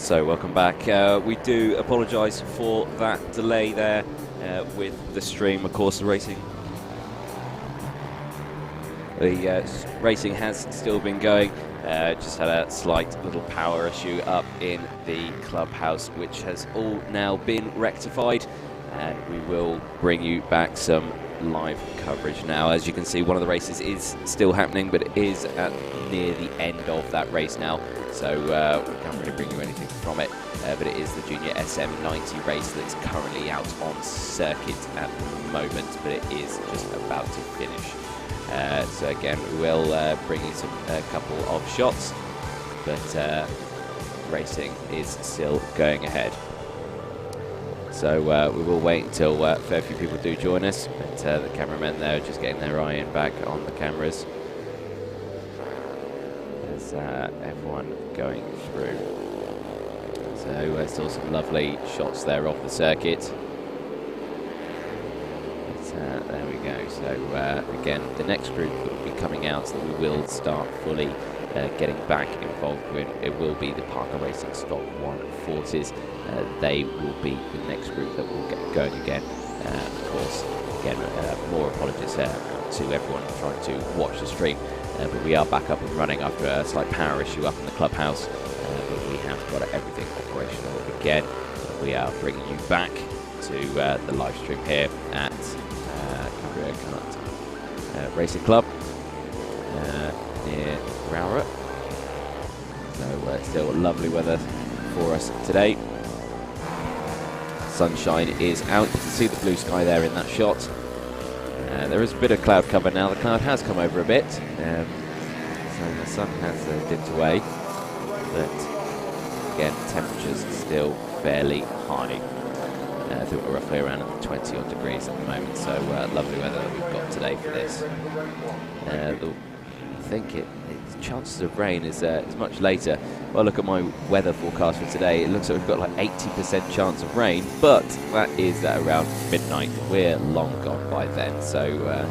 So welcome back. We do apologise for that delay there with the stream. Of course, the racing has still been going. Just had a slight little power issue up in the clubhouse, which has all now been rectified, and we will bring you back some live coverage now. As you can see, one of the races is still happening, but it is near the end of that race now, so we can't really bring you anything from it, but it is the Junior SM90 race that's currently out on circuit at the moment, but it is just about to finish. So again, we will bring you a couple of shots, but racing is still going ahead. So we will wait until a fair few people do join us, but the cameramen there are just getting their eye in back on the cameras. There's everyone going through. So still some lovely shots there off the circuit. There we go. So again, the next group that will be coming out that we will start fully getting back involved with, it will be the Parker Racing Stock 140s. They will be the next group that will get going again. Of course, again, more apologies to everyone trying to watch the stream, but we are back up and running after a slight power issue up in the clubhouse, but we have got everything operational again. We are bringing you back to the live stream here at Racing Club near Rowrah. So still lovely weather for us today. Sunshine is out. You can see the blue sky there in that shot. There is a bit of cloud cover now. The cloud has come over a bit, so the sun has dipped away, but again, temperatures still fairly high. I think we're roughly around 20 odd degrees at the moment, so lovely weather that we've got today for this. I think the chances of rain is much later. Well, look at my weather forecast for today. It looks like we've got like 80% chance of rain, but that is at around midnight. We're long gone by then, so we're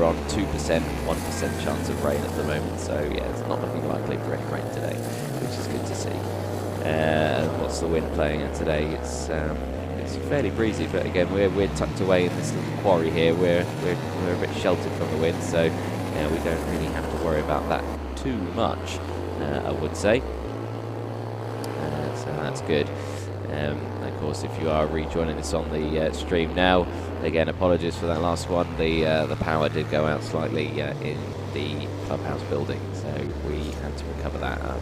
on 2%, 1% chance of rain at the moment, so yeah, it's not looking likely for any rain today, which is good to see. What's the wind playing at today? It's fairly breezy, but again, we're tucked away in this little quarry here. We're a bit sheltered from the wind, so we don't really have to worry about that too much, I would say. So that's good. Of course, if you are rejoining us on the stream now, again, apologies for that last one. The power did go out slightly in the clubhouse building, so we had to recover that up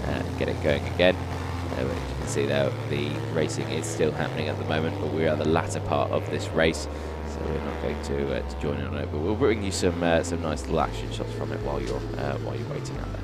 and get it going again. As you can see there, the racing is still happening at the moment, but we are the latter part of this race, so we're not going to join in on it. But we'll bring you some nice little action shots from it while you're waiting out there.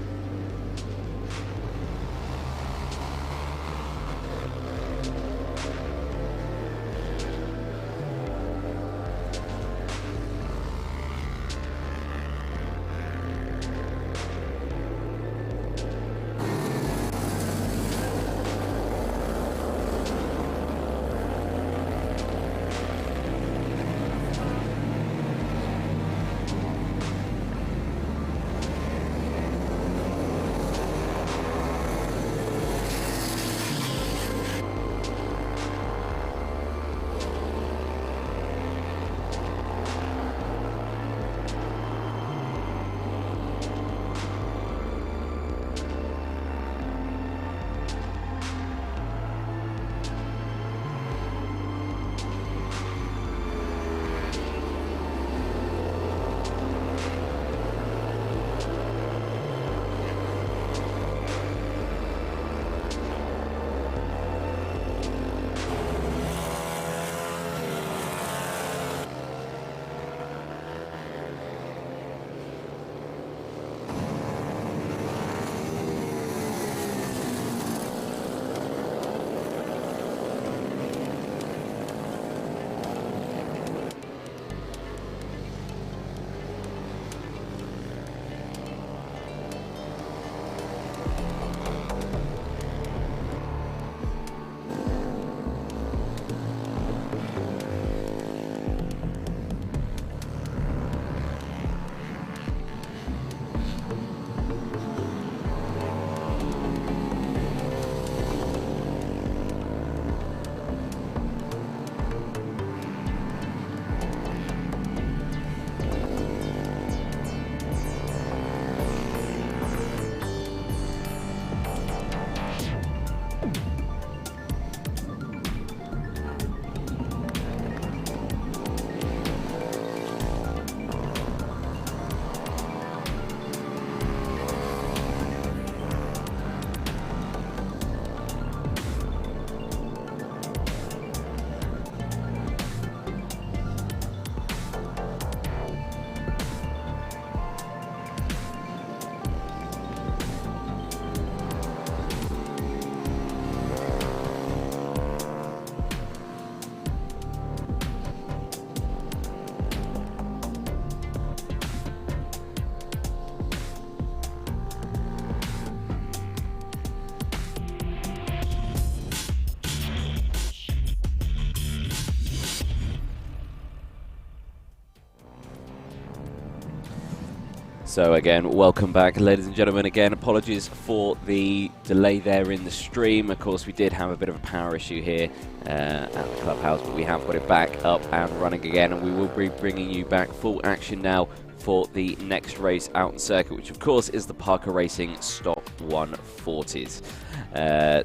So again, welcome back, ladies and gentlemen. Again, apologies for the delay there in the stream. Of course, we did have a bit of a power issue here at the clubhouse, but we have got it back up and running again, and we will be bringing you back full action now for the next race out on circuit, which of course is the Parker Racing Stock 140s.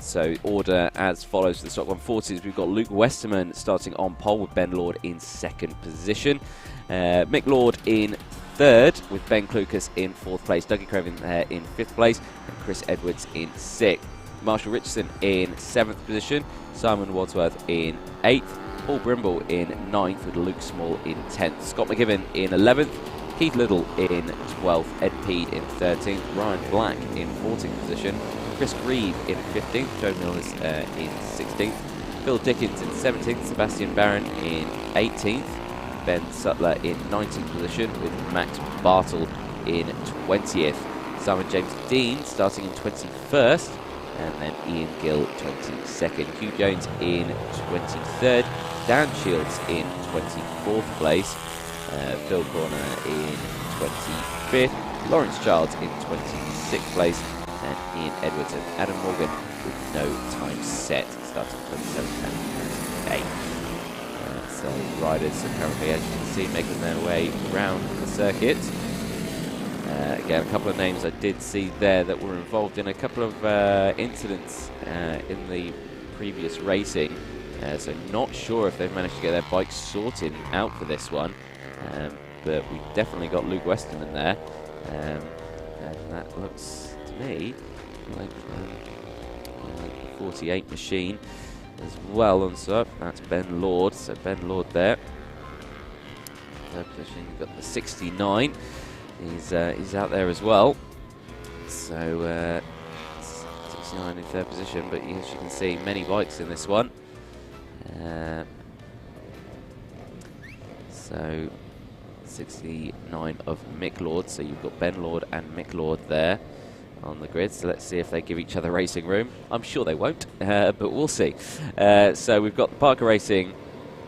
So order as follows for the Stock 140s. We've got Luke Westerman starting on pole with Ben Lord in second position. Mick Lord in third, with Ben Klukas in fourth place, Dougie Craven in fifth place, and Chris Edwards in sixth. Marshall Richardson in seventh position, Simon Wadsworth in eighth, Paul Brimble in ninth, with Luke Small in 10th, Scott McGibbon in 11th, Keith Little in 12th, Ed Peed in 13th, Ryan Black in 14th position, Chris Grieve in 15th, Joe Mills in 16th, Phil Dickens in 17th, Sebastian Barron in 18th, Ben Sutler in 19th position, with Max Bartle in 20th. Simon James Dean starting in 21st, and then Ian Gill 22nd. Hugh Jones in 23rd, Dan Shields in 24th place, Phil Corner in 25th, Lawrence Childs in 26th place, and Ian Edwards and Adam Morgan with no time set, starting 27th and 28th. So riders are currently, as you can see, making their way around the circuit. Again, a couple of names I did see there that were involved in a couple of incidents in the previous racing. So not sure if they've managed to get their bikes sorted out for this one. But we definitely got Luke Westerman there. And that looks to me like the 48 machine as well on sub. That's Ben Lord, so Ben Lord there. Third position, you've got the 69. He's out there as well. So 69 in third position, but as you can see, many bikes in this one. So 69 of Mick Lord, so you've got Ben Lord and Mick Lord there on the grid, so let's see if they give each other racing room. I'm sure they won't, but we'll see. So we've got the Parker Racing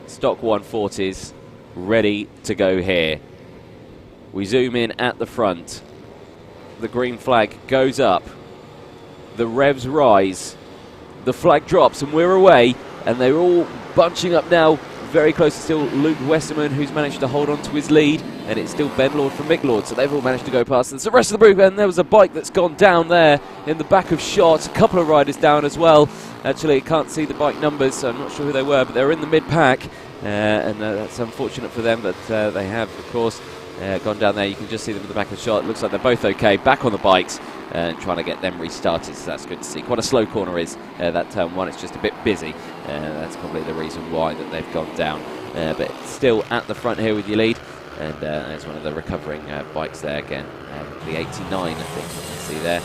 Stock 140s ready to go here. We zoom in at the front. The green flag goes up. The revs rise. The flag drops and we're away, and they're all bunching up now. Very close to still Luke Westerman, who's managed to hold on to his lead, and it's still Ben Lord from Mick Lord, so they've all managed to go past. And so the rest of the group, and there was a bike that's gone down there in the back of shot. A couple of riders down as well. Actually, I can't see the bike numbers, so I'm not sure who they were, but they're in the mid-pack, and that's unfortunate for them, but they have, of course, gone down there. You can just see them in the back of the shot. It looks like they're both okay, back on the bikes, and trying to get them restarted, so that's good to see. Quite a slow corner is that turn one. It's just a bit busy. That's probably the reason why that they've gone down. But still at the front here with your lead, and there's one of the recovering bikes there again. The 89, I think you can see there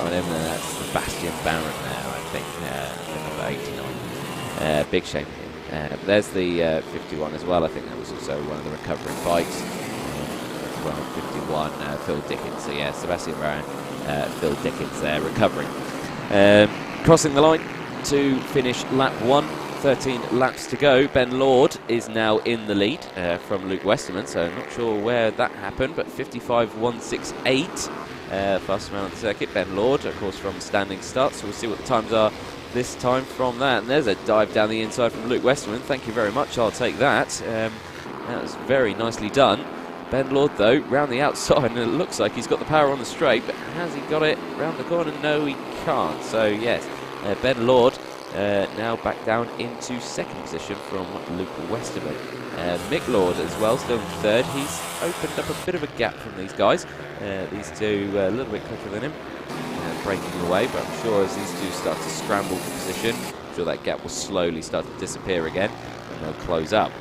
on him. That's Sebastian Barron there, I think, number 89. Big shame. There's the 51 as well. I think that was also one of the recovering bikes. 51, Phil Dickens. So yeah, Sebastian Barron, Phil Dickens there, recovering. Crossing the line to finish lap 1, 13 laps to go. Ben Lord is now in the lead from Luke Westerman, so I'm not sure where that happened, but 55.168, fastest man on the circuit. Ben Lord, of course, from standing start, so we'll see what the times are this time from that. And there's a dive down the inside from Luke Westerman. Thank you very much, I'll take that. That was very nicely done. Ben Lord, though, round the outside, and it looks like he's got the power on the straight, but has he got it round the corner? No, he can't. So, yes, Ben Lord now back down into second position from Luke Westerman. Mick Lord as well, still in third. He's opened up a bit of a gap from these guys. These two a little bit quicker than him, breaking away, but I'm sure as these two start to scramble for position, I'm sure that gap will slowly start to disappear again, and they'll close up.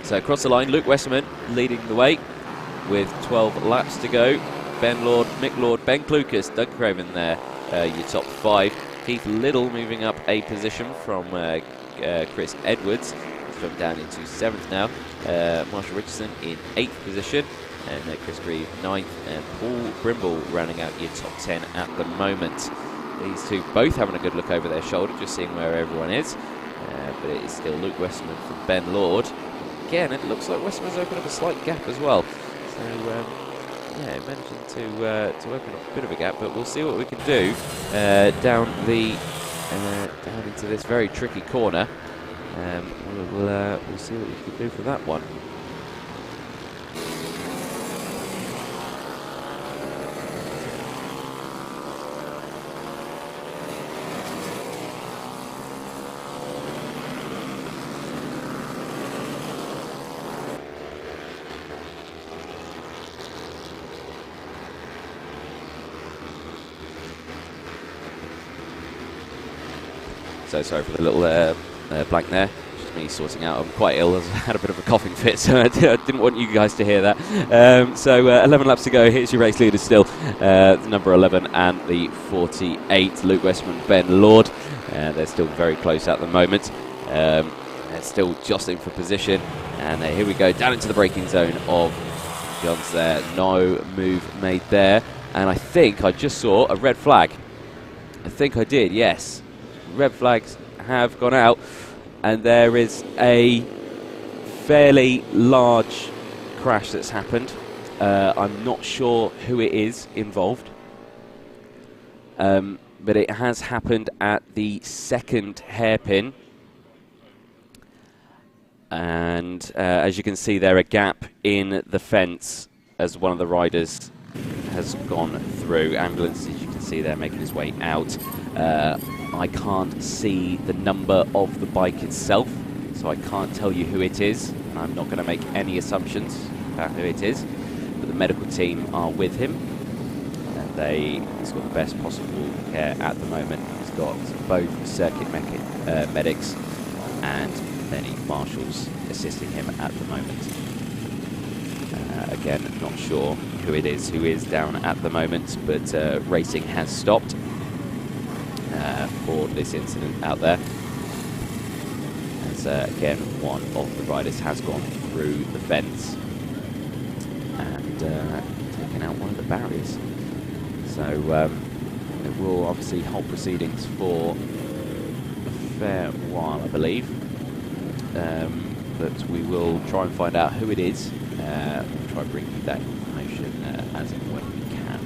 So across the line, Luke Westerman leading the way with 12 laps to go. Ben Lord, Mick Lord, Ben Klukas, Doug Craven there, your top 5. Keith Little moving up a position from Chris Edwards. He's dropped down into 7th now. Marshall Richardson in 8th position. And Chris Grieve 9th. And Paul Brimble rounding out your top 10 at the moment. These two both having a good look over their shoulder, just seeing where everyone is. But it is still Luke Westerman from Ben Lord. Again, it looks like Westerman's opened up a slight gap as well. So yeah, managing to open up a bit of a gap, but we'll see what we can do down into this very tricky corner. We'll see what we can do for that one. So sorry for the little blank there. Just me sorting out. I'm quite ill. I had a bit of a coughing fit, so I didn't want you guys to hear that. So 11 laps to go. Here's your race leaders still. Number 11 and the 48, Luke Westman, Ben Lord. They're still very close at the moment. They're still jostling for position. And here we go, down into the braking zone of Johns there. No move made there. And I think I just saw a red flag. I think I did, yes. Red flags have gone out, and there is a fairly large crash that's happened. I'm not sure who it is involved, but it has happened at the second hairpin, and as you can see there, a gap in the fence as one of the riders has gone through. Ambulance, as you can see there, making his way out. I can't see the number of the bike itself, so I can't tell you who it is. I'm not going to make any assumptions about who it is, but the medical team are with him, and he's got the best possible care at the moment. He's got both circuit medics and many marshals assisting him at the moment. Again, not sure who it is who is down at the moment, but racing has stopped for this incident out there. As again, one of the riders has gone through the fence and taken out one of the barriers. So it will obviously hold proceedings for a fair while, I believe. But we will try and find out who it is. We'll try and bring you that information as and when we can.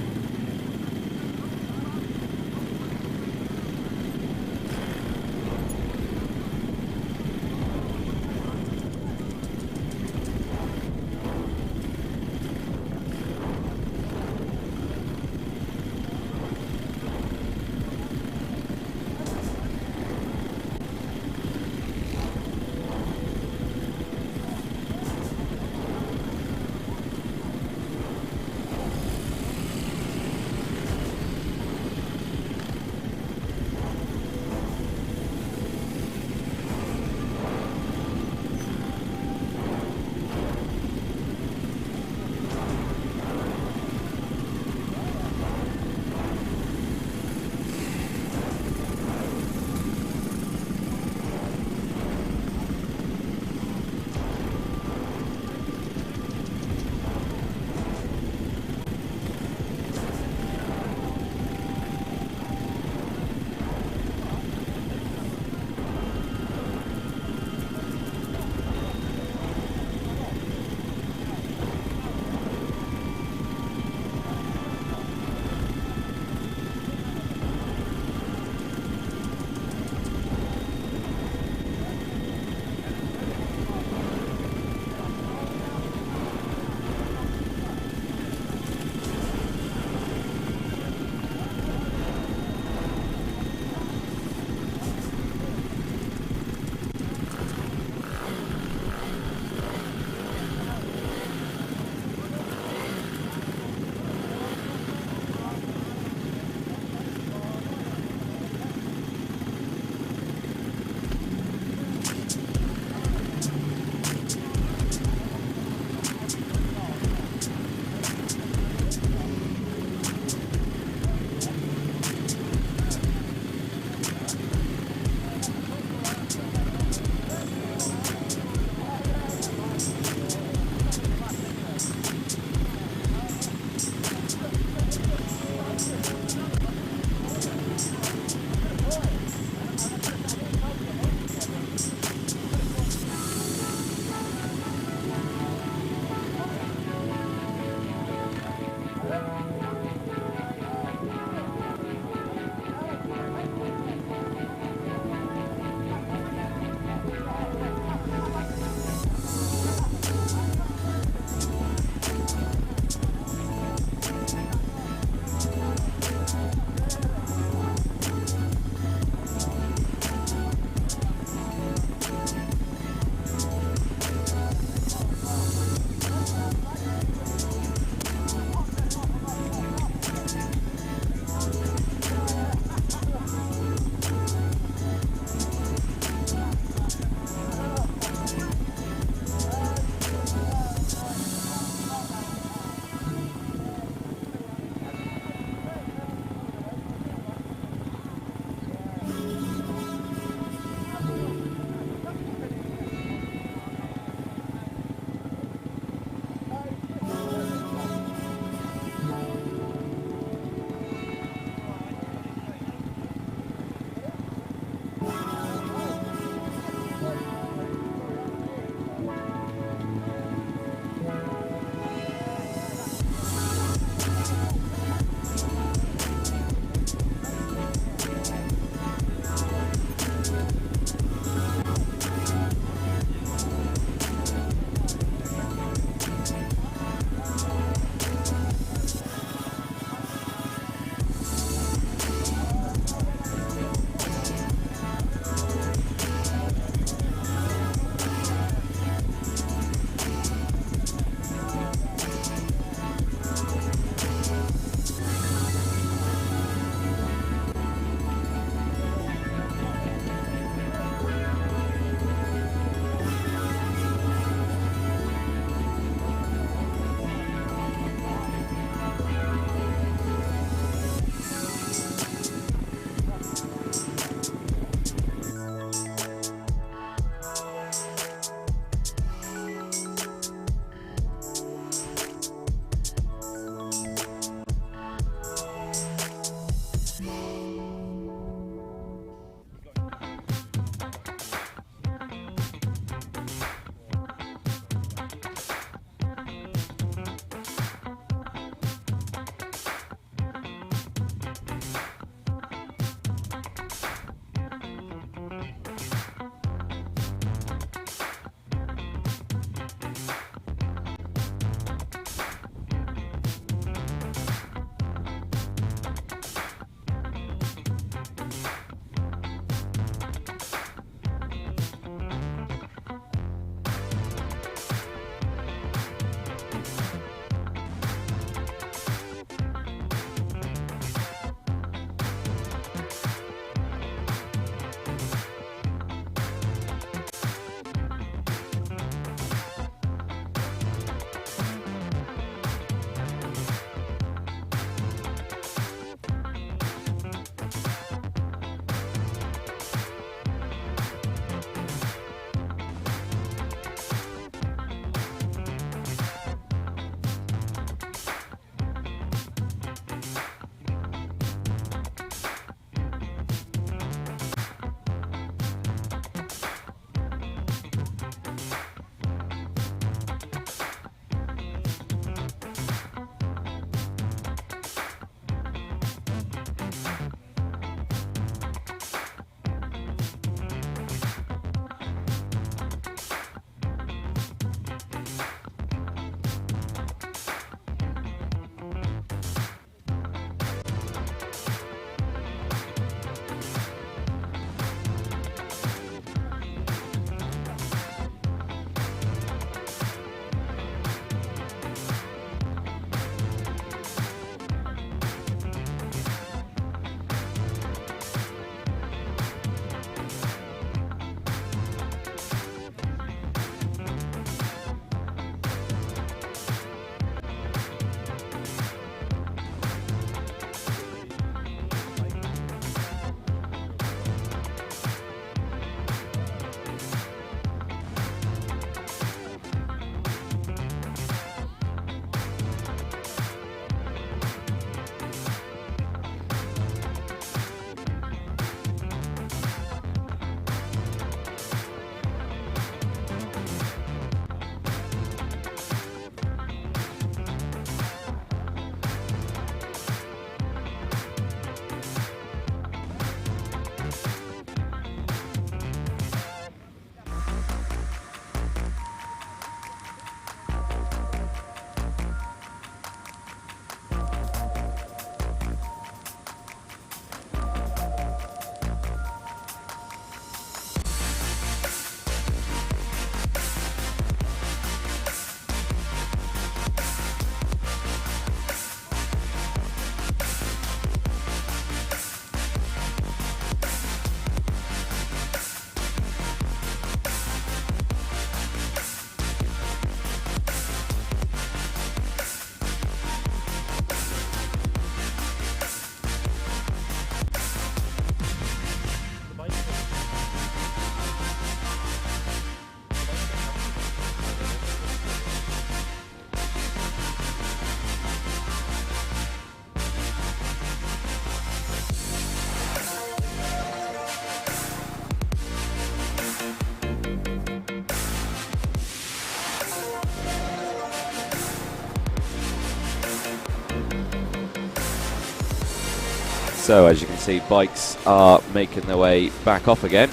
So as you can see, bikes are making their way back off again.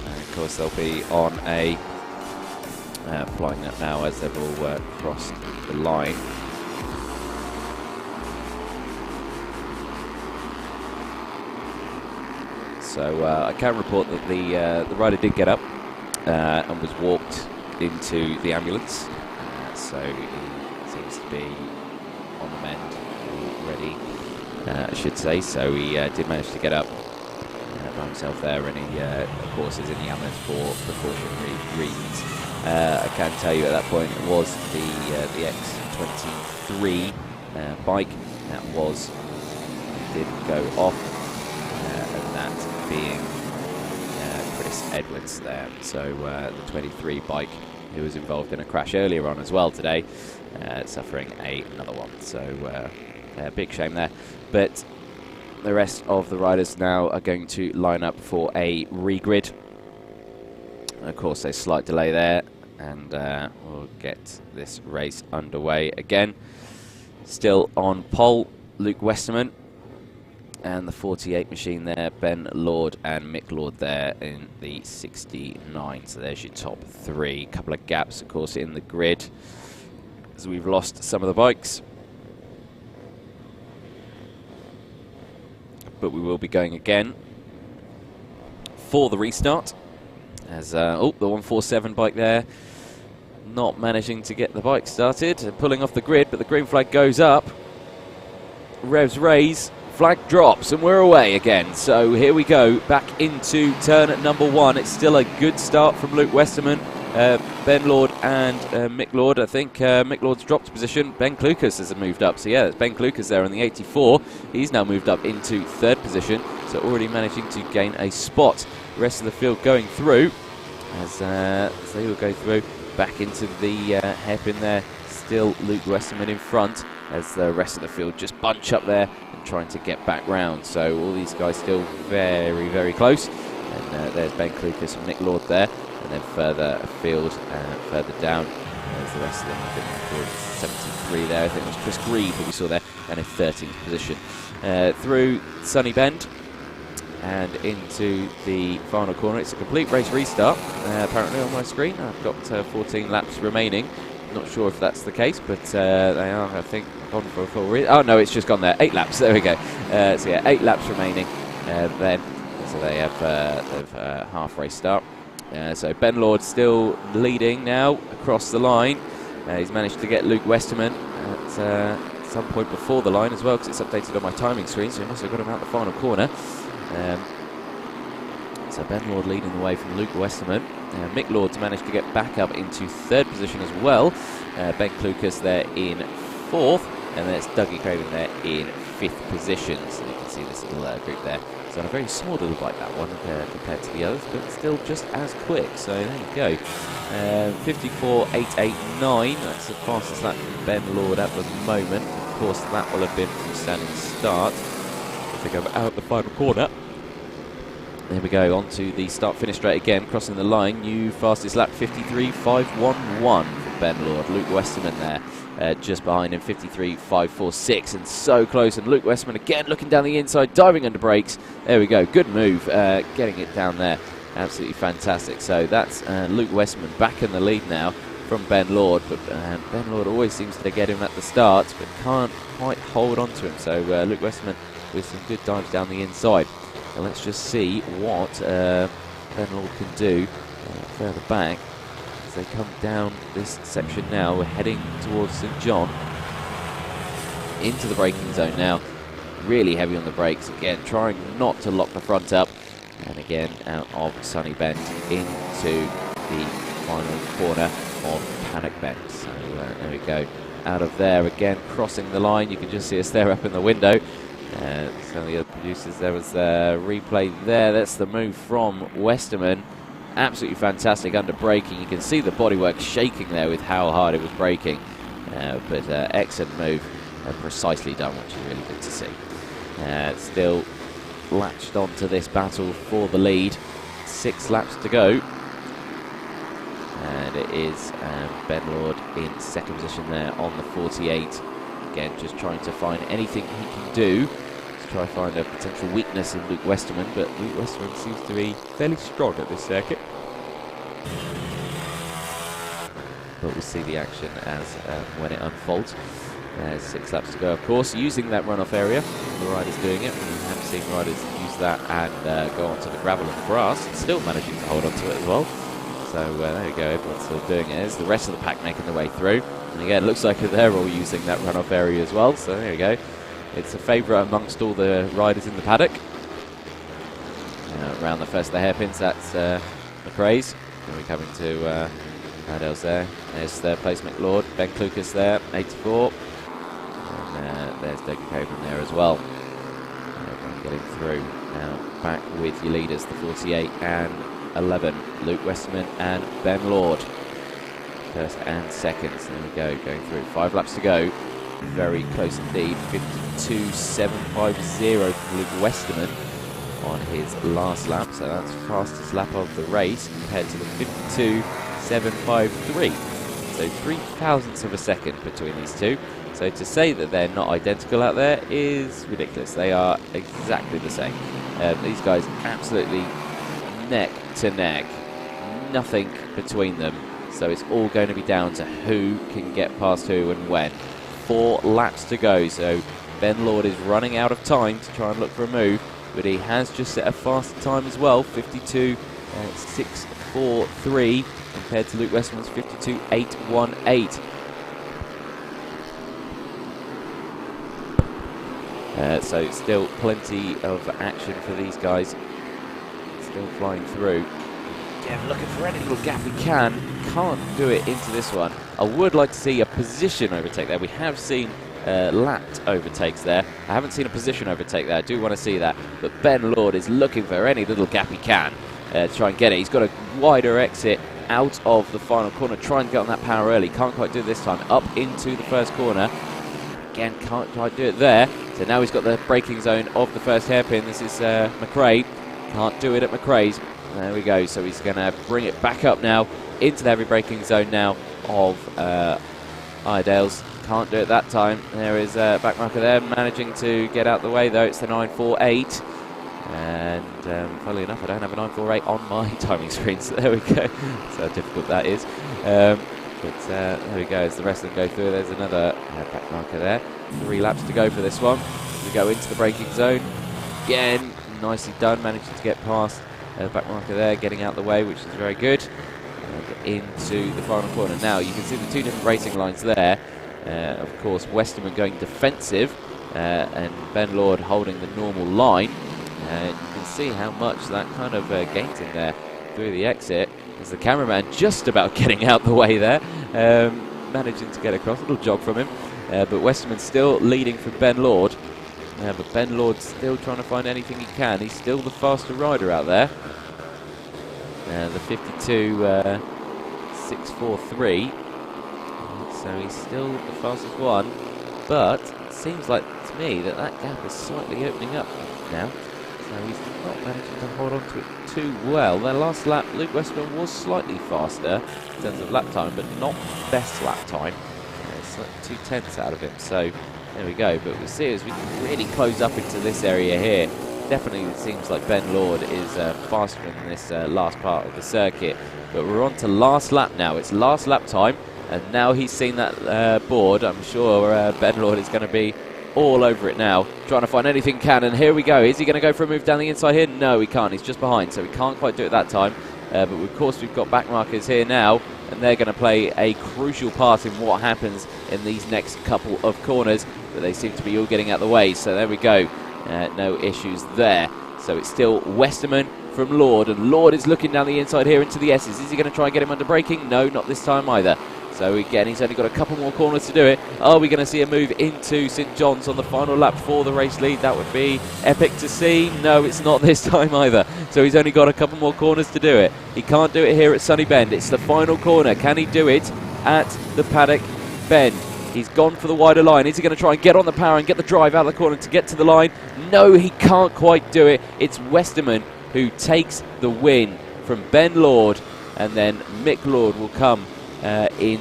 And of course they'll be on a flying up now as they've all crossed the line. So I can report that the rider did get up and was walked into the ambulance. So he seems to be on the mend already, I should say. So he did manage to get up by himself there, and he, of course, is in the ambulance for precautionary reasons. I can tell you at that point it was the X23 bike that did go off, and that being Chris Edwards there. So the 23 bike who was involved in a crash earlier on as well today, suffering another one. So big shame there. But the rest of the riders now are going to line up for a regrid. Of course, a slight delay there, and we'll get this race underway again. Still on pole, Luke Westerman, and the 48 machine there, Ben Lord and Mick Lord there in the 69. So there's your top three. Couple of gaps, of course, in the grid as we've lost some of the bikes. But we will be going again for the restart. As the 147 bike there, not managing to get the bike started and pulling off the grid, but the green flag goes up. Revs raise, flag drops, and we're away again. So here we go, back into turn at number one. It's still a good start from Luke Westerman, Ben Lord and Mick Lord. I think Mick Lord's dropped position. Ben Klukas has moved up. So yeah, it's Ben Klukas there on the 84. He's now moved up into third position. So already managing to gain a spot. The rest of the field going through as they will go through back into the hairpin there. Still Luke Westerman in front as the rest of the field just bunch up there and trying to get back round. So all these guys still very, very close. And there's Ben Klukas and Mick Lord there. And then further afield, further down, there's the rest of them. I think 73 there. I think it was Chris Grieve that we saw there, and in 13th position. Through Sunny Bend and into the final corner. It's a complete race restart, apparently on my screen. I've got 14 laps remaining. Not sure if that's the case, but they are, I think, gone for a full restart. Oh no, it's just gone there. 8 laps, there we go. So yeah, 8 laps remaining then. So they have half race start. So Ben Lord still leading now across the line. He's managed to get Luke Westerman at some point before the line as well, because it's updated on my timing screen, so he must have got him out the final corner. So Ben Lord leading the way from Luke Westerman. Mick Lord's managed to get back up into third position as well. Ben Klukas there in fourth, and there's Dougie Craven there in fifth position. So you can see this little group there. It's on a very small little bike, that one, compared to the others, but still just as quick. So there you go. 54.889. That's the fastest lap from Ben Lord at the moment. Of course, that will have been from standing start. If they go out the final corner. There we go, on to the start-finish straight again, crossing the line. New fastest lap, 53.511 for Ben Lord. Luke Westerman there, just behind him, 53.546, and so close. And Luke Westerman again looking down the inside, diving under brakes. There we go, good move, getting it down there. Absolutely fantastic. So that's Luke Westerman back in the lead now from Ben Lord, but Ben Lord always seems to get him at the start, but can't quite hold on to him. So Luke Westerman with some good dives down the inside. So let's just see what Ben Lord can do further back as they come down this section now. We're heading towards St John, into the braking zone now. Really heavy on the brakes again, trying not to lock the front up. And again, out of Sunny Bend into the final corner of Paddock Bend. So there we go. Out of there again, crossing the line. You can just see us there up in the window. Some of the other producers, there was a replay there. That's the move from Westerman. Absolutely fantastic under braking. You can see the bodywork shaking there with how hard it was braking. But excellent move, precisely done, which is really good to see. Still latched onto this battle for the lead. 6 laps to go. And it is Ben Lord in second position there on the 48. Again, just trying to find anything he can do to try to find a potential weakness in Luke Westerman, but Luke Westerman seems to be fairly strong at this circuit. But we'll see the action as when it unfolds. There's 6 laps to go, of course, using that runoff area. The riders doing it. We have seen riders use that and go onto the gravel and the grass, and still managing to hold onto it as well. So there we go, everyone's still doing it. There's the rest of the pack making their way through. And again, it looks like they're all using that runoff area as well. So there we go. It's a favourite amongst all the riders in the paddock. Around the first of the hairpins, that's McRae's. And we're coming to Iredale's there. There's third place McLeod. Ben Klukas there, 84. And there's Doug Coburn there as well. Everyone getting through. Now back with your leaders, the 48 and 11. Luke Westerman and Ben Lord. First and seconds. There we go, going through. 5 laps to go. Very close indeed. 52.750 from Luke Westerman on his last lap. So that's the fastest lap of the race compared to the 52.753. So 0.03 of a second between these two. So to say that they're not identical out there is ridiculous. They are exactly the same. These guys absolutely neck to neck. Nothing between them. So it's all going to be down to who can get past who and when. 4 laps to go. So Ben Lord is running out of time to try and look for a move. But he has just set a faster time as well. 52.643 compared to Luke Westerman's 52.818. So still plenty of action for these guys. Still flying through. Yeah, looking for any little gap we can. Can't do it into this one. I would like to see a position overtake there. We have seen lapped overtakes there. I haven't seen a position overtake there. I do want to see that. But Ben Lord is looking for any little gap he can to try and get it. He's got a wider exit out of the final corner. Try and get on that power early. Can't quite do it this time. Up into the first corner. Again, can't quite do it there. So now he's got the braking zone of the first hairpin. This is McRae. Can't do it at McRae's. There we go. So he's going to bring it back up now into the heavy braking zone now of Iredale's. Can't do it that time. There is backmarker there, managing to get out the way though. It's the 948. And funnily enough, I don't have a 948 on my timing screen. So there we go. That's how difficult that is. But there we go, as the rest of them go through, there's another back marker there. 3 laps to go for this one. We go into the braking zone. Again, nicely done, managing to get past the back marker there, getting out the way, which is very good. And into the final corner. Now, you can see the 2 different racing lines there. Of course, Westerman going defensive, and Ben Lord holding the normal line. You can see how much that kind of gains in there through the exit. As the cameraman just about getting out the way there, managing to get across. A little jog from him. But Westerman still leading from Ben Lord. But Ben Lord still trying to find anything he can. He's still the faster rider out there. The 52.643. So he's still the fastest one. But it seems like to me that gap is slightly opening up now. So he's not managing to hold on to it too well. Their last lap, Luke Westerman was slightly faster in terms of lap time, but not best lap time. It's like 2/10 out of him. So there we go. But we'll see as we really close up into this area here. Definitely it seems like Ben Lord is faster in this last part of the circuit. But we're on to last lap now. It's last lap time. And now he's seen that board. I'm sure Ben Lord is going to be all over it now, trying to find anything he can. And here we go. Is he going to go for a move down the inside here? No, he can't. He's just behind, so he can't quite do it that time. But of course, we've got back markers here now, and they're going to play a crucial part in what happens in these next couple of corners. But they seem to be all getting out the way. So there we go. No issues there. So it's still Westerman from Lord, and Lord is looking down the inside here into the S's. Is he going to try and get him under braking? No, not this time either. So again, he's only got a couple more corners to do it. Are we going to see a move into St John's on the final lap for the race lead? That would be epic to see. No, it's not this time either. So he's only got a couple more corners to do it. He can't do it here at Sunny Bend. It's the final corner. Can he do it at the Paddock Bend? He's gone for the wider line. Is he going to try and get on the power and get the drive out of the corner to get to the line? No, he can't quite do it. It's Westerman who takes the win from Ben Lord, and then Mick Lord will come in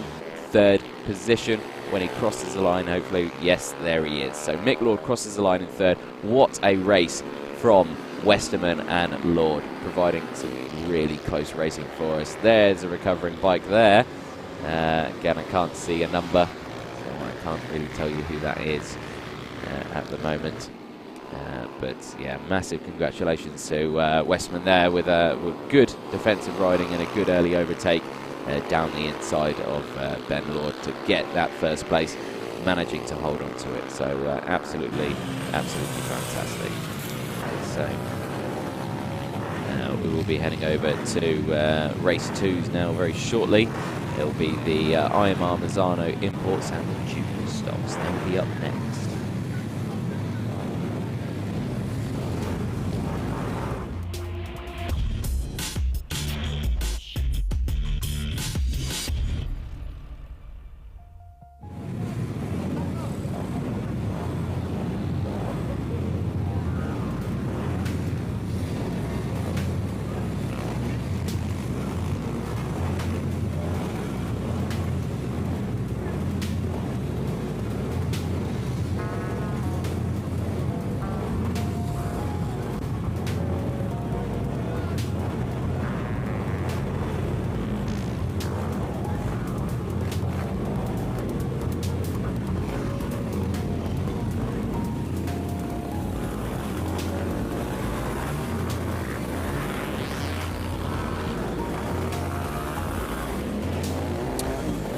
third position when he crosses the line, hopefully. Yes, there he is. So Mick Lord crosses the line in third. What a race from Westerman and Lord, providing some really close racing for us. There's a recovering bike there. Again, I can't see a number, so I can't really tell you who that is at the moment. But yeah, massive congratulations to Westerman there with good defensive riding and a good early overtake down the inside of Ben Lord to get that first place, managing to hold on to it. So absolutely fantastic. So we will be heading over to race 2s now very shortly. It'll be the IMR Mazzano Imports and the Junior Stocks. They'll be up next.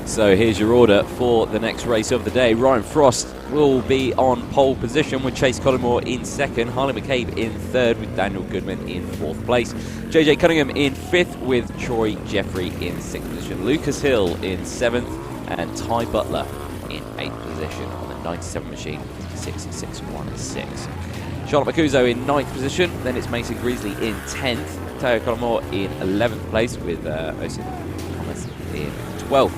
So here's your order for the next race of the day. Ryan Frost will be on pole position with Chase Collymore in second, Harley McCabe in third with Daniel Goodman in fourth place, JJ Cunningham in fifth with Troy Jeffrey in sixth position, Lucas Hill in seventh, and Ty Butler in eighth position on the 97 machine, 56.616. Charlotte Macuso in ninth position, then it's Mason Greasley in 10th, Teo Collymore in 11th place with Osin Thomas in 12th.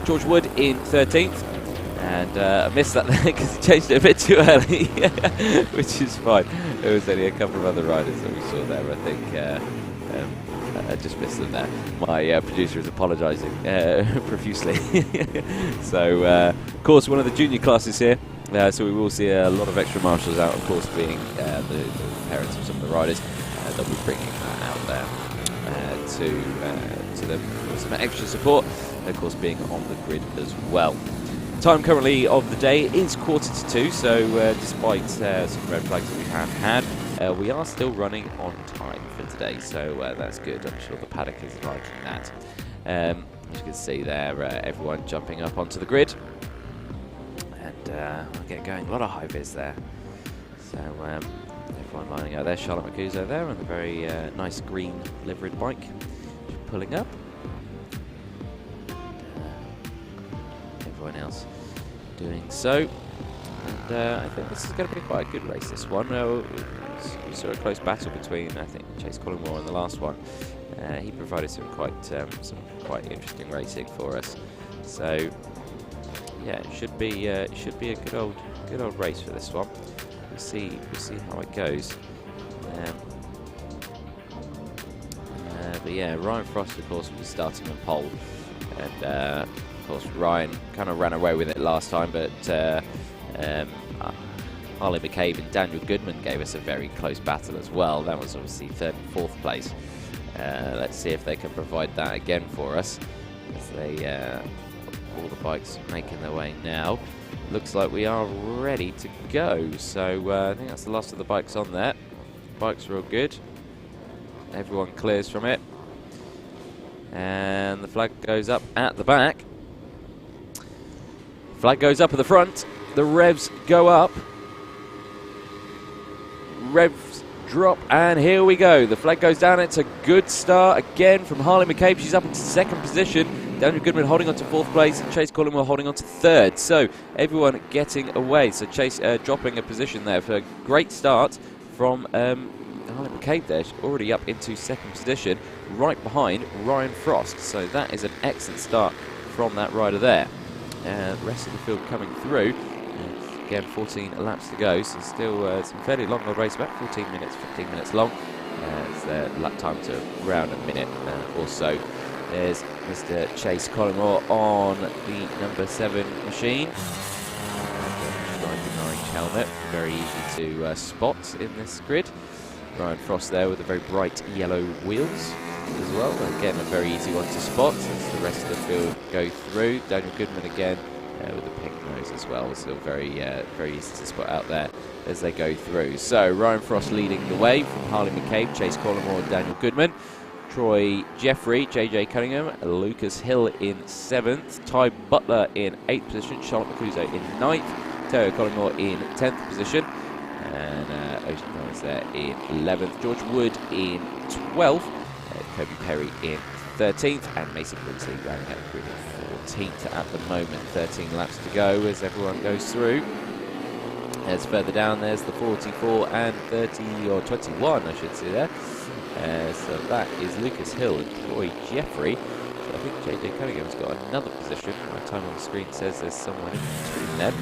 George Wood in 13th, and I missed that there because he changed it a bit too early, which is fine. There was only a couple of other riders that we saw there, I think. I just missed them there. My producer is apologising profusely. So, of course, one of the junior classes here, so we will see a lot of extra marshals out, of course, being the parents of some of the riders. They'll be bringing that out there to them for some extra support. Of course, being on the grid as well. Time currently of the day is 1:45, so despite some red flags that we have had, we are still running on time for today, so that's good. I'm sure the paddock is liking that. As you can see there, everyone jumping up onto the grid, and we'll get going. A lot of high vis there. So everyone lining up there. Charlotte Macuso there on the very nice green liveried bike, pulling up. Everyone else doing so, and I think this is going to be quite a good race, this one. We saw a close battle between, I think, Chase Collymore and the last one. He provided some quite interesting racing for us, so yeah, it should be a good old race for this one. We'll see how it goes. But yeah, Ryan Frost, of course, will be starting on pole, and of course, Ryan kind of ran away with it last time, but Harley McCabe and Daniel Goodman gave us a very close battle as well. That was obviously third and fourth place. Let's see if they can provide that again for us as they all the bikes making their way now. Looks like we are ready to go. So I think that's the last of the bikes on there. Bikes are all good. Everyone clears from it. And the flag goes up at the back. Flag goes up at the front. The revs go up. Revs drop, and here we go. The flag goes down. It's a good start again from Harley McCabe. She's up into second position. Daniel Goodman holding on to fourth place, and Chase Collymore holding on to third. So everyone getting away. So Chase dropping a position there for a great start from Harley McCabe there. She's already up into second position, right behind Ryan Frost. So that is an excellent start from that rider there. The rest of the field coming through. Again, 14 laps to go, so still some fairly long old race, about 15 minutes long. It's their lap time to around a minute or so. There's Mr. Chase Collymore on the number 7 machine. Striped orange helmet, very easy to spot in this grid. Ryan Frost there with the very bright yellow wheels as well. Again, a very easy one to spot as the rest of the field go through. Daniel Goodman again with the pink nose as well. Still very easy to spot out there as they go through. So Ryan Frost leading the way from Harley McCabe, Chase Collymore, Daniel Goodman. Troy Jeffrey, JJ Cunningham, Lucas Hill in 7th, Ty Butler in 8th position, Charlotte Macuso in 9th, Terry Collymore in 10th position, and Ocean Thomas there in 11th, George Wood in 12th, Kobe Perry in 13th, and Mason Brooksy rounding out the grid in 14th at the moment. 13 laps to go as everyone goes through. As further down, there's the 44 and 30, or 21, I should say there. So that is Lucas Hill and Troy Jeffrey. So I think JJ Cunningham's got another position. My time on the screen says there's someone in between them,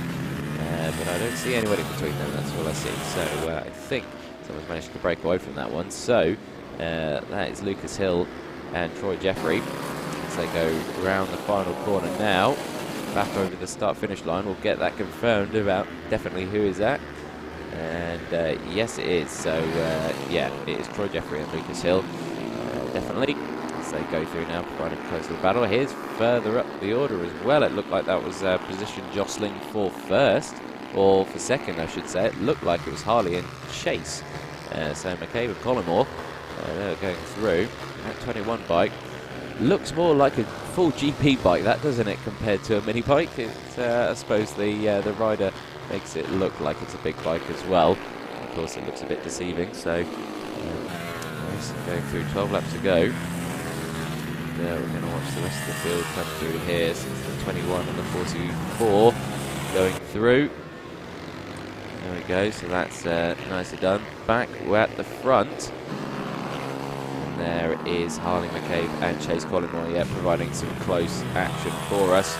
but I don't see anyone in between them. That's all I see. So I think someone's managed to break away from that one. So that is Lucas Hill and Troy Jeffrey as they go round the final corner now. Back over the start-finish line. We'll get that confirmed about definitely who is that. And yes, it is. So yeah, it is Troy Jeffrey and Lucas Hill, definitely, as they go through now, providing close to the battle. Here's further up the order as well. It looked like that was position jostling for first, or for second, I should say. It looked like it was Harley and Chase. So McCabe and Collymore, they're going through. That 21 bike looks more like a full GP bike, that doesn't it, compared to a mini bike. It's, I suppose the rider makes it look like it's a big bike as well. Of course, it looks a bit deceiving. So, going through 12 laps to go. We're going to watch the rest of the field come through here. Since the 21 and the 44 going through. There we go. So that's nicely done. Back, we're at the front. And there is Harley McCabe and Chase Collymore, providing some close action for us.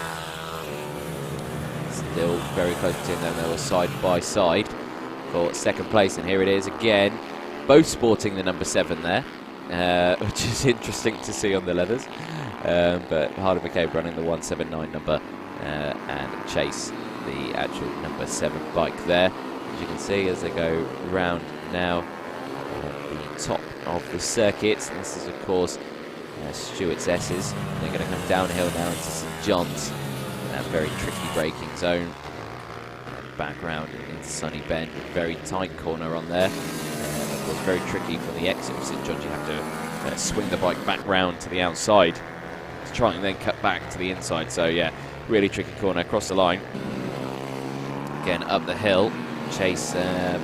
Still very close between them. They were side by side for second place, and here it is again, both sporting the number 7 there, which is interesting to see on the leathers. But Harley McCabe running the 179 number, and Chase the actual number 7 bike there. As you can see, as they go round now the top of the circuit. This is of course Stewart's S's. They're going to come downhill now into St John's. That very tricky braking zone. Back round into Sunny Bend, very tight corner on there. Of course, very tricky for the exit of St John's. You have to swing the bike back round to the outside to try and then cut back to the inside. So yeah, really tricky corner across the line. Again, up the hill. Chase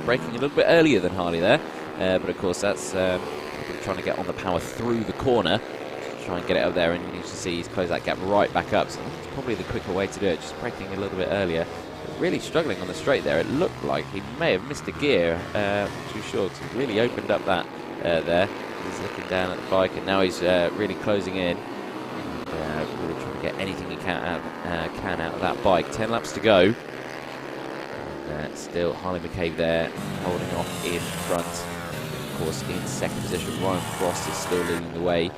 braking a little bit earlier than Harley there. But of course, that's trying to get on the power through the corner. Try and get it up there, and you can see he's closed that gap right back up. So it's probably the quicker way to do it, just braking a little bit earlier. But really struggling on the straight there. It looked like he may have missed a gear. Not too sure, because he really opened up that there. He's looking down at the bike, and now he's really closing in. Really trying to get anything he can out of that bike. 10 laps to go. And still Harley McCabe there, holding off in front. Of course, in second position, Ryan Frost is still leading the way.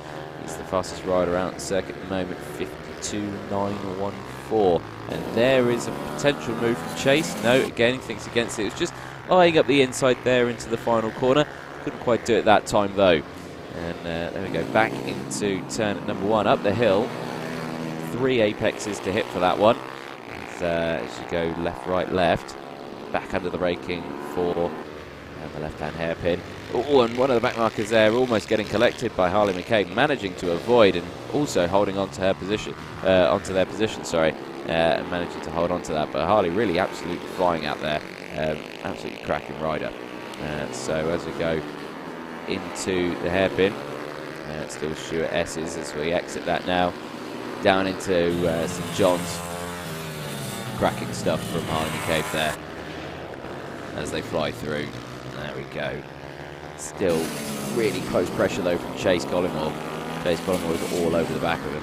He's the fastest rider out on the circuit at the moment, 52.914. And there is a potential move from Chase. No, again, he thinks against it. It was just eyeing up the inside there into the final corner. Couldn't quite do it that time, though. And there we go, back into turn at number 1, up the hill. 3 apexes to hit for that one. As you go left, right, left. Back under the braking for the left-hand hairpin. Oh, and one of the back markers there almost getting collected by Harley McCabe, managing to avoid and also holding on to her position, onto their position, sorry, and managing to hold on to that. But Harley really absolutely flying out there, absolutely cracking rider. So as we go into the hairpin, still Stuart S's as we exit that now, down into St John's. Cracking stuff from Harley McCabe there as they fly through. There we go. Still really close pressure though from Chase Collymore. Chase Collymore is all over the back of him.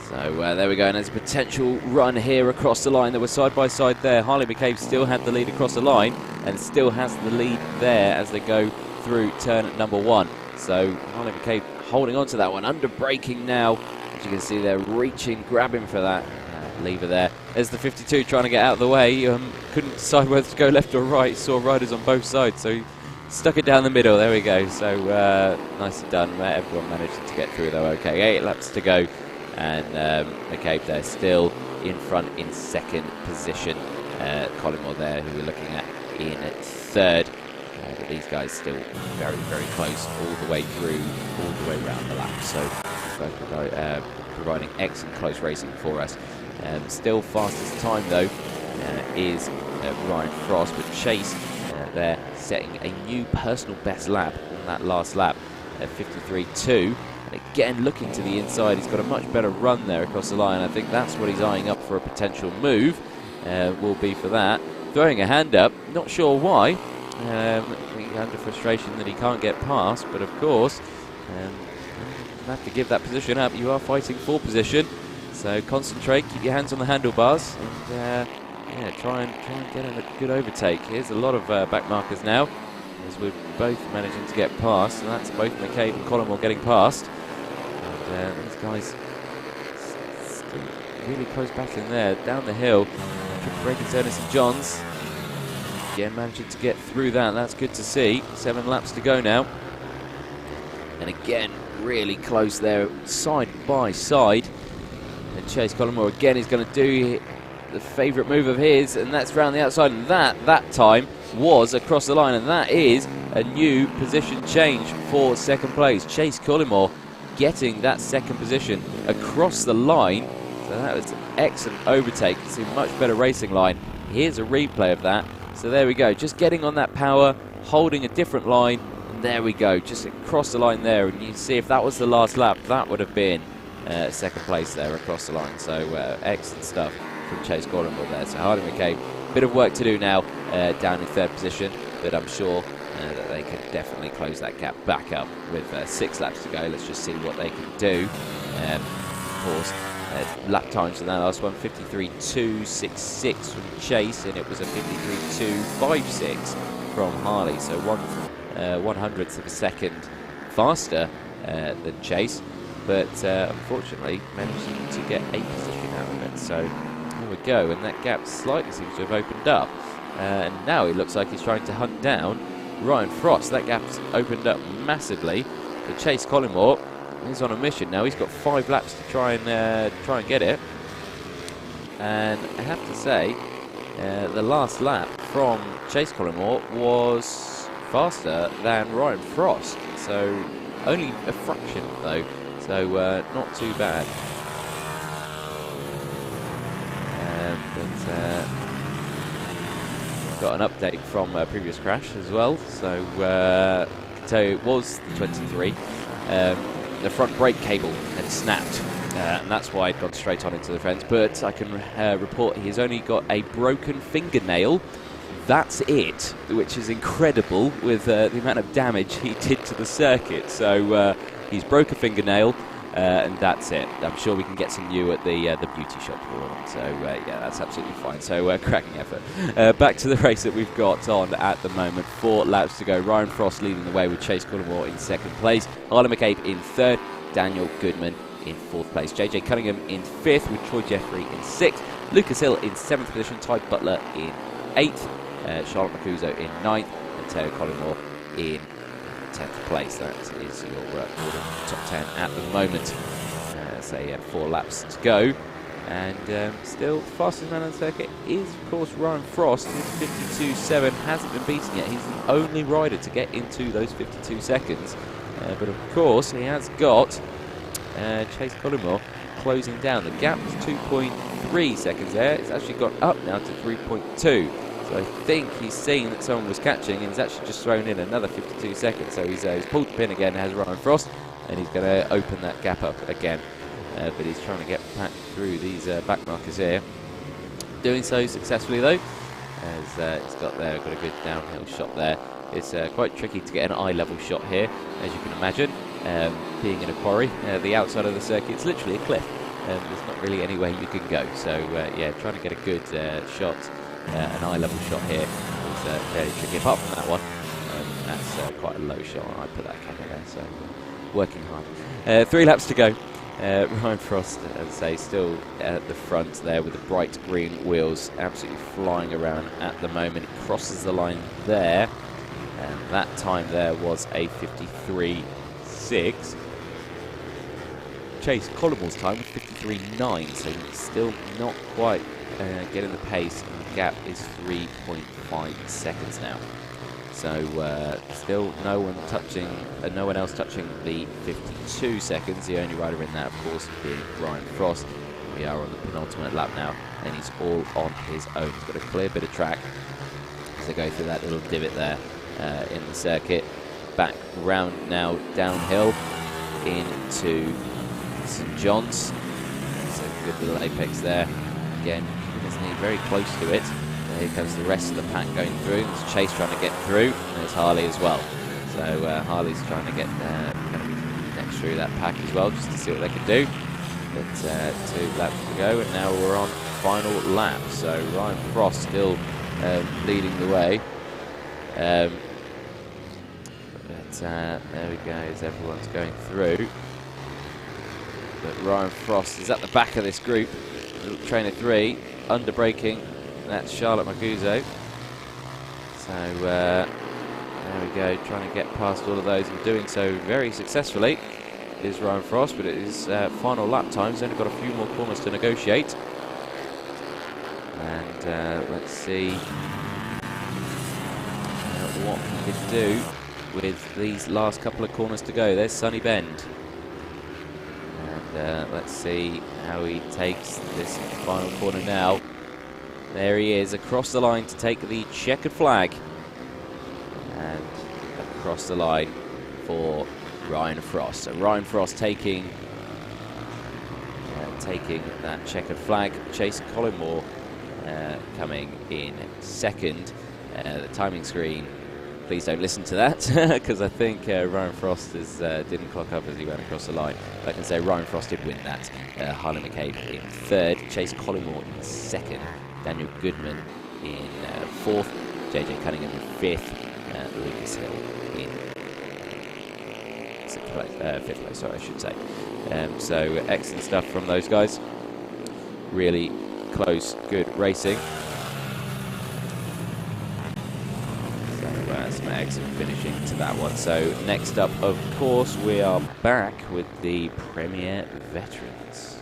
So there we go, and there's a potential run here across the line. They were side by side there. Harley McCabe still had the lead across the line and still has the lead there as they go through turn number 1. So Harley McCabe holding on to that one, under braking now. As you can see, they're reaching, grabbing for that lever there. There's the 52 trying to get out of the way. Couldn't decide whether to go left or right. Saw riders on both sides, so he stuck it down the middle. There we go. So nicely done. Everyone managed to get through though. Okay, 8 laps to go, and McCabe there still in front in second position. Collymore there, who we're looking at in third. But these guys still very, very close all the way through, all the way around the lap. So providing excellent close racing for us. Still fastest time though is Ryan Frost, but Chase there setting a new personal best lap on that last lap at 53.2. And again, looking to the inside, he's got a much better run there across the line. I think that's what he's eyeing up for a potential move. Will be for that. Throwing a hand up, not sure why. Under frustration that he can't get past, but of course, you have to give that position up. You are fighting for position, so concentrate, keep your hands on the handlebars, and yeah, try and get a good overtake. Here's a lot of back markers now, as we're both managing to get past, and that's both McCabe and Collymore getting past. And these guys still really close back in there, down the hill. Breaking St John's. Again, managing to get through that. That's good to see. 7 laps to go now. And again, really close there, side by side. And Chase Collymore again is going to do the favourite move of his, and that's round the outside. And that time was across the line, and that is a new position change for second place. Chase Collymore getting that second position across the line. So that was an excellent overtake. You see much better racing line. Here's a replay of that. So there we go. Just getting on that power, holding a different line. And there we go. Just across the line there. And you see if that was the last lap, that would have been second place there across the line. So excellent stuff from Chase Collymore there. So Hardy McCabe, bit of work to do now down in third position. But I'm sure that they can definitely close that gap back up with 6 laps to go. Let's just see what they can do. Of course, lap times for that last one, 53.266 from Chase, and it was a 53.256 from Harley, so 1/100th of a second faster than Chase, but unfortunately managing to get a position out of it. So there we go, and that gap slightly seems to have opened up, and now it looks like he's trying to hunt down Ryan Frost. That gap's opened up massively, but Chase Collymore is on a mission now. He's got 5 laps to try and get it, and I have to say the last lap from Chase Collymore was faster than Ryan Frost, so only a fraction though, so not too bad. Got an update from a previous crash as well, so I can tell you it was the 23. The front brake cable had snapped, and that's why I'd gone straight on into the fence, but I can report he's only got a broken fingernail. That's it, which is incredible with the amount of damage he did to the circuit. So he's broke a fingernail, and that's it. I'm sure we can get some new at the beauty shop for him. So yeah, that's absolutely fine. So cracking effort. Back to the race that we've got on at the moment. 4 laps to go. Ryan Frost leading the way with Chase Collymore in second place. Harley McCabe in third. Daniel Goodman in fourth place. JJ Cunningham in fifth with Troy Jeffrey in sixth. Lucas Hill in seventh position. Ty Butler in eighth. Charlotte Macuso in ninth. And Teo Collymore in 10th place. That is your order top 10 at the moment. So 4 laps to go, and still fastest man on the circuit is of course Ryan Frost. His 52.7 hasn't been beaten yet. He's the only rider to get into those 52 seconds, but of course he has got Chase Collymore closing down. The gap was 2.3 seconds there. It's actually gone up now to 3.2. So I think he's seen that someone was catching, and he's actually just thrown in another 52 seconds. So he's pulled the pin again, has Ryan Frost, and he's going to open that gap up again. But he's trying to get back through these back markers here. Doing so successfully though, as he's got a good downhill shot there. It's quite tricky to get an eye level shot here, as you can imagine. Being in a quarry, the outside of the circuit, it's literally a cliff. There's not really anywhere you can go. So yeah, trying to get a good shot. An eye level shot here is fairly tricky. Apart from that one, that's quite a low shot. I put that camera there, so working hard. 3 laps to go. Ryan Frost, as I say, still at the front there with the bright green wheels, absolutely flying around at the moment. Crosses the line there, and that time there was a 53.6. Chase Collimore's time was 53.9, so still not quite getting the pace, and the gap is 3.5 seconds now. So still no one else touching the 52 seconds. The only rider in that, of course, being Ryan Frost. We are on the penultimate lap now, and he's all on his own. He's got a clear bit of track as they go through that little divot there in the circuit. Back round now downhill into St John's. It's a good little apex there. Again, isn't he very close to it? Here comes the rest of the pack going through. There's Chase trying to get through, and there's Harley as well. So Harley's trying to get next through that pack as well, just to see what they can do. But 2 laps to go, and now we're on final lap. So Ryan Frost still leading the way. But there we go, as everyone's going through. But Ryan Frost is at the back of this group. Train of 3, under braking. That's Charlotte Maguzzo. So there we go, trying to get past all of those, and doing so very successfully is Ryan Frost, but it is final lap time. He's only got a few more corners to negotiate. And let's see what he can do with these last couple of corners to go. There's Sunny Bend. And let's see how he takes this final corner now. There he is, across the line to take the checkered flag. And across the line for Ryan Frost. So Ryan Frost taking that checkered flag. Chase Collimore coming in second. The timing screen, please don't listen to that, because I think Ryan Frost didn't clock up as he went across the line. But I can say Ryan Frost did win that. Harley McCabe in third, Chase Collimore in second, Daniel Goodman in fourth, JJ Cunningham in fifth, Lucas Hill in fifth place, sorry, I should say. So excellent stuff from those guys. Really close, good racing. Some excellent finishing to that one. So next up, of course, we are back with the Premier Veterans.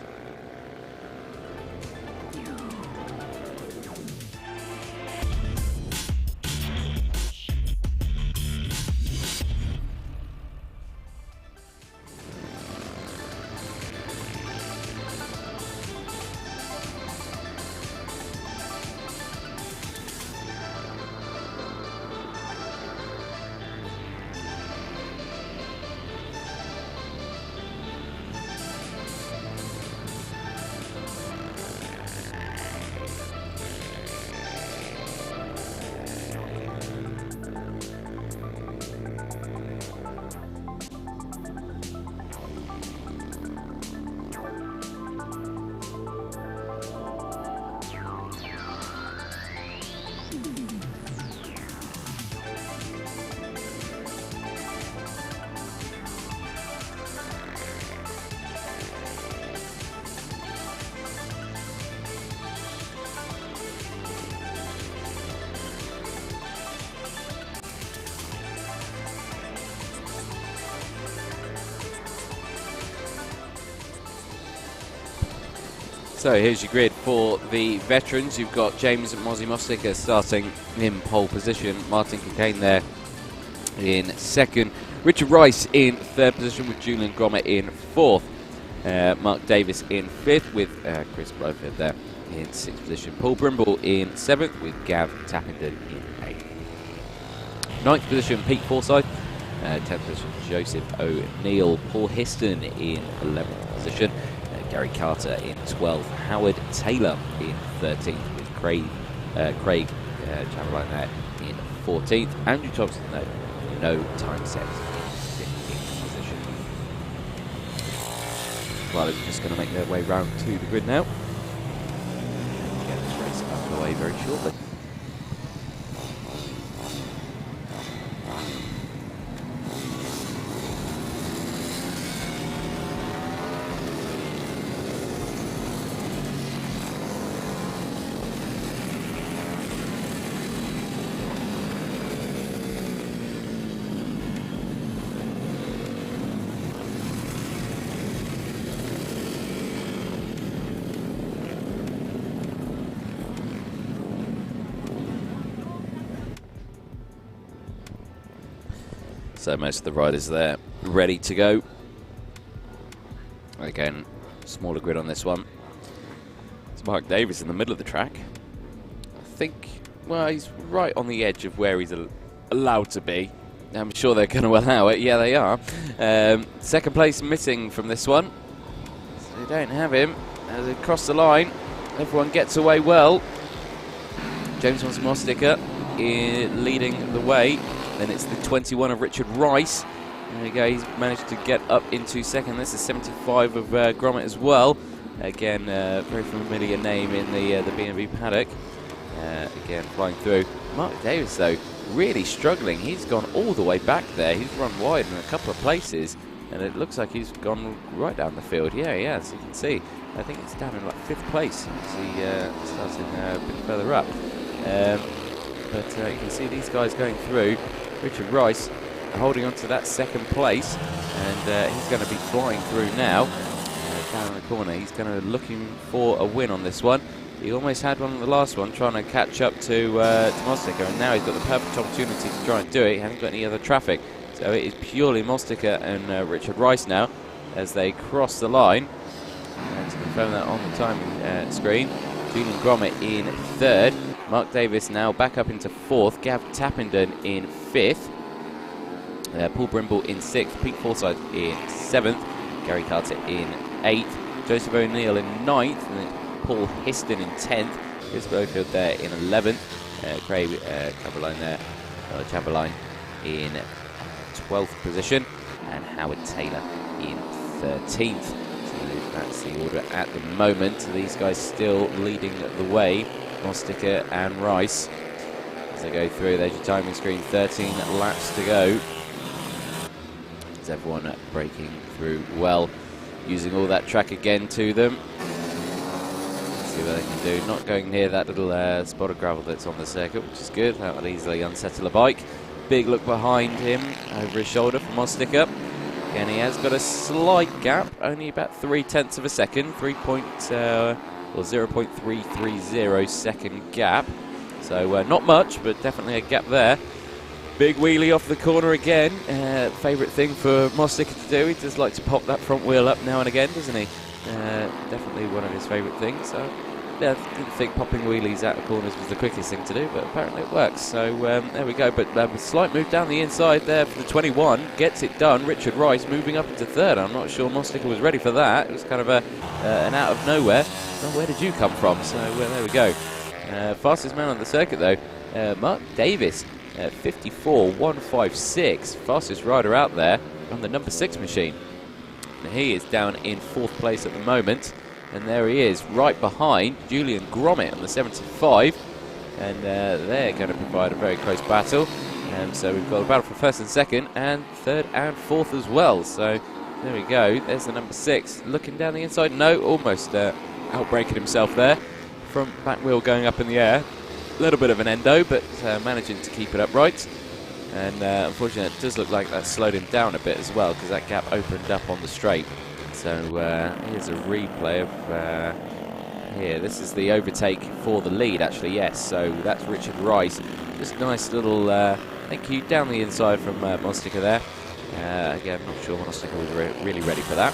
So here's your grid for the veterans. You've got James Mozzie Mostica starting in pole position. Martin Kincaid there in second. Richard Rice in third position with Julian Grommer in fourth. Mark Davis in fifth with Chris Blofeld there in sixth position. Paul Brimble in seventh with Gav Tappington in eighth. Ninth position, Pete Forsyth. 10th position, Joseph O'Neill. Paul Histon in 11th position. Gary Carter in 12th, Howard Taylor in 13th with Craig Chamberlain in 14th, Andrew Thompson no time set in 15th position. Well, they're just going to make their way round to the grid now and get this race underway very shortly. So most of the riders there ready to go. Again, smaller grid on this one. It's Mark Davis in the middle of the track. I think, well, he's right on the edge of where he's allowed to be. I'm sure they're going to allow it. Yeah, they are. Second place missing from this one. So they don't have him. As they cross the line, everyone gets away well. James Mosticker leading the way. Then it's the 21 of Richard Rice. There we go, he's managed to get up into second. This is 75 of Gromit as well. Again, very familiar name in the B&B paddock. Again, flying through. Mark Davis, though, really struggling. He's gone all the way back there. He's run wide in a couple of places, and it looks like he's gone right down the field. Yeah, as you can see. I think it's down in like 5th place as he starts in a bit further up. But you can see these guys going through. Richard Rice holding on to that second place, and he's going to be flying through now. Down in the corner, he's going to looking for a win on this one. He almost had one on the last one, trying to catch up to Mosticker, and now he's got the perfect opportunity to try and do it. He hasn't got any other traffic, so it is purely Mosticker and Richard Rice now as they cross the line. And to confirm that on the timing screen, Julian Gromit in 3rd. Mark Davis now back up into 4th. Gav Tappenden in 5th. Paul Brimble in 6th. Pete Forsyth in 7th. Gary Carter in 8th. Joseph O'Neill in 9th. And then Paul Histon in 10th. Chris Blowfield there in 11th. Craig Chamberlain in 12th position. And Howard Taylor in 13th. That's the order at the moment. These guys still leading the way, Mosticker and Rice. As they go through, there's your timing screen, 13 laps to go. Is everyone breaking through well, using all that track again to them. Let's see what they can do. Not going near that little spot of gravel that's on the circuit, which is good. That will easily unsettle a bike. Big look behind him, over his shoulder for Mosticker. Again, he has got a slight gap, only about 0.3 of a second, 0.330 second gap. So not much, but definitely a gap there. Big wheelie off the corner again. Favourite thing for Mosticker to do. He does like to pop that front wheel up now and again, doesn't he? Definitely one of his favourite things. So yeah, I didn't think popping wheelies out of corners was the quickest thing to do, but apparently it works. So there we go. But a slight move down the inside there for the 21. Gets it done. Richard Rice moving up into 3rd. I'm not sure Mosticker was ready for that. It was kind of an out of nowhere. Well, where did you come from? So there we go. Fastest man on the circuit, though, Mark Davis, 54.156. Fastest rider out there on the number 6 machine. And he is down in 4th place at the moment. And there he is, right behind Julian Gromit on the 75. And they're going to provide a very close battle. So we've got a battle for 1st and 2nd, and 3rd and 4th as well. So there we go. There's the number 6. Looking down the inside. No, almost outbraking himself there. Front back wheel going up in the air. A little bit of an endo, but managing to keep it upright. And unfortunately, it does look like that slowed him down a bit as well, because that gap opened up on the straight. So here's a replay of here. This is the overtake for the lead, actually, yes. So that's Richard Rice. Just nice little thank you down the inside from Mosticker there. Again, I'm not sure Mosticker was really ready for that.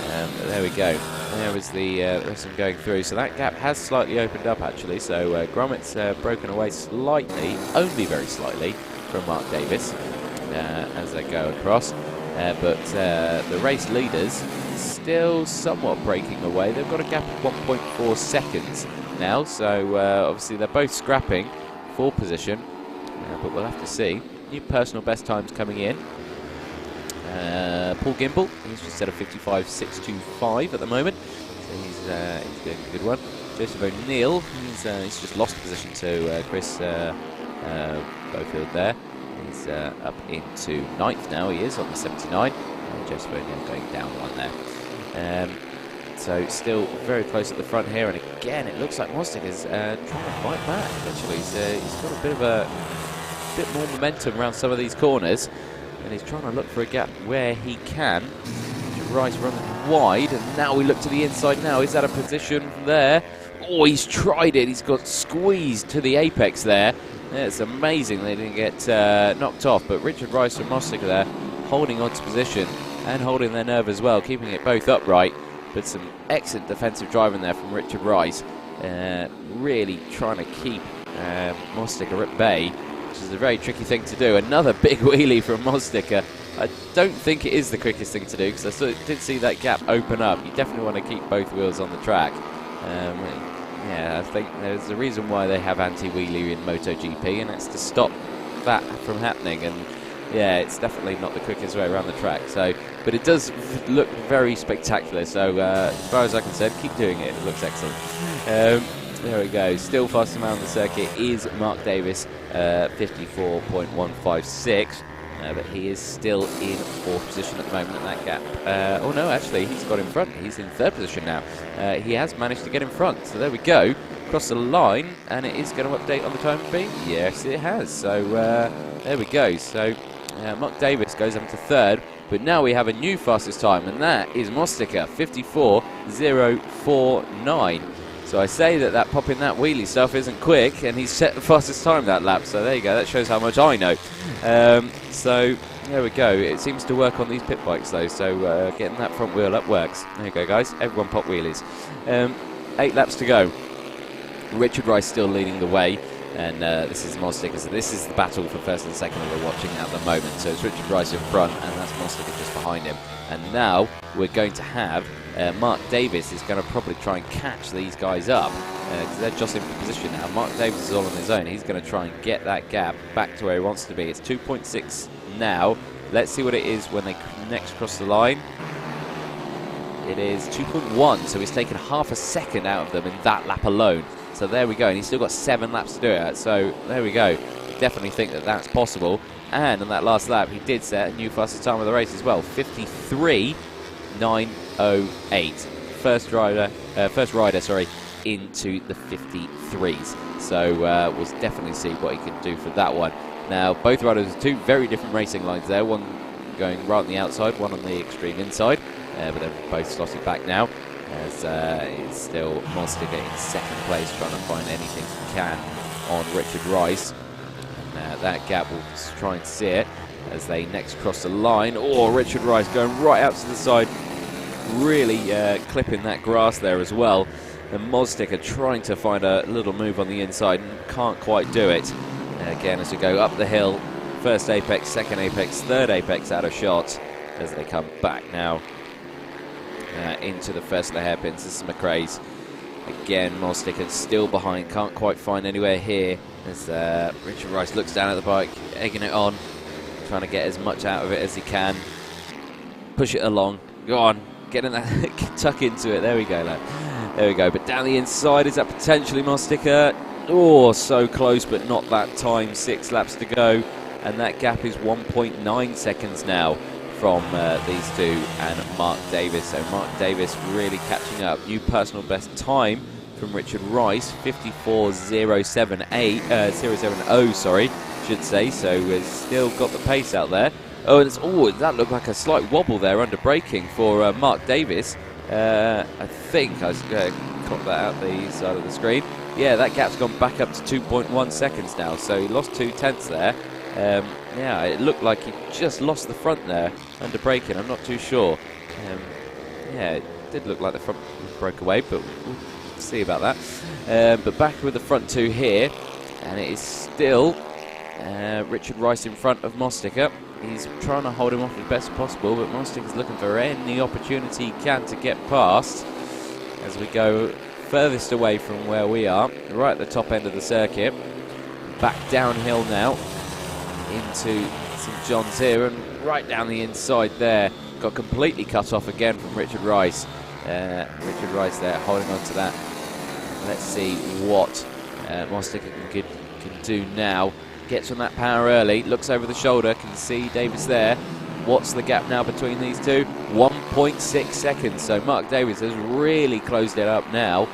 But there we go. There was the rest of them going through. So that gap has slightly opened up, actually. So Gromit's broken away slightly, only very slightly, from Mark Davis as they go across. But the race leaders still somewhat breaking away. They've got a gap of 1.4 seconds now, so obviously they're both scrapping for position, but we'll have to see. New personal best times coming in. Paul Gimble, he's just at a 55.625 at the moment, so he's doing a good one. Joseph O'Neill, he's just lost position to Chris Blowfield there. He's up into 9th now, he is, on the 79. And Joseph O'Neill going down one there. So still very close at the front here, and again it looks like Mostick is trying to fight back, actually. He's got a bit more momentum around some of these corners, and he's trying to look for a gap where he can. Rice running wide, and now we look to the inside now. Is that a position there? Oh, he's tried it. He's got squeezed to the apex there. It's amazing they didn't get knocked off, but Richard Rice and Mostica there holding on to position and holding their nerve as well, keeping it both upright. But some excellent defensive driving there from Richard Rice, really trying to keep Mostica at bay, which is a very tricky thing to do. Another big wheelie from Mostica. I don't think it is the quickest thing to do, because I did see that gap open up. You definitely want to keep both wheels on the track. Yeah, I think there's a reason why they have anti-wheelie in MotoGP, and it's to stop that from happening. And yeah, it's definitely not the quickest way around the track. So, but it does look very spectacular. So as far as I can say, keep doing it. It looks excellent. There we go. Still fastest man on the circuit is Mark Davis, 54.156. But he is still in fourth position at the moment in that gap. Oh no, actually, he's got in front. He's in third position now. He has managed to get in front. So there we go. Cross the line, and it is going to update on the time being. Yes, it has. So there we go. So Mark Davis goes up to third. But now we have a new fastest time, and that is Mostica, 54.049. So I say that popping that wheelie stuff isn't quick, and he's set the fastest time that lap. So there you go. That shows how much I know. So there we go. It seems to work on these pit bikes though. So getting that front wheel up works. There you go, guys. Everyone pop wheelies. 8 laps to go. Richard Rice still leading the way, and this is Mostica. So this is the battle for first and second that we're watching at the moment. So it's Richard Rice in front, and that's Mostica just behind him. And now we're going to have Mark Davis is going to probably try and catch these guys up, because they're jostling for position now. Mark Davis is all on his own. He's going to try and get that gap back to where he wants to be. It's 2.6 now. Let's see what it is when they next cross the line. It is 2.1, so he's taken half a second out of them in that lap alone. So there we go, and he's still got 7 laps to do it. So there we go. Definitely think that that's possible. And on that last lap, he did set a new fastest time of the race as well, 53.908. First rider, into the 53s. So we'll definitely see what he can do for that one. Now, both riders have 2 very different racing lines there. One going right on the outside, one on the extreme inside. But they're both slotted back now, as it's still Mostica in second place, trying to find anything he can on Richard Rice. And that gap will try and see it as they next cross the line. Oh, Richard Rice going right out to the side, really clipping that grass there as well. And Mostica trying to find a little move on the inside and can't quite do it. Again, as we go up the hill, first apex, second apex, third apex out of shot as they come back now into the first of the hairpins. This is McRae's. Again, Mostica still behind, can't quite find anywhere here as Richard Rice looks down at the bike, egging it on, trying to get as much out of it as he can. Push it along. Go on, get in that, tuck into it. There we go, lad. There we go. But down the inside, is that potentially Mostica? Oh, so close, but not that time. 6 laps to go, and that gap is 1.9 seconds now from these two and Mark Davis. So Mark Davis really catching up. New personal best time from Richard Rice, 54.070, sorry, should say. So we've still got the pace out there. Oh, and it's, that looked like a slight wobble there under braking for Mark Davis. I think I caught that out the side of the screen. Yeah, that gap's gone back up to 2.1 seconds now. So he lost 2 tenths there. Yeah, it looked like he just lost the front there under braking. I'm not too sure. Yeah, it did look like the front broke away, but we'll see about that. But back with the front 2 here, and it is still Richard Rice in front of Mostica. He's trying to hold him off as best possible, but Mostica's looking for any opportunity he can to get past as we go furthest away from where we are, right at the top end of the circuit. Back downhill now into St John's here, and right down the inside there. Got completely cut off again from Richard Rice. Richard Rice there holding on to that. Let's see what Mostica can do now. Gets on that power early, looks over the shoulder, can see Davis there. What's the gap now between these two? 1.6 seconds. So Mark Davis has really closed it up now.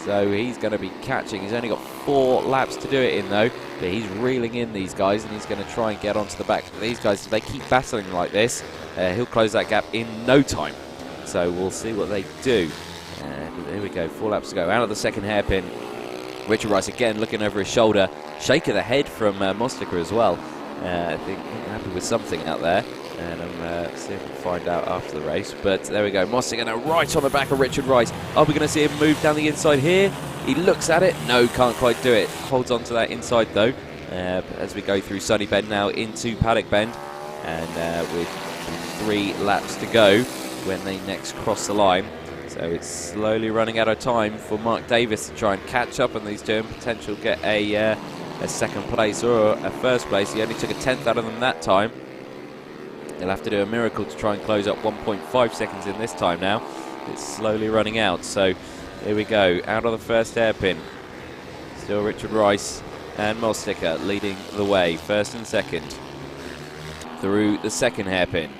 So he's going to be catching. He's only got 4 laps to do it in though, but he's reeling in these guys, and he's going to try and get onto the back of these guys. If they keep battling like this, he'll close that gap in no time. So we'll see what they do. And there we go, 4 laps to go. Out of the second hairpin, Richard Rice again looking over his shoulder. Shake of the head from Mostica as well. I think happy with something out there. And I'm see if we can find out after the race. But there we go, Mostica now right on the back of Richard Rice. Are we going to see him move down the inside here? He looks at it. No, can't quite do it. Holds on to that inside though. As we go through Sunny Bend now into Paddock Bend. And with 3 laps to go when they next cross the line. So it's slowly running out of time for Mark Davis to try and catch up on these two and potentially get a second place or a first place. He only took a 10th out of them that time. He'll have to do a miracle to try and close up 1.5 seconds in this time now. It's slowly running out. So here we go, out of the first hairpin. Still Richard Rice and Mostica leading the way, first and second. Through the second hairpin.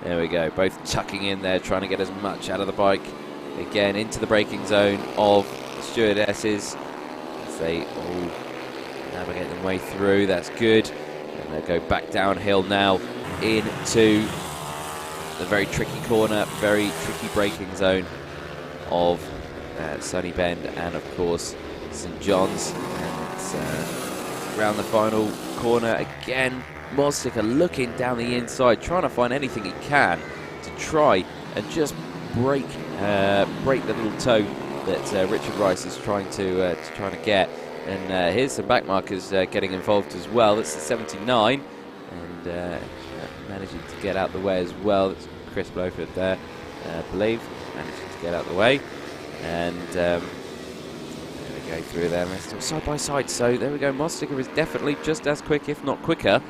There we go, both tucking in there, trying to get as much out of the bike. Again, into the braking zone of stewardesses as they all navigate their way through. That's good. And they'll go back downhill now into the very tricky corner, very tricky braking zone of Sunny Bend and, of course, St John's. And it's around the final corner again. Mostica looking down the inside, trying to find anything he can to try and just break the little toe that Richard Rice is trying to get. And here's some back markers getting involved as well. That's the 79, and managing to get out the way as well. That's Chris Blowford there, I believe, managing to get out the way. And there we go through there. They're still side by side. So there we go. Mostica is definitely just as quick, if not quicker.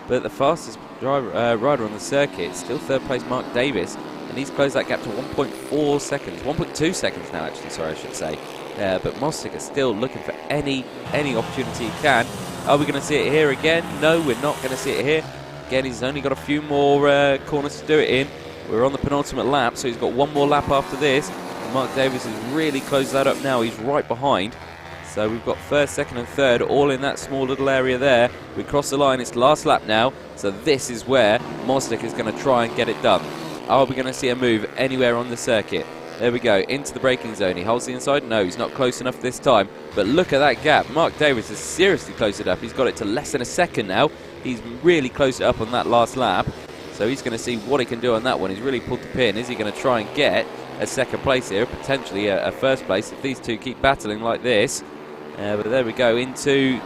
But the fastest rider on the circuit, still third place Mark Davis, and he's closed that gap to 1.4 seconds, 1.2 seconds now actually, sorry I should say. But Mostica still looking for any opportunity he can. Are we going to see it here again? No, we're not going to see it here. Again, he's only got a few more corners to do it in. We're on the penultimate lap, so he's got one more lap after this. And Mark Davis has really closed that up now, he's right behind. So we've got first, second and third all in that small little area there. We cross the line, it's last lap now. So this is where Mostica is going to try and get it done. Are we going to see a move anywhere on the circuit? There we go, into the braking zone. He holds the inside. No, he's not close enough this time. But look at that gap. Mark Davis has seriously closed it up. He's got it to less than a second now. He's really closed it up on that last lap. So he's going to see what he can do on that one. He's really pulled the pin. Is he going to try and get a second place here? Potentially a first place if these two keep battling like this. But there we go, into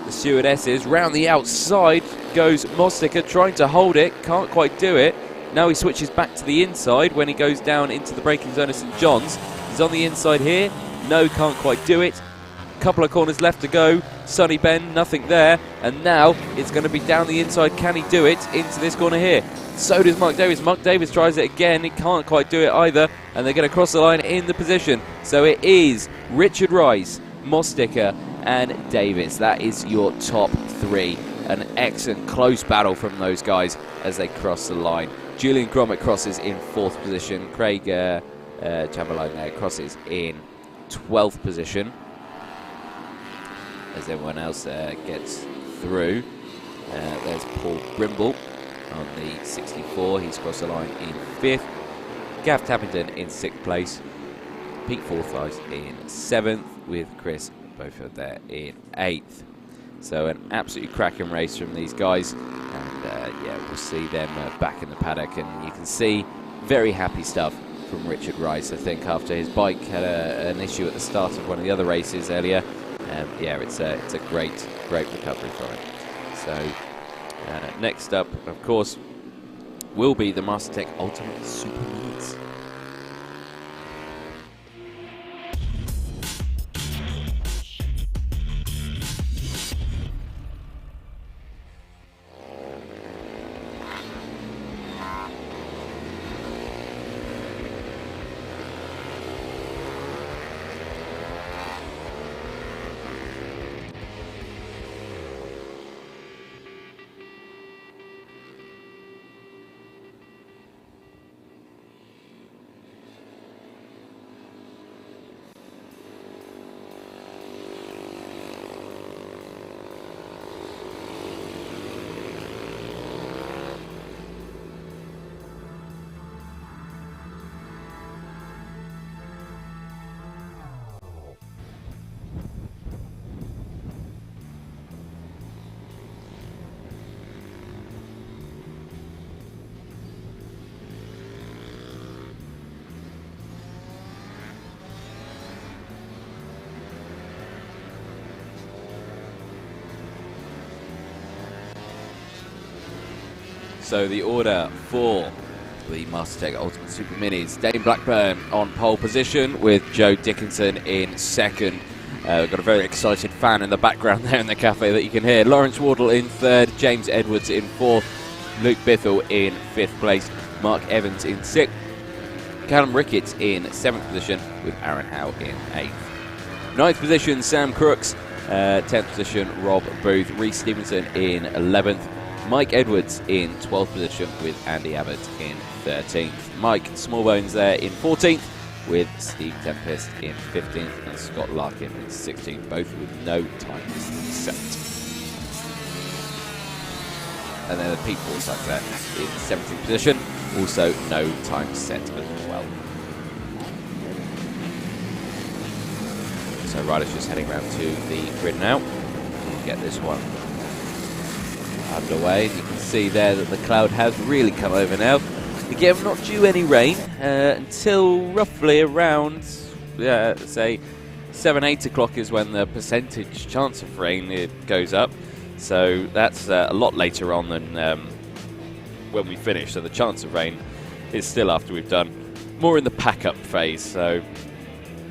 the stewardesses. Round the outside goes Mostica, trying to hold it. Can't quite do it. Now he switches back to the inside when he goes down into the braking zone of St John's. He's on the inside here. No, can't quite do it. Couple of corners left to go. Sunny Bend, nothing there. And now it's going to be down the inside. Can he do it into this corner here? So does Mark Davis. Mark Davis tries it again. He can't quite do it either. And they're going to cross the line in the position. So it is Richard Rice, Mostica and Davis. That is your top 3. An excellent close battle from those guys as they cross the line. Julian Gromit crosses in 4th position. Craig Chamberlain there crosses in 12th position as everyone else gets through. There's Paul Brimble on the 64. He's crossed the line in 5th. Gav Tappington in 6th place. Pete Forsyth in 7th with Chris Beaufort there in 8th. So an absolutely cracking race from these guys. And yeah, we'll see them back in the paddock. And you can see very happy stuff from Richard Rice, I think, after his bike had an issue at the start of one of the other races earlier. Yeah, it's a great recovery for him. So next up, of course, will be the MasterTech Ultimate Super Minutes. So the order for the Mastertech Ultimate Super Minis: Dane Blackburn on pole position with Joe Dickinson in second. We've got a very excited fan in the background there in the cafe that you can hear. Lawrence Wardle in third, James Edwards in fourth, Luke Bithell in fifth place, Mark Evans in sixth, Callum Ricketts in seventh position with Aaron Howe in eighth. Ninth position, Sam Crooks. 10th position, Rob Booth. Reece Stevenson in 11th. Mike Edwards in 12th position with Andy Abbott in 13th. Mike Smallbones there in 14th with Steve Tempest in 15th and Scott Larkin in 16th, both with no time distance set. And then the Pete Forsyth there in 17th position, also no time set as well. So riders just heading around to the grid now. We'll get this one underway. You can see there that the cloud has really come over now. Again, not due any rain until roughly around, say, 7-8 o'clock is when the percentage chance of rain goes up. So that's a lot later on than when we finish. So the chance of rain is still after we've done more in the pack-up phase. So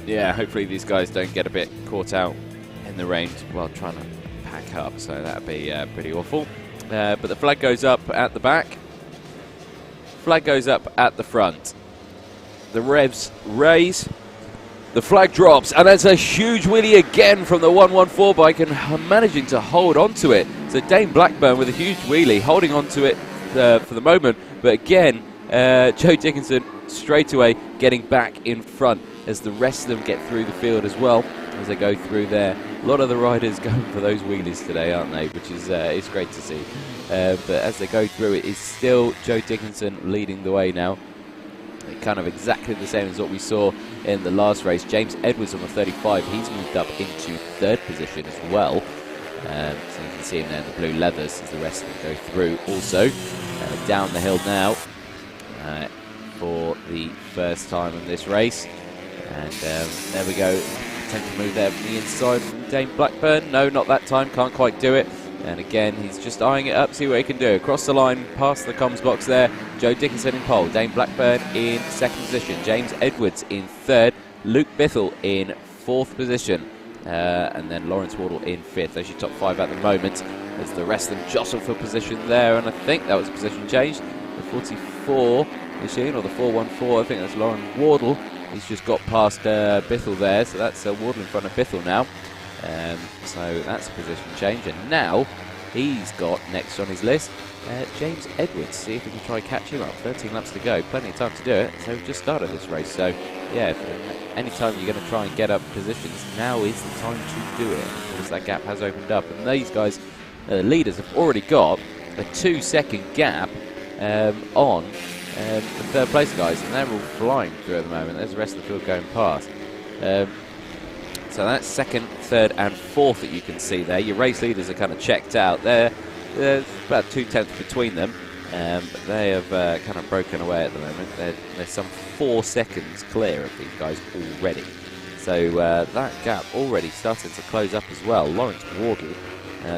yeah, hopefully these guys don't get a bit caught out in the rain while trying to pack up. So that'd be pretty awful. But the flag goes up at the back. Flag goes up at the front. The revs raise. The flag drops, and that's a huge wheelie again from the 114 bike, and managing to hold on to it. So Dane Blackburn with a huge wheelie, holding on to it for the moment. But again, Joe Dickinson straight away getting back in front as the rest of them get through the field as well as they go through there. A lot of the riders going for those wheelies today, aren't they? Which is it's great to see. But as they go through, it is still Joe Dickinson leading the way now. Kind of exactly the same as what we saw in the last race. James Edwards on the 35, he's moved up into third position as well. So you can see him there in the blue leathers as the rest of them go through. Also, down the hill now for the first time in this race. And there we go. Potential move there from the inside from Dane Blackburn. No, not that time. Can't quite do it. And again, he's just eyeing it up, see what he can do. Across the line, past the comms box there. Joe Dickinson in pole. Dane Blackburn in second position. James Edwards in third. Luke Bithell in fourth position. And then Lawrence Wardle in fifth. There's your top five at the moment as the rest of them jostle for position there. And I think that was a position change. The 44 machine, or the 414, I think that's Lauren Wardle. He's just got past Bithell there. So that's Wardle in front of Bithell now. So that's a position change, and now he's got next on his list James Edwards. See if we can try and catch him up. 13 laps to go, plenty of time to do it. So we've just started this race, so yeah, any time you're going to try and get up positions, now is the time to do it. Of course, that gap has opened up, and these guys, the leaders, have already got a 2-second gap on the third place guys, and they're all flying through at the moment. There's the rest of the field going past. So that's second, third and fourth that you can see there. Your race leaders are kind of checked out. There's about 2/10 between them, but they have kind of broken away at the moment. There's some 4 seconds clear of these guys already. So that gap already started to close up as well. Lawrence Wardle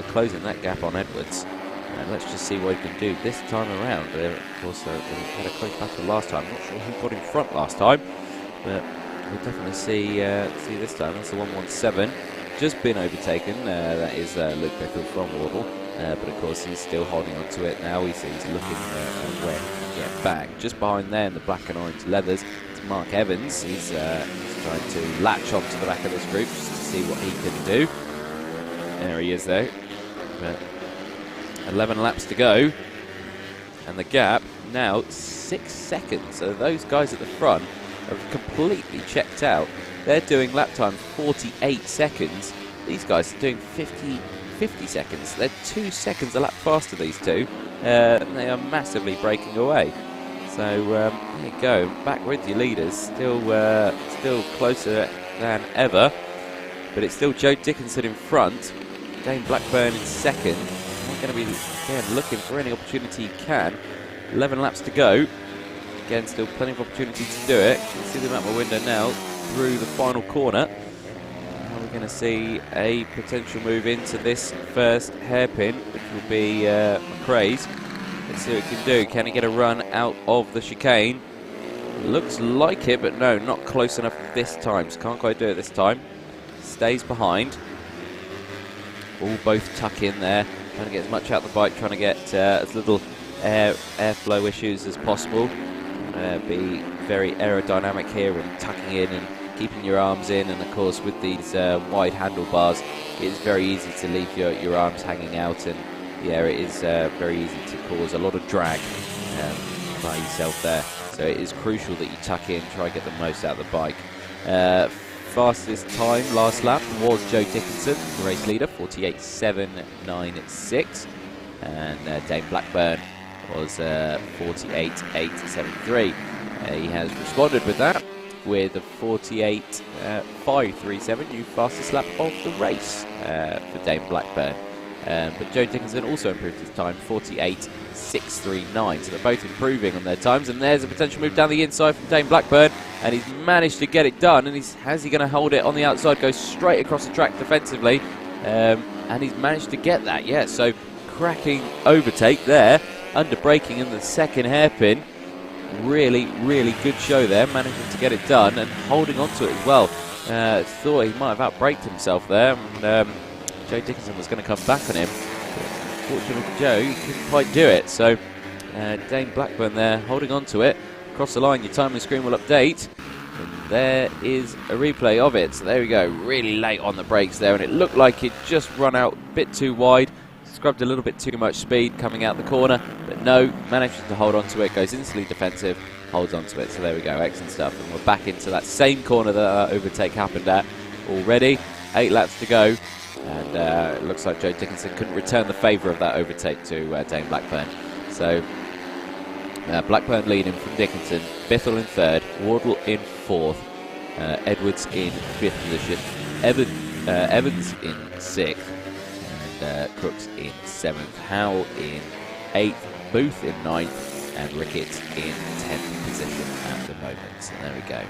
closing that gap on Edwards. And let's just see what he can do this time around. Of course, they had a close battle last time. I'm not sure who got in front last time, but we'll definitely see this time. That's the 117. Just been overtaken. That is Luke Bithell from Wardle. But of course, he's still holding on to it now. He's looking where he can get back. Just behind there in the black and orange leathers, it's Mark Evans. He's trying to latch onto the back of this group just to see what he can do. There he is, though. But 11 laps to go. And the gap now 6 seconds. So those guys at the front are completely checked out. They're doing lap time 48 seconds. These guys are doing 50 seconds. They're 2 seconds a lap faster, these two. They are massively breaking away. So there you go. Back with your leaders. Still closer than ever. But it's still Joe Dickinson in front. Dane Blackburn in second. He's going to be again looking for any opportunity he can. 11 laps to go. Again, still plenty of opportunity to do it. You can see them out my window now through the final corner. Now we're going to see a potential move into this first hairpin, which will be McRae's. Let's see what he can do. Can he get a run out of the chicane? Looks like it, but no, not close enough this time. So can't quite do it this time. Stays behind. All both tuck in there. Trying to get as much out the bike, trying to get as little airflow issues as possible. Be very aerodynamic here and tucking in and keeping your arms in. And of course, with these wide handlebars, it's very easy to leave your arms hanging out. And yeah, it is very easy to cause a lot of drag by yourself there. So it is crucial that you tuck in, try to get the most out of the bike. Fastest time last lap was Joe Dickinson, the race leader, 48.796. And Dane Blackburn was 48.873. He has responded with that with a 48.537, new fastest lap of the race for Dane Blackburn. But Joe Dickinson also improved his time, 48.639. So they're both improving on their times. And there's a potential move down the inside from Dane Blackburn. And he's managed to get it done. And how's he going to hold it on the outside? Goes straight across the track defensively. And he's managed to get that, yeah. So cracking overtake there. Under braking in the second hairpin. Really, really good show there. Managing to get it done and holding on to it as well. Thought he might have outbraked himself there. And, Joe Dickinson was going to come back on him. Fortunately for Joe, he couldn't quite do it. So Dane Blackburn there holding on to it. Across the line, your time on the screen will update. And there is a replay of it. So there we go, really late on the brakes there. And it looked like it just run out a bit too wide. Scrubbed a little bit too much speed coming out the corner. But no, manages to hold on to it. Goes instantly defensive, holds on to it. So there we go, excellent stuff. And we're back into that same corner that overtake happened at already. 8 laps to go. And it looks like Joe Dickinson couldn't return the favour of that overtake to Dane Blackburn. So Blackburn leading from Dickinson, Bithell in third, Wardle in fourth, Edwards in fifth position, Evans in sixth, and Crooks in seventh, Howell in eighth, Booth in ninth, and Rickett in 10th position at the moment. So there we go.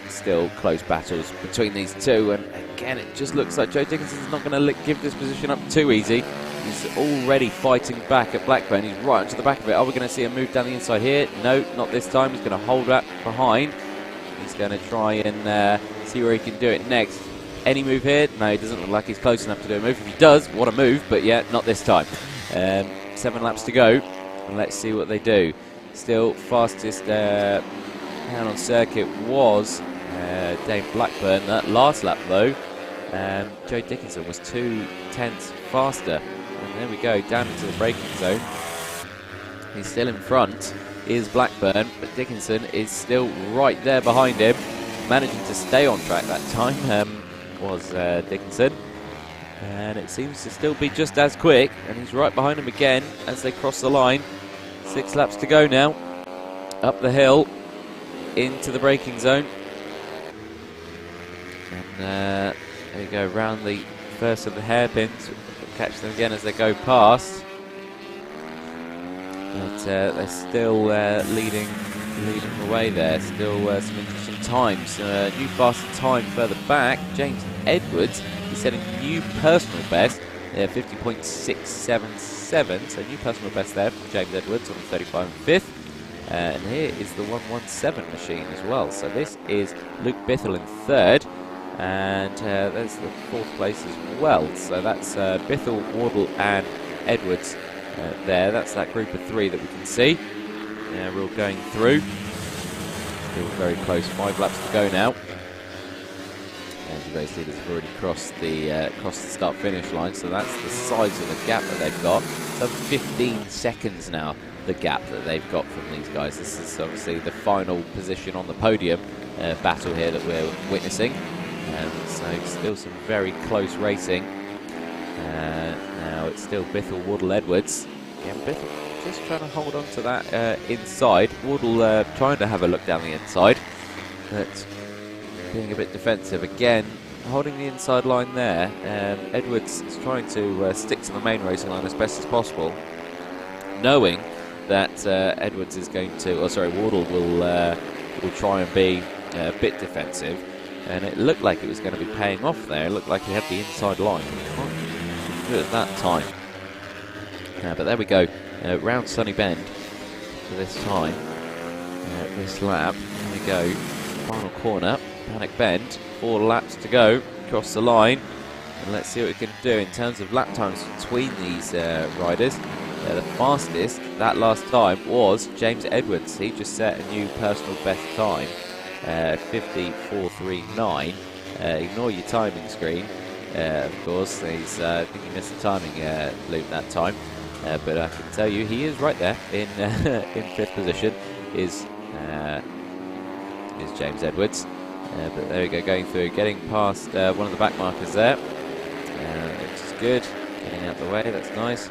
Still close battles between these two, and again it just looks like Joe Dickinson's not going to give this position up too easy. He's already fighting back at Blackburn. He's right onto the back of it. Are we going to see a move down the inside here? No, not this time. He's going to hold that behind. He's going to try and see where he can do it next. Any move here? No, he doesn't look like he's close enough to do a move. If he does, what a move, but yeah, not this time. 7 laps to go, and let's see what they do. Still fastest down on circuit was Dane Blackburn. That last lap though, Joe Dickinson was 2/10 faster. And there we go, down into the braking zone. He's still in front, is Blackburn, but Dickinson is still right there behind him. Managing to stay on track that time was Dickinson. And it seems to still be just as quick, and he's right behind him again as they cross the line. 6 laps to go now, up the hill, into the braking zone. And there you go, round the first of the hairpins. Catch them again as they go past. But they're still leading the way there. Still some interesting times. New faster time further back. James Edwards is setting new personal best. 50.677. So new personal best there from James Edwards on the 35 and 5th. And here is the 117 machine as well. So this is Luke Bithell in third. And there's the 4th place as well. So that's Bithell, Wardle and Edwards there. That's that group of 3 that we can see. We're all going through. Still very close, 5 laps to go now. And the race leaders have already crossed the start-finish line. So that's the size of the gap that they've got. So 15 seconds now, the gap that they've got from these guys. This is obviously the final position on the podium battle here that we're witnessing. So still some very close racing. Now it's still Bithell, Wardle, Edwards. Yeah, Bithell just trying to hold on to that inside. Wardle trying to have a look down the inside, but being a bit defensive again. Holding the inside line there. Edwards is trying to stick to the main racing line as best as possible, knowing that Edwards is going to, Wardle will try and be a bit defensive. And it looked like it was going to be paying off there. It looked like he had the inside line. Quite good at that time. But there we go. round Sunny Bend for this time. This lap, here we go, final corner, Paddock Bend, 4 laps to go, across the line, and let's see what we can do in terms of lap times between these riders. The fastest that last time was James Edwards. He just set a new personal best time, 54.39. Ignore your timing screen, of course. I think he missed the timing loop that time, but I can tell you he is right there in in 5th position. Is James Edwards, but there we go, going through, getting past one of the back markers there, which is good, getting out the way, that's nice.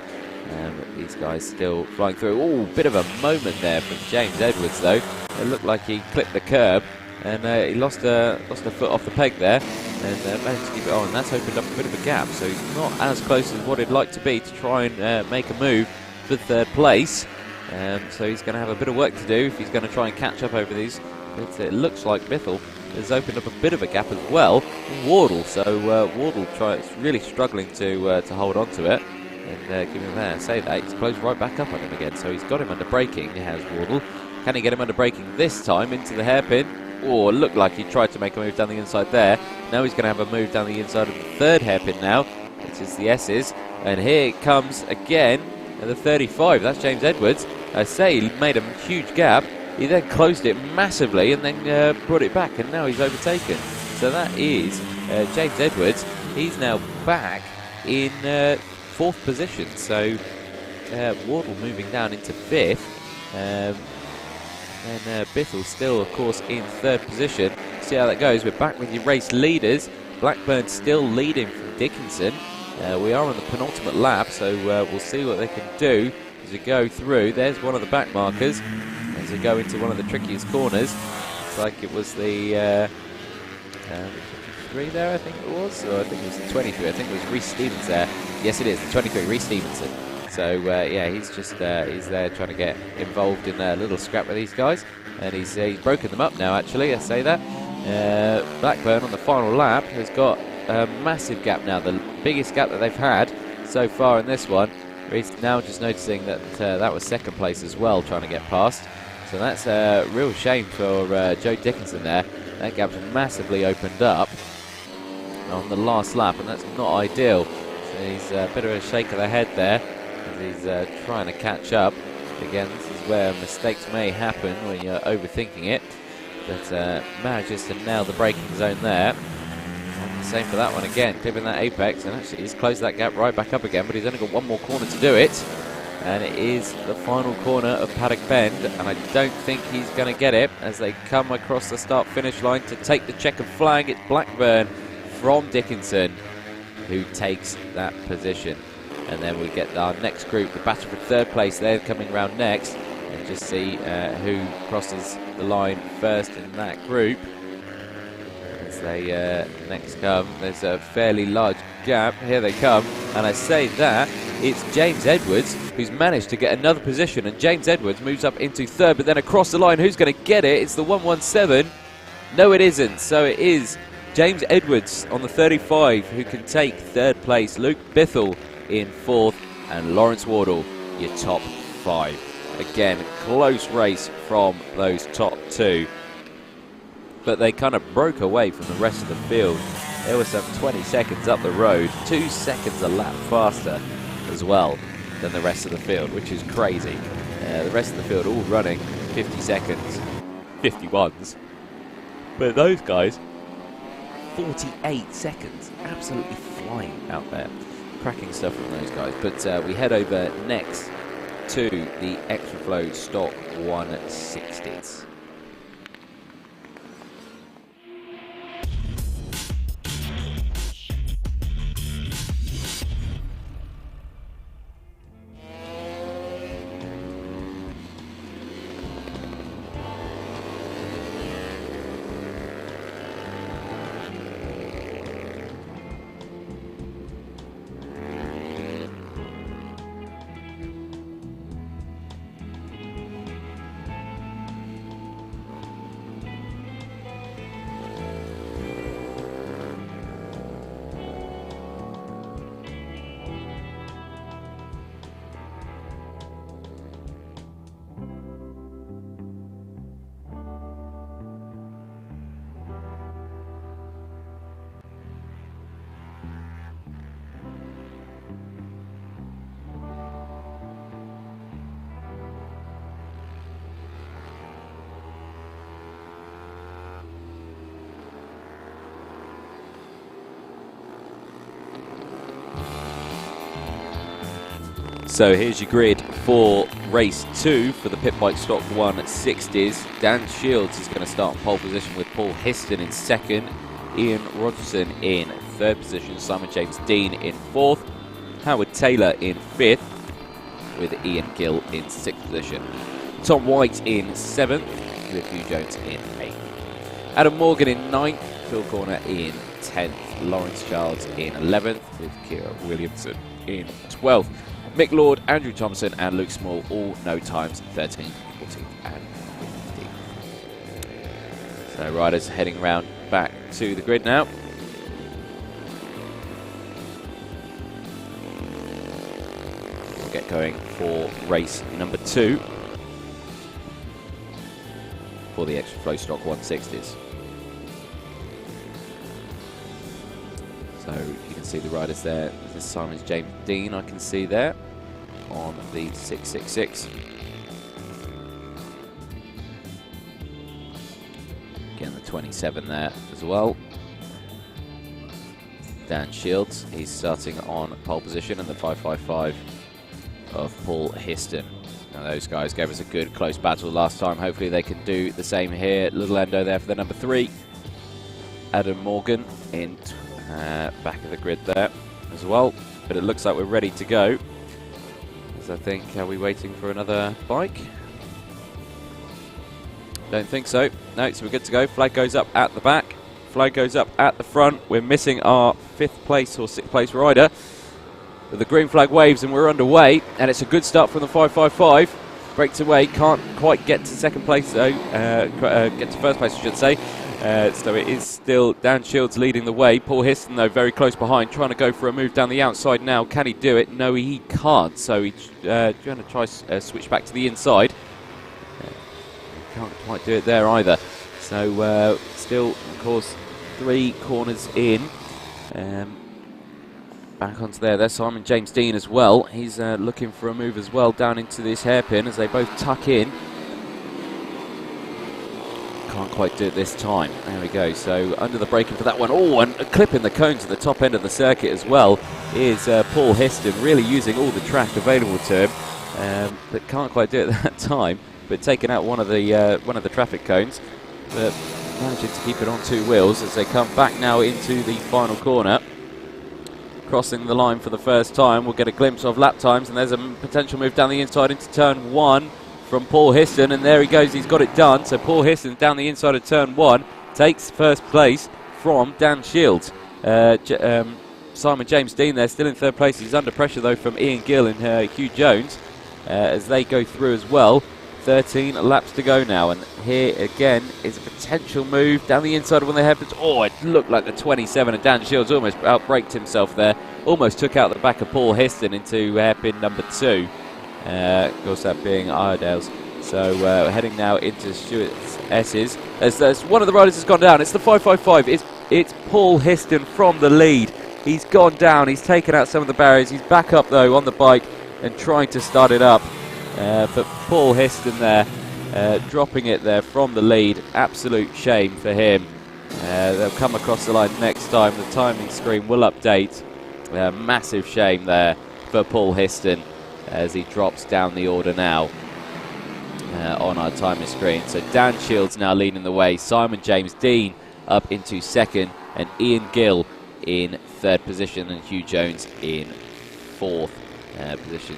But these guys still flying through. Oh, bit of a moment there from James Edwards though. It looked like he clipped the curb, and he lost a foot off the peg there, and managed to keep it on. That's opened up a bit of a gap, so he's not as close as what he'd like to be to try and make a move for 3rd place. So he's going to have a bit of work to do if he's going to try and catch up over these. It looks like Bithell has opened up a bit of a gap as well. Wardle, so Wardle is really struggling to hold on to it. And give him there, say that, he's closed right back up on him again. So he's got him under braking, he has Wardle. Can he get him under braking this time into the hairpin? Or looked like he tried to make a move down the inside there. Now he's going to have a move down the inside of the 3rd hairpin now, which is the S's. And here it comes again at the 35, that's James Edwards. I say he made a huge gap. He then closed it massively and then brought it back, and now he's overtaken. So that is James Edwards. He's now back in 4th position. So Wardle moving down into 5th. And Bithell still, of course, in 3rd position. See how that goes. We're back with your race leaders. Blackburn still leading from Dickinson. We are on the penultimate lap, so we'll see what they can do as we go through. There's one of the back markers as we go into one of the trickiest corners. Looks like it was the 23 there, I think it was, or I think it was the 23. I think it was Reece Stevens there. Yes, it is the 23, Reece Stevenson. So yeah, he's just he's there trying to get involved in a little scrap with these guys, and he's broken them up now. Actually, I say that. Blackburn on the final lap has got a massive gap now, the biggest gap that they've had so far in this one. He's now just noticing that that was 2nd place as well, trying to get past. So that's a real shame for Joe Dickinson there. That gap's massively opened up on the last lap, and that's not ideal. So he's a bit of a shake of the head there as he's trying to catch up. Again, this is where mistakes may happen when you're overthinking it. But manages to nail the braking zone there. And the same for that one again, clipping that apex, and actually he's closed that gap right back up again, but he's only got one more corner to do it. And it is the final corner of Paddock Bend, and I don't think he's going to get it as they come across the start-finish line to take the checkered flag. It's Blackburn from Dickinson who takes that position. And then we get our next group, the battle for 3rd place. They're coming round next, and just see who crosses the line first in that group. As they next come, there's a fairly large gap. Here they come, and I say that it's James Edwards who's managed to get another position, and James Edwards moves up into 3rd, but then across the line, who's going to get it? It's the 117. No, it isn't. So it is James Edwards on the 35 who can take 3rd place. Luke Bithell in 4th, and Lawrence Wardle, your top 5. Again, close race from those top 2. But they kind of broke away from the rest of the field. There was some 20 seconds up the road, 2 seconds a lap faster as well than the rest of the field, which is crazy. The rest of the field all running 50 seconds, 51s. But those guys, 48 seconds, absolutely flying out there. Cracking stuff from those guys. But we head over next to the Extra Flow Stock 160s. So here's your grid for race 2 for the pit bike stock 160s. Dan Shields is going to start on pole position with Paul Histon in second, Ian Rogerson in third position, Simon James Dean in fourth, Howard Taylor in fifth, with Ian Gill in sixth position. Tom White in seventh, with Hugh Jones in eighth. Adam Morgan in ninth, Phil Corner in 10th, Lawrence Charles in 11th, with Kira Williamson in 12th. Mick Lord, Andrew Thompson and Luke Small all no times, 13th, 14th and 15th. So riders heading round back to the grid now. We'll get going for race number 2 for the Extra Flow Stock 160s. So you can see the riders there. This is Simon James Dean, I can see there on the 666. Again, the 27 there as well. Dan Shields, he's starting on pole position, and the 555 of Paul Histon. Now those guys gave us a good close battle last time. Hopefully they can do the same here. Little Endo there for the number 3. Adam Morgan in back of the grid there as well, but it looks like we're ready to go. As I think, are we waiting for another bike? Don't think so. No, so we're good to go. Flag goes up at the back, flag goes up at the front. We're missing our 5th place or 6th place rider, but the green flag waves and we're underway, and it's a good start from the 555. Breaks away, can't quite get to second place though, get to first place I should say. So it is still Dan Shields leading the way. Paul Histon, though, very close behind, trying to go for a move down the outside now. Can he do it? No, he can't. So he's going to try switch back to the inside. Can't quite do it there either. So still, of course, 3 corners in. Back onto there. There's Simon James Dean as well. He's looking for a move as well down into this hairpin as they both tuck in. Can't quite do it this time. There we go. So under the braking for that one. Oh, and clipping the cones at the top end of the circuit as well is Paul Histon, really using all the track available to him, but can't quite do it that time. But taking out one of the traffic cones, but managing to keep it on 2 wheels as they come back now into the final corner. Crossing the line for the first time, we'll get a glimpse of lap times, and there's a potential move down the inside into turn 1 from Paul Histon, and there he goes, he's got it done. So Paul Histon down the inside of turn 1 takes first place from Dan Shields. Simon James Dean there still in third place. He's under pressure though from Ian Gill and Hugh Jones as they go through as well. 13 laps to go now, and here again is a potential move down the inside of one of the hairpins. Oh, it looked like the 27, and Dan Shields almost outbraked himself there. Almost took out the back of Paul Histon into hairpin number 2. Of course, that being Iredale's. So heading now into Stuart's S's. As one of the riders has gone down. It's the 555. It's Paul Histon from the lead. He's gone down. He's taken out some of the barriers. He's back up though on the bike and trying to start it up. But Paul Histon there, dropping it there from the lead. Absolute shame for him. They'll come across the line next time. The timing screen will update. Massive shame there for Paul Histon as he drops down the order now on our timing screen. So Dan Shields now leading the way. Simon James Dean up into second, and Ian Gill in third position, and Hugh Jones in fourth position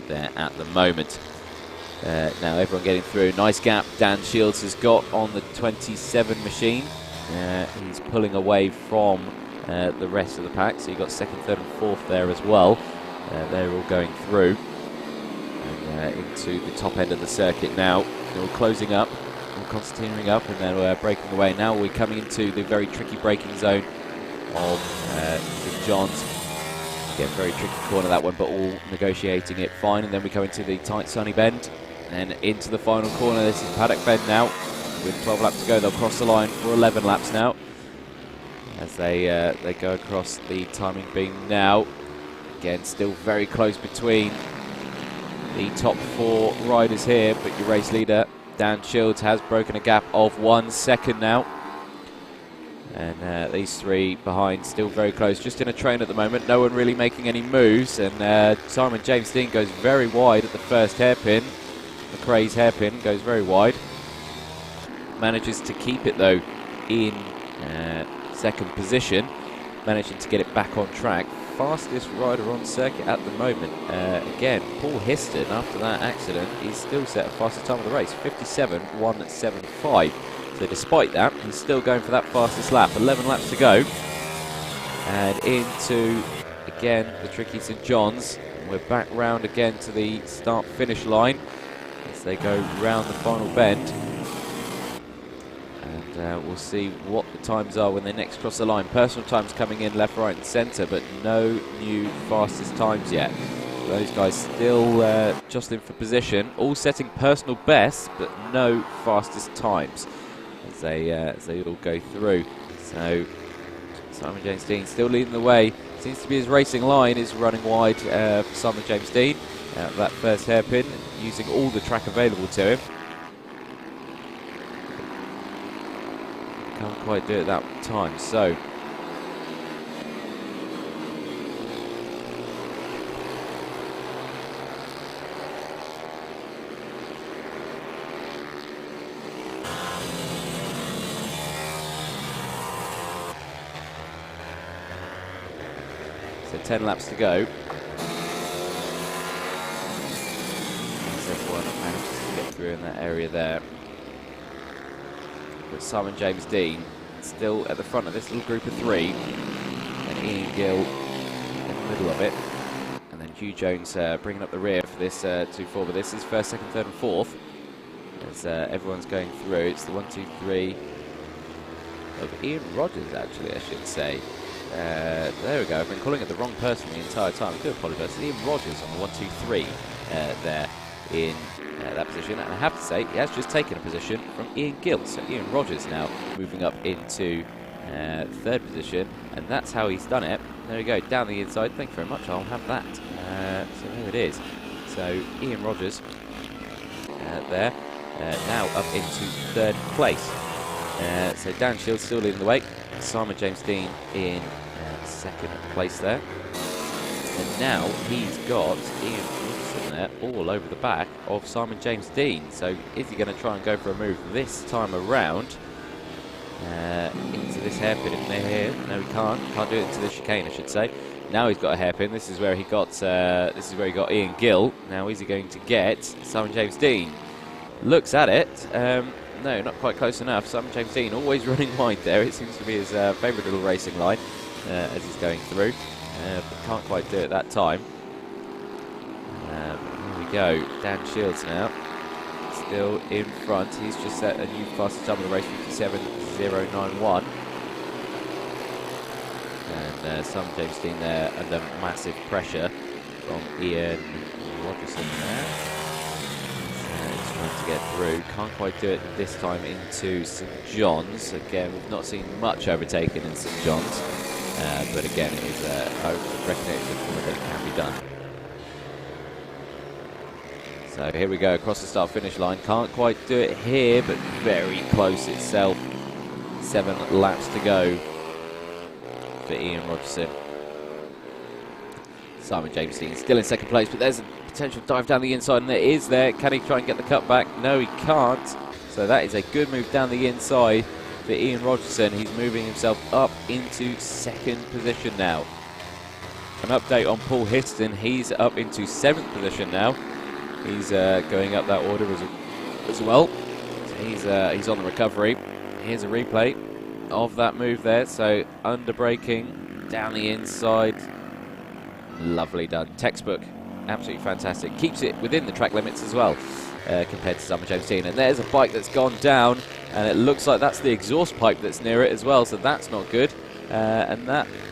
there at the moment. Now everyone getting through. Nice gap Dan Shields has got on the 27 machine. He's pulling away from the rest of the pack, so you've got second, third and fourth there as well. They're all going through and into the top end of the circuit now. They're all closing up, all continuing up, and then we're breaking away. Now we're coming into the very tricky braking zone of St John's. Again, very tricky corner that one, but all negotiating it fine. And then we come into the tight sunny bend and into the final corner. This is paddock bend now. With 12 laps to go, they'll cross the line for 11 laps now as they go across the timing beam now. Again, still very close between the top 4 riders here, but your race leader Dan Shields has broken a gap of 1 second now. And these three behind, still very close, just in a train at the moment. No one really making any moves. And Simon James Dean goes very wide at the first hairpin. McRae's hairpin goes very wide. Manages to keep it though in second position, managing to get it back on track. Fastest rider on circuit at the moment. Again, Paul Histon, after that accident, he's still set a fastest time of the race, 57.175. So despite that, he's still going for that fastest lap. 11 laps to go. And into, again, the tricky St John's. We're back round again to the start-finish line as they go round the final bend. And we'll see what the times are when they next cross the line. Personal times coming in left, right and centre, but no new fastest times yet. Those guys still jostling for position, all setting personal bests, but no fastest times as they all go through. So Simon James Dean still leading the way. Seems to be his racing line is running wide for Simon James Dean. That first hairpin, using all the track available to him. Can't quite do it that time, so So 10 laps to go. Everyone manages to get through in that area there. But Simon James Dean still at the front of this little group of three. And Ian Gill in the middle of it. And then Hugh Jones bringing up the rear for this 2-4. But this is first, second, third and fourth. As everyone's going through. It's the 1, 2, 3 of Ian Rogers, actually, I should say. There we go. I've been calling it the wrong person the entire time. I do apologise. Ian Rogers on the 1, 2, 3 there in that position. And I have to say, he has just taken a position from Ian Gill. So Ian Rogers now moving up into third position. And that's how he's done it. There we go. Down the inside. Thank you very much. I'll have that. So there it is. So Ian Rogers there. Now up into third place. So Dan Shields still leading the way. Simon James Dean in second place there. And now he's got Ian Wilson there all over the back of Simon James Dean. So is he going to try and go for a move this time around into this hairpin in there? No, he can't. Can't do it into the chicane, I should say. Now he's got a hairpin. This is where he got. Ian Gill. Now is he going to get Simon James Dean? Looks at it. No, not quite close enough. Simon James Dean always running wide there. It seems to be his favourite little racing line as he's going through. But can't quite do it that time. Here we go. Dan Shields now. Still in front. He's just set a new fastest time of the race, 57.091. And Simon James Dean there under massive pressure from Ian Rogerson there. To get through, can't quite do it this time into St John's. Again, we've not seen much overtaken in St John's, but again, it is I reckon it can be done. So here we go across the start-finish line. Can't quite do it here, but very close itself. 7 laps to go for Ian Rogerson. Simon James Dean still in second place, but there's a potential dive down the inside, and it is there. Can he try and get the cut back? No, he can't. So that is a good move down the inside for Ian Rogerson. He's moving himself up into second position now. An update on Paul Histon. He's up into 7th position now. He's going up that order as well. So he's on the recovery. Here's a replay of that move there. So under braking down the inside. Lovely done. Textbook. Absolutely fantastic. Keeps it within the track limits as well compared to Simon James Dean. And there's a bike that's gone down, and it looks like that's the exhaust pipe that's near it as well, so that's not good. And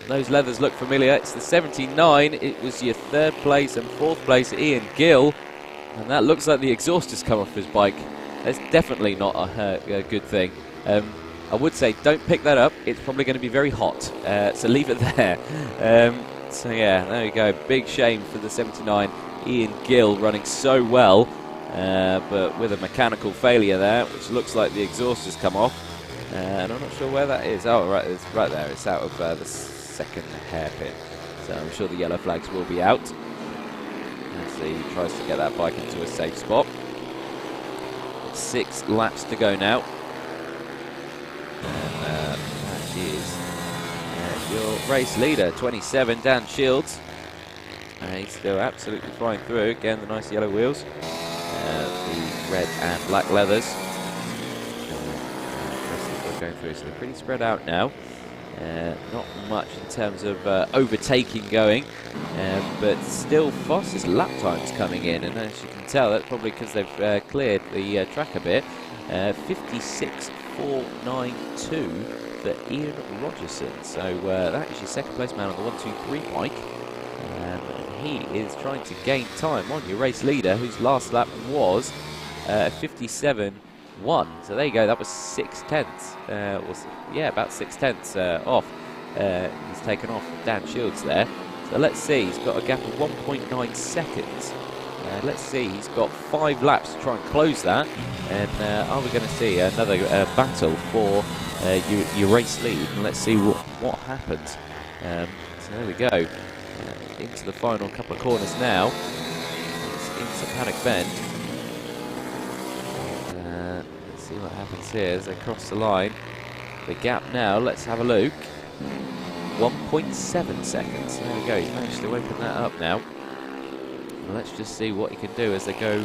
those leathers look familiar. It's the 79. It was your 3rd place and 4th place Ian Gill, and that looks like the exhaust has come off his bike. That's definitely not a good thing. I would say don't pick that up. It's probably going to be very hot, so leave it there. So yeah, there we go. Big shame for the 79. Ian Gill running so well, but with a mechanical failure there, which looks like the exhaust has come off. And I'm not sure where that is. Oh, right, it's right there. It's out of the second hairpin. So I'm sure the yellow flags will be out as he tries to get that bike into a safe spot. 6 laps to go now. And that is your race leader, 27, Dan Shields. He's still absolutely flying through. Again, the nice yellow wheels. The red and black leathers. Going through, so they're pretty spread out now. Not much in terms of overtaking going, but still fastest lap times coming in, and as you can tell, that's probably because they've cleared the track a bit. 56.492 for Ian Rogerson. So that is your second place man on the 1-2-3 bike. And he is trying to gain time on your race leader, whose last lap was 57.1. So there you go, that was 6/10. About 6/10 off. He's taken off Dan Shields there. So let's see, he's got a gap of 1.9 seconds. Let's see, he's got 5 laps to try and close that. And are we going to see another battle for your race lead? And let's see what happens. So there we go. Into the final couple of corners now. It's into Paddock Bend. Let's see what happens here as they cross the line. The gap now, let's have a look. 1.7 seconds. There we go, he's managed to open that up now. Well, let's just see what he can do as they go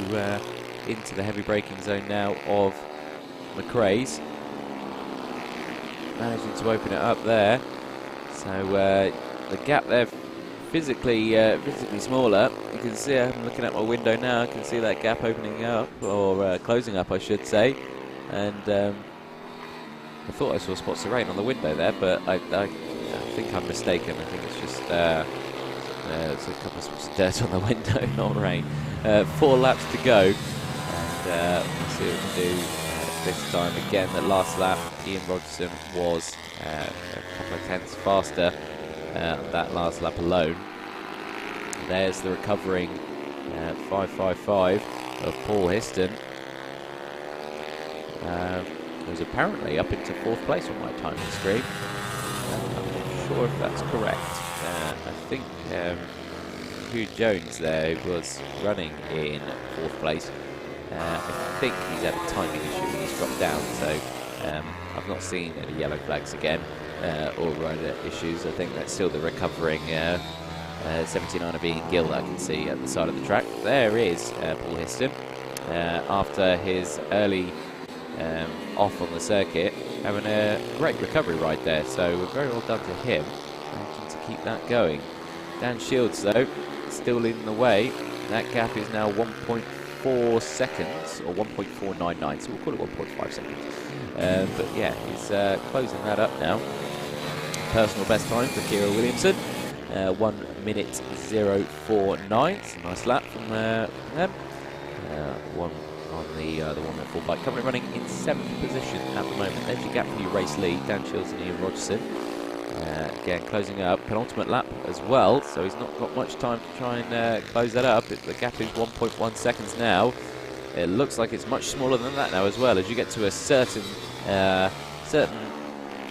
into the heavy braking zone now of McRae's. Managing to open it up there. So the gap there physically smaller. You can see, I'm looking at my window now, I can see that gap opening up, or closing up I should say. And I thought I saw spots of rain on the window there, but I think I'm mistaken. I think it's just there's a couple of spots of dirt on the window, not rain. 4 laps to go, and we'll see what we can do this time. Again, that last lap, Ian Rogerson was a couple of tenths faster that last lap alone. There's the recovering 5.55 of Paul Histon. Who's apparently up into 4th place on my timing screen. I'm not sure if that's correct. I think Hugh Jones there was running in 4th place. I think he's had a timing issue and he's dropped down, so I've not seen any yellow flags again or rider issues. I think that's still the recovering 79er being Gill that I can see at the side of the track. There is Paul Histon after his early off on the circuit, having a great recovery ride there, so very well done to him. Managing to keep that going. Dan Shields though, still leading the way. That gap is now 1.4 seconds, or 1.499, so we'll call it 1.5 seconds. But yeah, he's closing that up now. Personal best time for Kira Williamson, 1:049. It's a nice lap from them. One on the 1-4 bike, currently running in 7th position at the moment. There's your gap for your race lead, Dan Shields and Ian Rogerson. Again, closing up, penultimate lap as well, so he's not got much time to try and close that up. The gap is 1.1 seconds now. It looks like it's much smaller than that now as well. As you get to a certain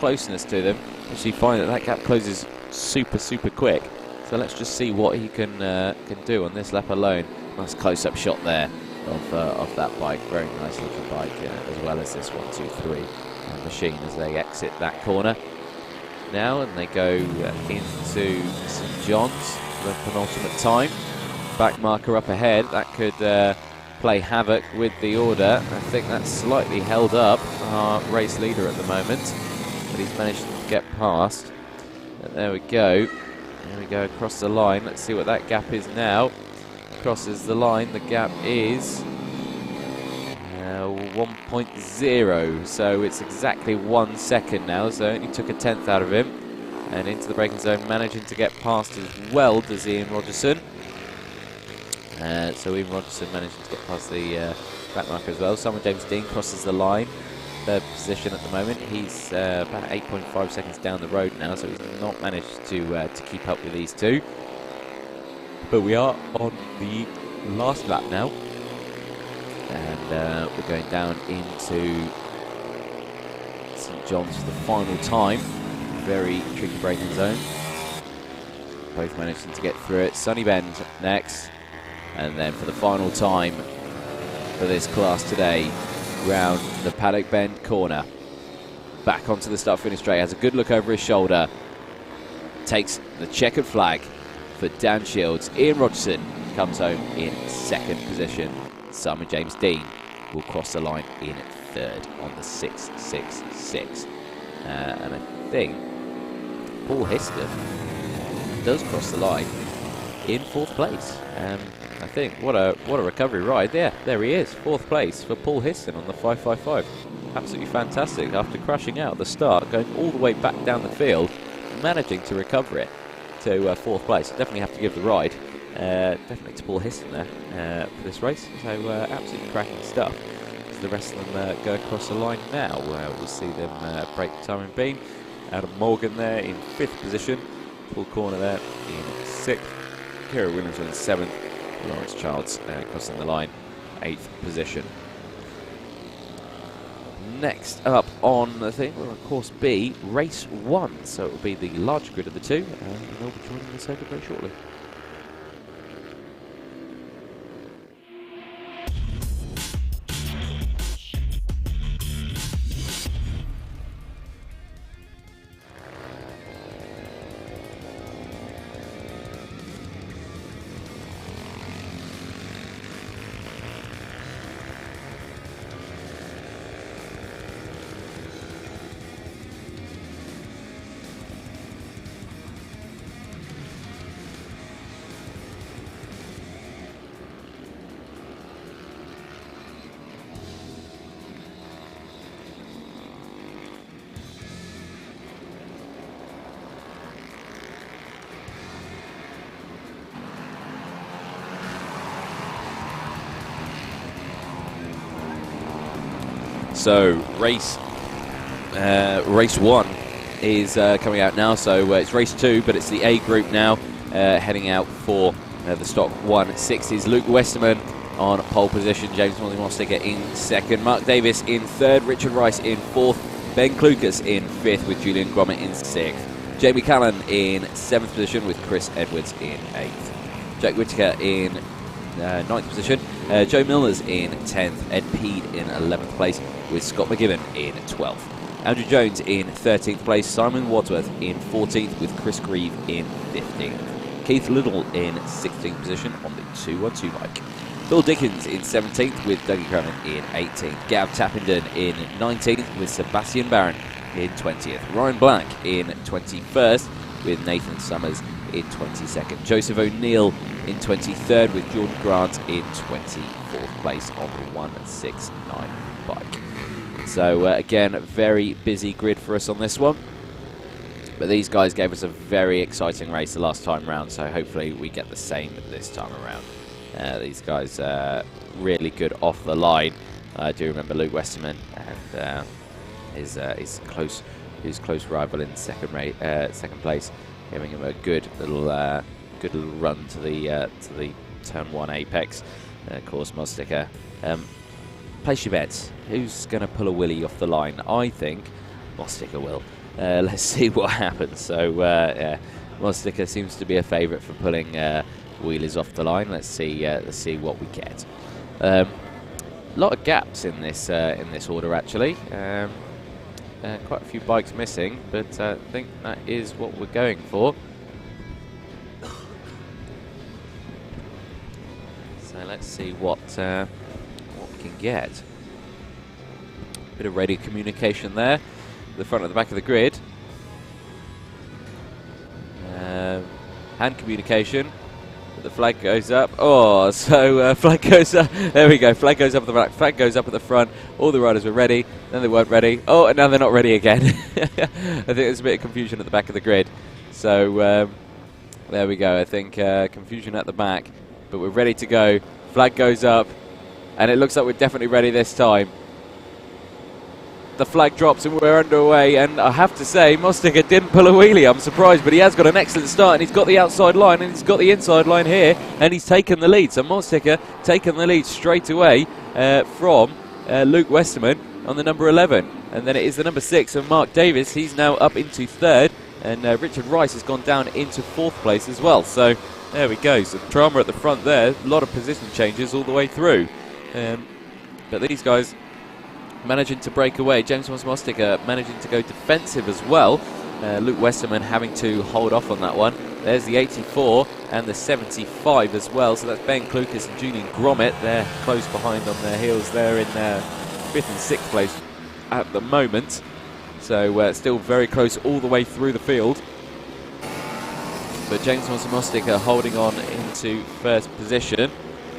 closeness to them, you find that gap closes super quick. So let's just see what he can do on this lap alone. Nice close-up shot there of that bike. Very nice looking bike, as well as this 1-2-3 machine as they exit that corner now, and they go into St John's for the penultimate time. Back marker up ahead, that could play havoc with the order. I think that's slightly held up our race leader at the moment, but he's managed to get past. And there we go. There we go across the line. Let's see what that gap is now. Crosses the line, the gap is 1.0, so it's exactly 1 second now, so only took a tenth out of him. And into the braking zone, managing to get past as well does Ian Rogerson. So Ian Rogerson managing to get past the back marker as well. Simon James Dean crosses the line, 3rd position at the moment. He's about 8.5 seconds down the road now, so he's not managed to keep up with these two. But we are on the last lap now, and we're going down into St John's for the final time. Very tricky braking zone. Both managing to get through it. Sunny Bend next. And then for the final time for this class today, round the Paddock Bend corner. Back onto the start-finish straight. Has a good look over his shoulder. Takes the checkered flag for Dan Shields. Ian Rogerson comes home in second position. Simon James Dean will cross the line in third on the 6.66. And I think Paul Histon does cross the line in fourth place. I think what a recovery ride there. There he is, fourth place for Paul Histon on the 5.55. Absolutely fantastic after crashing out at the start, going all the way back down the field, managing to recover it to fourth place. Definitely have to give the ride. Definitely to Paul Histon there for this race. So absolutely cracking stuff. So the rest of them go across the line now. We'll see them break time in beam. Adam Morgan there in fifth position. Paul Corner there in sixth. Kira Williams in seventh. Lawrence Childs crossing the line, eighth position. Next up on the thing, we're on course B, race 1. So it will be the large grid of the two, and they'll be joining the circuit very shortly. So race 1 is coming out now. So it's race 2, but it's the A group now, heading out for the stock 160s. Luke Westerman on pole position, James Mosticker in second, Mark Davis in third, Richard Rice in fourth, Ben Klukas in fifth with Julian Gromit in sixth, Jamie Callan in seventh position with Chris Edwards in eighth, Jack Whittaker in ninth position, Joe Milner's in 10th, Ed Peed in 11th place with Scott McGibbon in 12th. Andrew Jones in 13th place, Simon Wadsworth in 14th with Chris Grieve in 15th. Keith Little in 16th position on the 212 bike. Bill Dickens in 17th with Dougie Cronin in 18th. Gav Tappenden in 19th with Sebastian Barron in 20th. Ryan Black in 21st with Nathan Summers in 22nd. Joseph O'Neill in 23rd with Jordan Grant in 24th place on the 169 bike. So again, a very busy grid for us on this one. But these guys gave us a very exciting race the last time round, so hopefully we get the same this time around. These guys really good off the line. I do remember Luke Westerman and his close rival in second place, giving him a good little run to the turn 1 apex. Of course, Mosticker. Place your bets. Who's going to pull a wheelie off the line? I think Mosticker will. Let's see what happens. So, yeah, Mosticker seems to be a favourite for pulling wheelies off the line. Let's see what we get. A lot of gaps in this order actually. Quite a few bikes missing, but I think that is what we're going for. So let's see what we can get. Bit of radio communication there, the front and the back of the grid. Hand communication. The flag goes up. Oh, so flag goes up. There we go. Flag goes up at the back. Flag goes up at the front. All the riders were ready. Then they weren't ready. Oh, and now they're not ready again. I think there's a bit of confusion at the back of the grid. So there we go. I think confusion at the back, but we're ready to go. Flag goes up, and it looks like we're definitely ready this time. The flag drops and we're underway, and I have to say Mosticker didn't pull a wheelie. I'm surprised, but he has got an excellent start, and he's got the outside line and he's got the inside line here, and he's taken the lead. So Mosticker taken the lead straight away from Luke Westerman. on the number 11. And then it is the number 6 of Mark Davis. He's now up into 3rd. And Richard Rice has gone down into 4th place as well. So there we go. So drama at the front there. A lot of position changes all the way through. But these guys managing to break away. James Mostica managing to go defensive as well. Luke Westerman having to hold off on that one. There's the 84 and the 75 as well. So that's Ben Klukas and Julian Gromit. They're close behind on their heels. They're in 5th and 6th place at the moment. So still very close all the way through the field. But James Mostica holding on into 1st position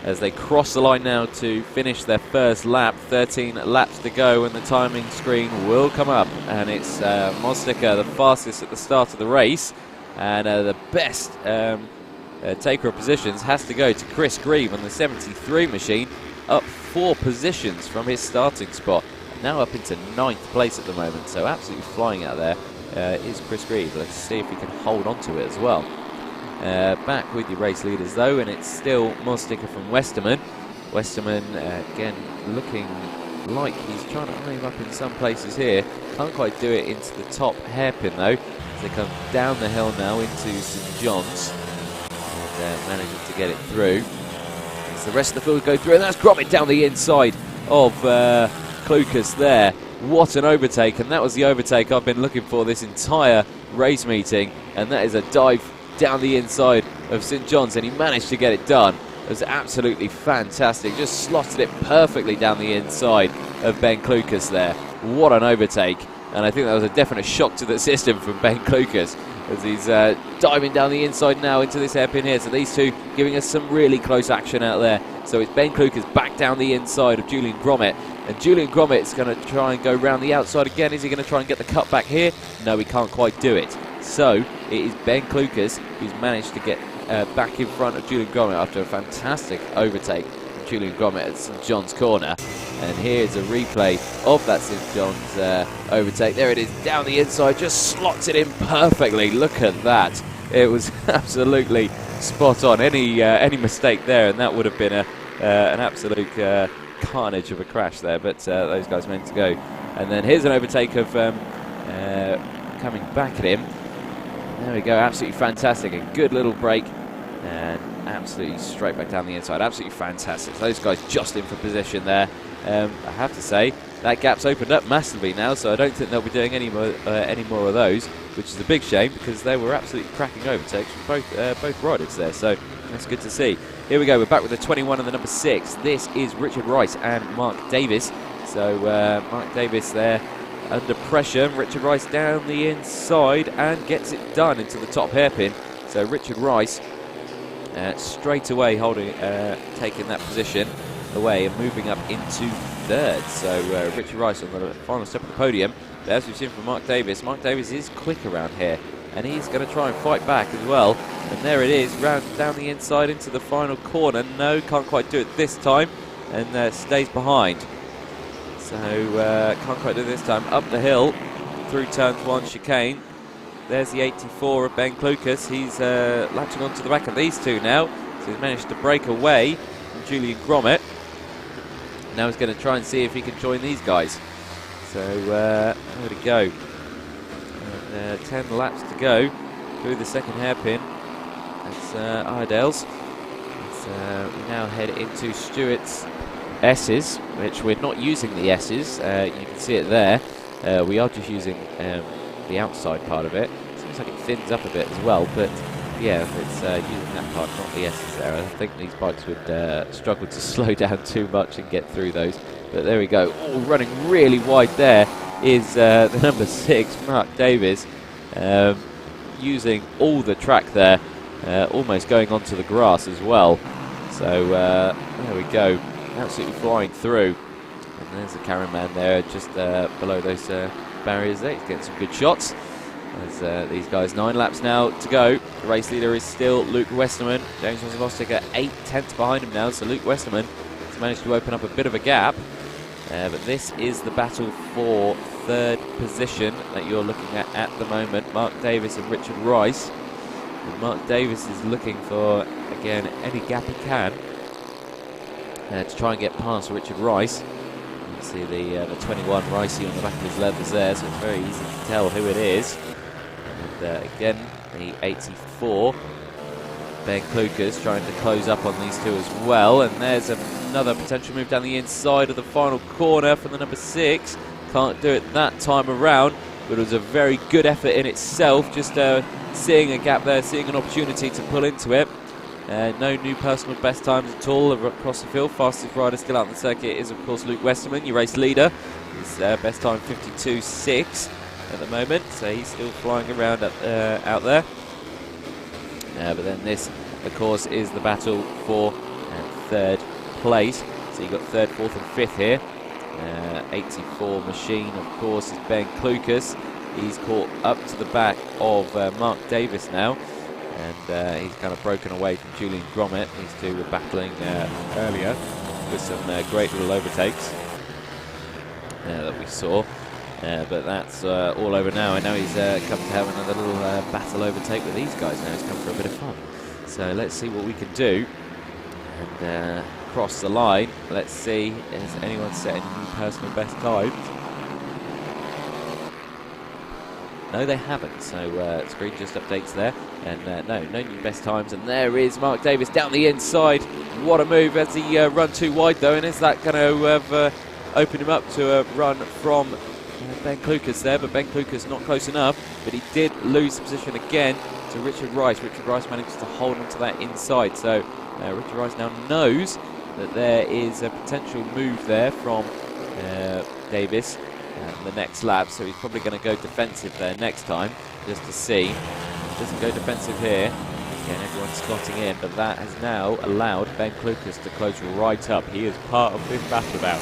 as they cross the line now to finish their 1st lap. 13 laps to go and the timing screen will come up. And it's Mostica, the fastest at the start of the race. And the best taker of positions has to go to Chris Grieve on the 73 machine, up 4 positions from his starting spot. Now up into 9th place at the moment, so absolutely flying out there is Chris Grieve. Let's see if he can hold on to it as well. Back with your race leaders though, and it's still Mostica from Westerman. Westerman again looking like he's trying to move up in some places here. Can't quite do it into the top hairpin though, as they come down the hill now into St John's. And managing to get it through. As the rest of the field go through, and that's Gromit down the inside of Klukas there. What an overtake, and that was the overtake I've been looking for this entire race meeting, and that is a dive down the inside of St John's, and he managed to get it done. It was absolutely fantastic, just slotted it perfectly down the inside of Ben Klukas there. What an overtake, and I think that was a definite shock to the system from Ben Klukas as he's diving down the inside now into this hairpin here. So these two giving us some really close action out there. So it's Ben Klukas back down the inside of Julian Gromit, and Julian Gromit's going to try and go round the outside again. Is he going to try and get the cut back here? No, he can't quite do it. So it is Ben Klukas who's managed to get back in front of Julian Gromit after a fantastic overtake from Julian Gromit at St John's corner. And here's a replay of that St John's overtake. There it is, down the inside, just slots it in perfectly. Look at that. It was absolutely spot on. Any mistake there, and that would have been an absolute carnage of a crash there. But those guys meant to go. And then here's an overtake of coming back at him. There we go, absolutely fantastic. A good little break, and absolutely straight back down the inside. Absolutely fantastic. Those guys just in for position there. I have to say, that gap's opened up massively now, so I don't think they'll be doing any more of those, which is a big shame because they were absolutely cracking overtakes from both riders there, so that's good to see. Here we go, we're back with the 21 and the number 6. This is Richard Rice and Mark Davis. So Mark Davis there under pressure. Richard Rice down the inside and gets it done into the top hairpin. So Richard Rice straight away taking that position away and moving up into 3rd. So Richard Rice on the final step of the podium. But as we've seen from Mark Davis is quick around here, and he's going to try and fight back as well. And there it is, round down the inside into the final corner. No, can't quite do it this time, and stays behind. So can't quite do it this time. Up the hill through turns 1 chicane. There's the 84 of Ben Klukas. He's latching onto the back of these two now. So he's managed to break away from Julian Gromit. Now he's going to try and see if he can join these guys. So there we go. 10 laps to go through the second hairpin. That's Iredale's. We now head into Stewart's S's, which we're not using the S's. You can see it there. We are just using the outside part of it. Seems like it thins up a bit as well, but yeah, it's using that part, not the S's there. I think these bikes would struggle to slow down too much and get through those. But there we go. Oh, running really wide there is the number 6, Mark Davis, using all the track there, almost going onto the grass as well. So there we go, absolutely flying through. And there's the cameraman there, just below those barriers there. He's getting some good shots. As these guys, 9 laps now to go. The race leader is still Luke Westerman. James Mostica 8/10 behind him now, so Luke Westerman has managed to open up a bit of a gap. But this is the battle for 3rd position that you're looking at the moment. Mark Davis and Richard Rice. And Mark Davis is looking for, again, any gap he can to try and get past Richard Rice. See the 21 Ricey on the back of his leathers there, so it's very easy to tell who it is. And again, the 84, Ben Klukas, trying to close up on these two as well. And there's another potential move down the inside of the final corner from the number 6. Can't do it that time around, but it was a very good effort in itself, just seeing a gap there, seeing an opportunity to pull into it. No new personal best times at all across the field. Fastest rider still out on the circuit is, of course, Luke Westerman, your race leader. His best time 52.6 at the moment, so he's still flying around out there. But then this, of course, is the battle for third place. So you've got third, fourth and fifth here. 84 machine, of course, is Ben Klukas. He's caught up to the back of Mark Davis now. And he's kind of broken away from Julian Grommet. These two were battling earlier with some great little overtakes that we saw. But that's all over now. I know he's come to have another little battle overtake with these guys now. He's come for a bit of fun. So let's see what we can do. And cross the line. Let's see, has anyone set any new personal best times? No, they haven't. So screen just updates there. And no new best times. And there is Mark Davis down the inside. What a move as he run too wide though. And is that going to have opened him up to a run from Ben Klukas there? But Ben Klukas not close enough. But he did lose the position again to Richard Rice. Richard Rice manages to hold on to that inside. So Richard Rice now knows that there is a potential move there from Davis the next lap, so he's probably going to go defensive there next time, just to see. He doesn't go defensive here. Again, everyone's slotting in, but that has now allowed Ben Klukas to close right up. He is part of this battle now.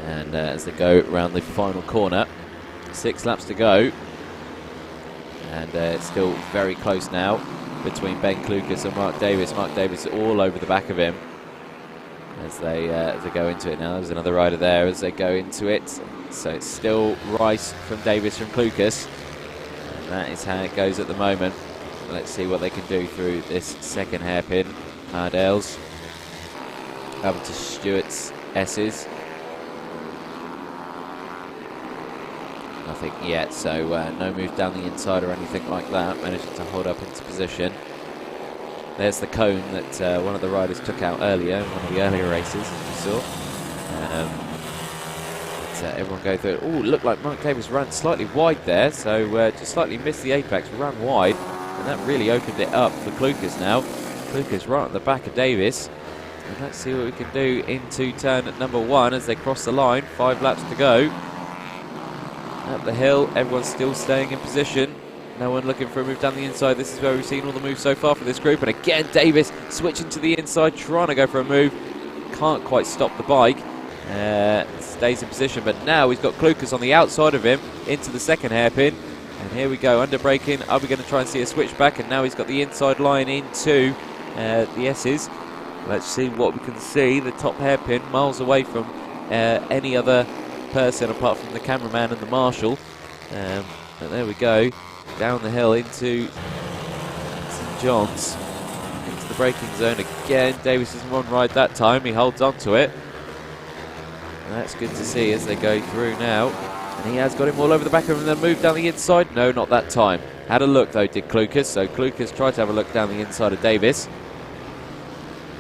And as they go around the final corner, 6 laps to go. And it's still very close now between Ben Klukas and Mark Davis. Mark Davis all over the back of him as they go into it now. There's another rider there as they go into it. So it's still Rice from Davis from Klukas. And that is how it goes at the moment. Let's see what they can do through this second hairpin. Hardales up to Stewart's S's. Nothing yet, so no move down the inside or anything like that. Managing to hold up into position. There's the cone that one of the riders took out earlier in one of the earlier races, as you saw. Everyone go through it. Oh, looked like Mark Davis ran slightly wide there, so just slightly missed the apex, ran wide, and that really opened it up for Klukas now. Klukas right at the back of Davis. And let's see what we can do into turn number 1 as they cross the line. 5 laps to go. Up the hill, everyone's still staying in position. No one looking for a move down the inside. This is where we've seen all the moves so far for this group. And again, Davis switching to the inside, trying to go for a move. Can't quite stop the bike. Stays in position, but now he's got Klukas on the outside of him into the second hairpin. And here we go, under braking. Are we going to try and see a switch back? And now he's got the inside line into the S's. Let's see what we can see. The top hairpin miles away from any other person apart from the cameraman and the marshal. But there we go. Down the hill into St John's, into the braking zone again. Davis doesn't run right that time, he holds on to it. And that's good to see as they go through now. And he has got him all over the back of him, then moved down the inside. No, not that time. Had a look though, did Klukas. So Klukas tried to have a look down the inside of Davis.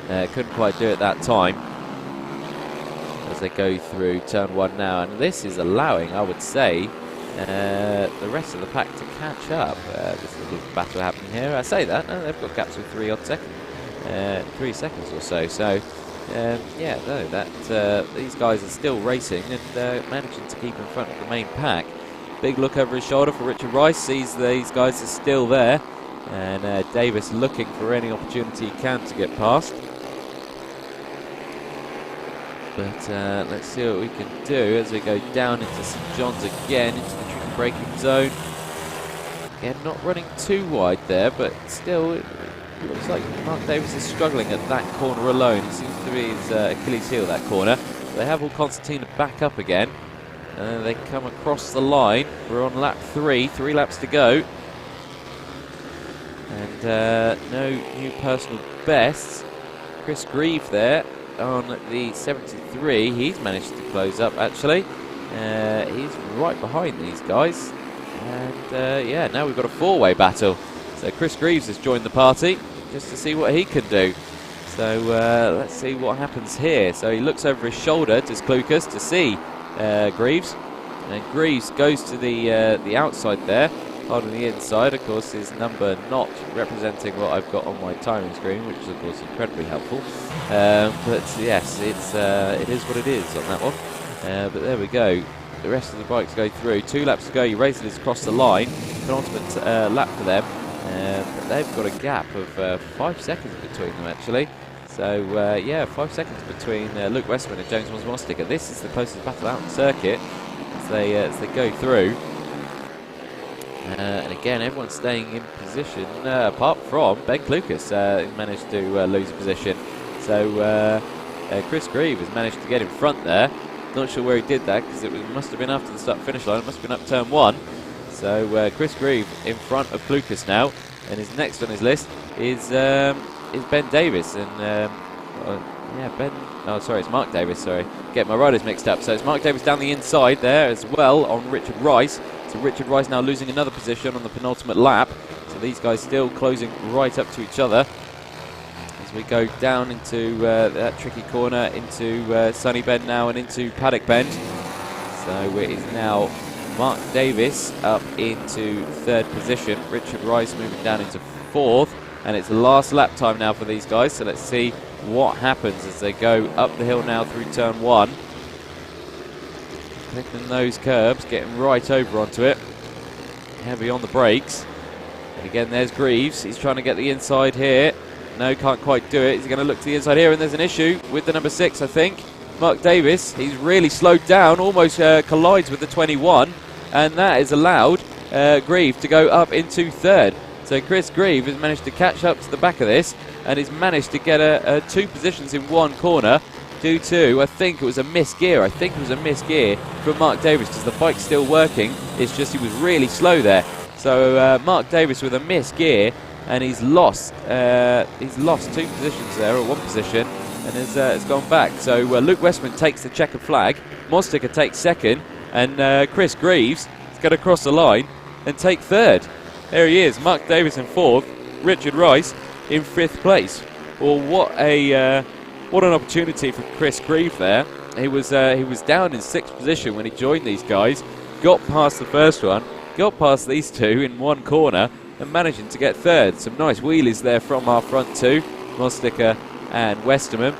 Couldn't quite do it that time. As they go through turn 1 now. And this is allowing, I would say, the rest of the pack to catch up. This little battle happening here. I say that, no, they've got gaps of 3 seconds or so. So, yeah, no, that these guys are still racing and managing to keep in front of the main pack. Big look over his shoulder for Richard Rice, sees these guys are still there. And Davis looking for any opportunity he can to get past. But let's see what we can do as we go down into St John's again, into the tricky braking zone. Again, not running too wide there, but still, it looks like Mark Davis is struggling at that corner alone. It seems to be his Achilles heel, that corner. They have all Constantine back up again. And they come across the line. We're on lap 3 laps to go. And no new personal bests. Chris Grieve there on the 73, he's managed to close up actually. He's right behind these guys. And yeah, now we've got a four-way battle. So Chris Greaves has joined the party just to see what he can do. So let's see what happens here. So he looks over his shoulder to Klukas to see Greaves. And Greaves goes to the outside there, holding the inside. Of course, his number not representing what I've got on my timing screen, which is of course incredibly helpful. But yes, it is what it is on that one. But there we go. The rest of the bikes go through. 2 laps to go. You race it across the line. Penultimate lap for them. But they've got a gap of 5 seconds between them actually. So yeah, 5 seconds between Luke Westman and James Mostica. This is the closest battle out on the circuit as they go through. And again, everyone's staying in position, apart from Ben Klukas, who managed to lose a position. So Chris Greaves has managed to get in front there. Not sure where he did that, because it must have been after the start-finish line. It must have been up turn 1. So Chris Greaves in front of Klukas now. And his next on his list is Ben Davis. And it's Mark Davis, sorry. Get my riders mixed up. So it's Mark Davis down the inside there as well on Richard Rice. So Richard Rice now losing another position on the penultimate lap. So these guys still closing right up to each other. As we go down into that tricky corner, into Sunny Bend now and into Paddock Bend. So it is now Mark Davis up into 3rd position. Richard Rice moving down into 4th. And it's the last lap time now for these guys. So let's see what happens as they go up the hill now through turn 1. Picking those curbs, getting right over onto it. Heavy on the brakes. And again, there's Greaves. He's trying to get the inside here. No, can't quite do it. He's going to look to the inside here, and there's an issue with the number 6, I think. Mark Davis, he's really slowed down, almost collides with the 21, and that has allowed Greaves to go up into 3rd. So Chris Greaves has managed to catch up to the back of this, and he's managed to get 2 positions in 1 corner due to, I think it was a misgear. I think it was a misgear from Mark Davis, because the bike's still working. It's just he was really slow there. So Mark Davis with a misgear, and he's lost 2 positions there, or 1 position, and it's gone back. So Luke Westman takes the checkered flag, Mostica takes 2nd, and Chris Greaves is going to cross the line and take 3rd. There he is, Mark Davis in 4th, Richard Rice in 5th place. Well, what an opportunity for Chris Greaves there. He was down in 6th position when he joined these guys, got past the first one, got past these 2 in 1 corner, and managing to get 3rd. Some nice wheelies there from our front 2, Mostica and Westerman,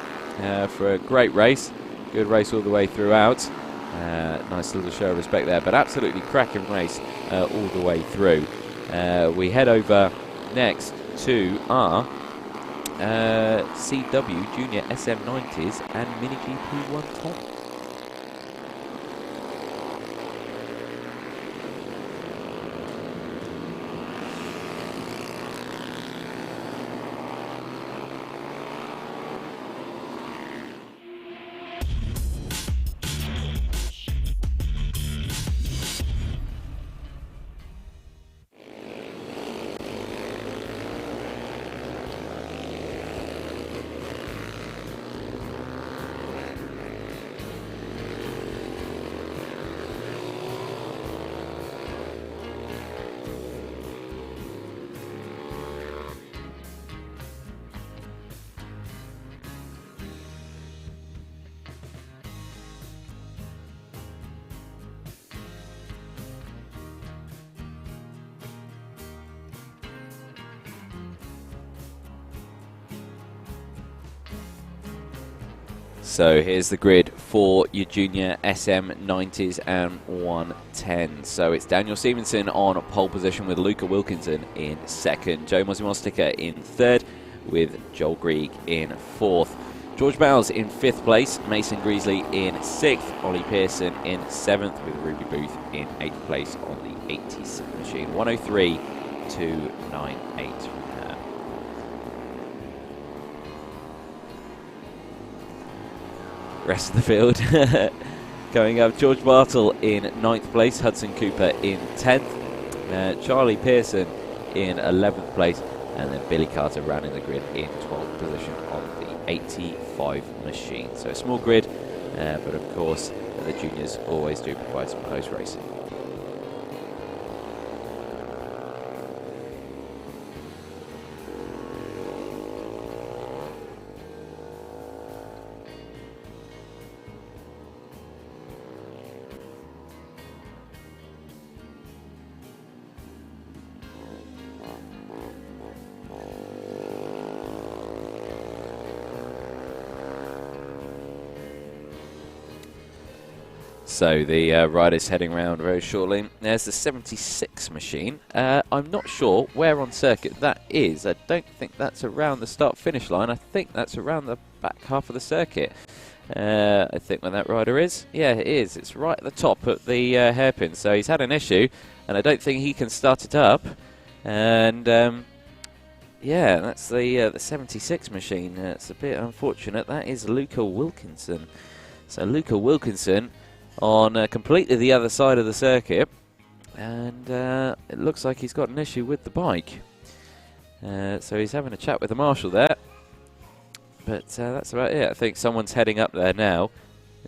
for a great race. Good race all the way throughout. Nice little show of respect there, but absolutely cracking race all the way through. We head over next to our CW Junior SM90s and Mini GP1 Top. So here's the grid for your junior SM90s and 110s. So it's Daniel Stevenson on pole position with Luca Wilkinson in 2nd. Joe Mostica in 3rd with Joel Grieg in 4th. George Bowles in 5th place. Mason Greasley in 6th. Ollie Pearson in 7th with Ruby Booth in 8th place on the 80s machine. 103.298 from her. Rest of the field going up. George Bartle in 9th place, Hudson Cooper in 10th, Charlie Pearson in 11th place, And then Billy Carter ran in the grid in 12th position on the 85 machine. So a small grid, but of course the juniors always do provide some close racing. So the rider's heading round very shortly. There's the 76 machine. I'm not sure where on circuit that is. I don't think that's around the start-finish line. I think that's around the back half of the circuit. I think where that rider is. Yeah, it is. It's right at the top at the hairpin. So he's had an issue, and I don't think he can start it up. And yeah, that's the 76 machine. It's a bit unfortunate. That is Luca Wilkinson. So Luca Wilkinson on completely the other side of the circuit, and it looks like he's got an issue with the bike. So he's having a chat with the marshal there, but that's about it. I think someone's heading up there now.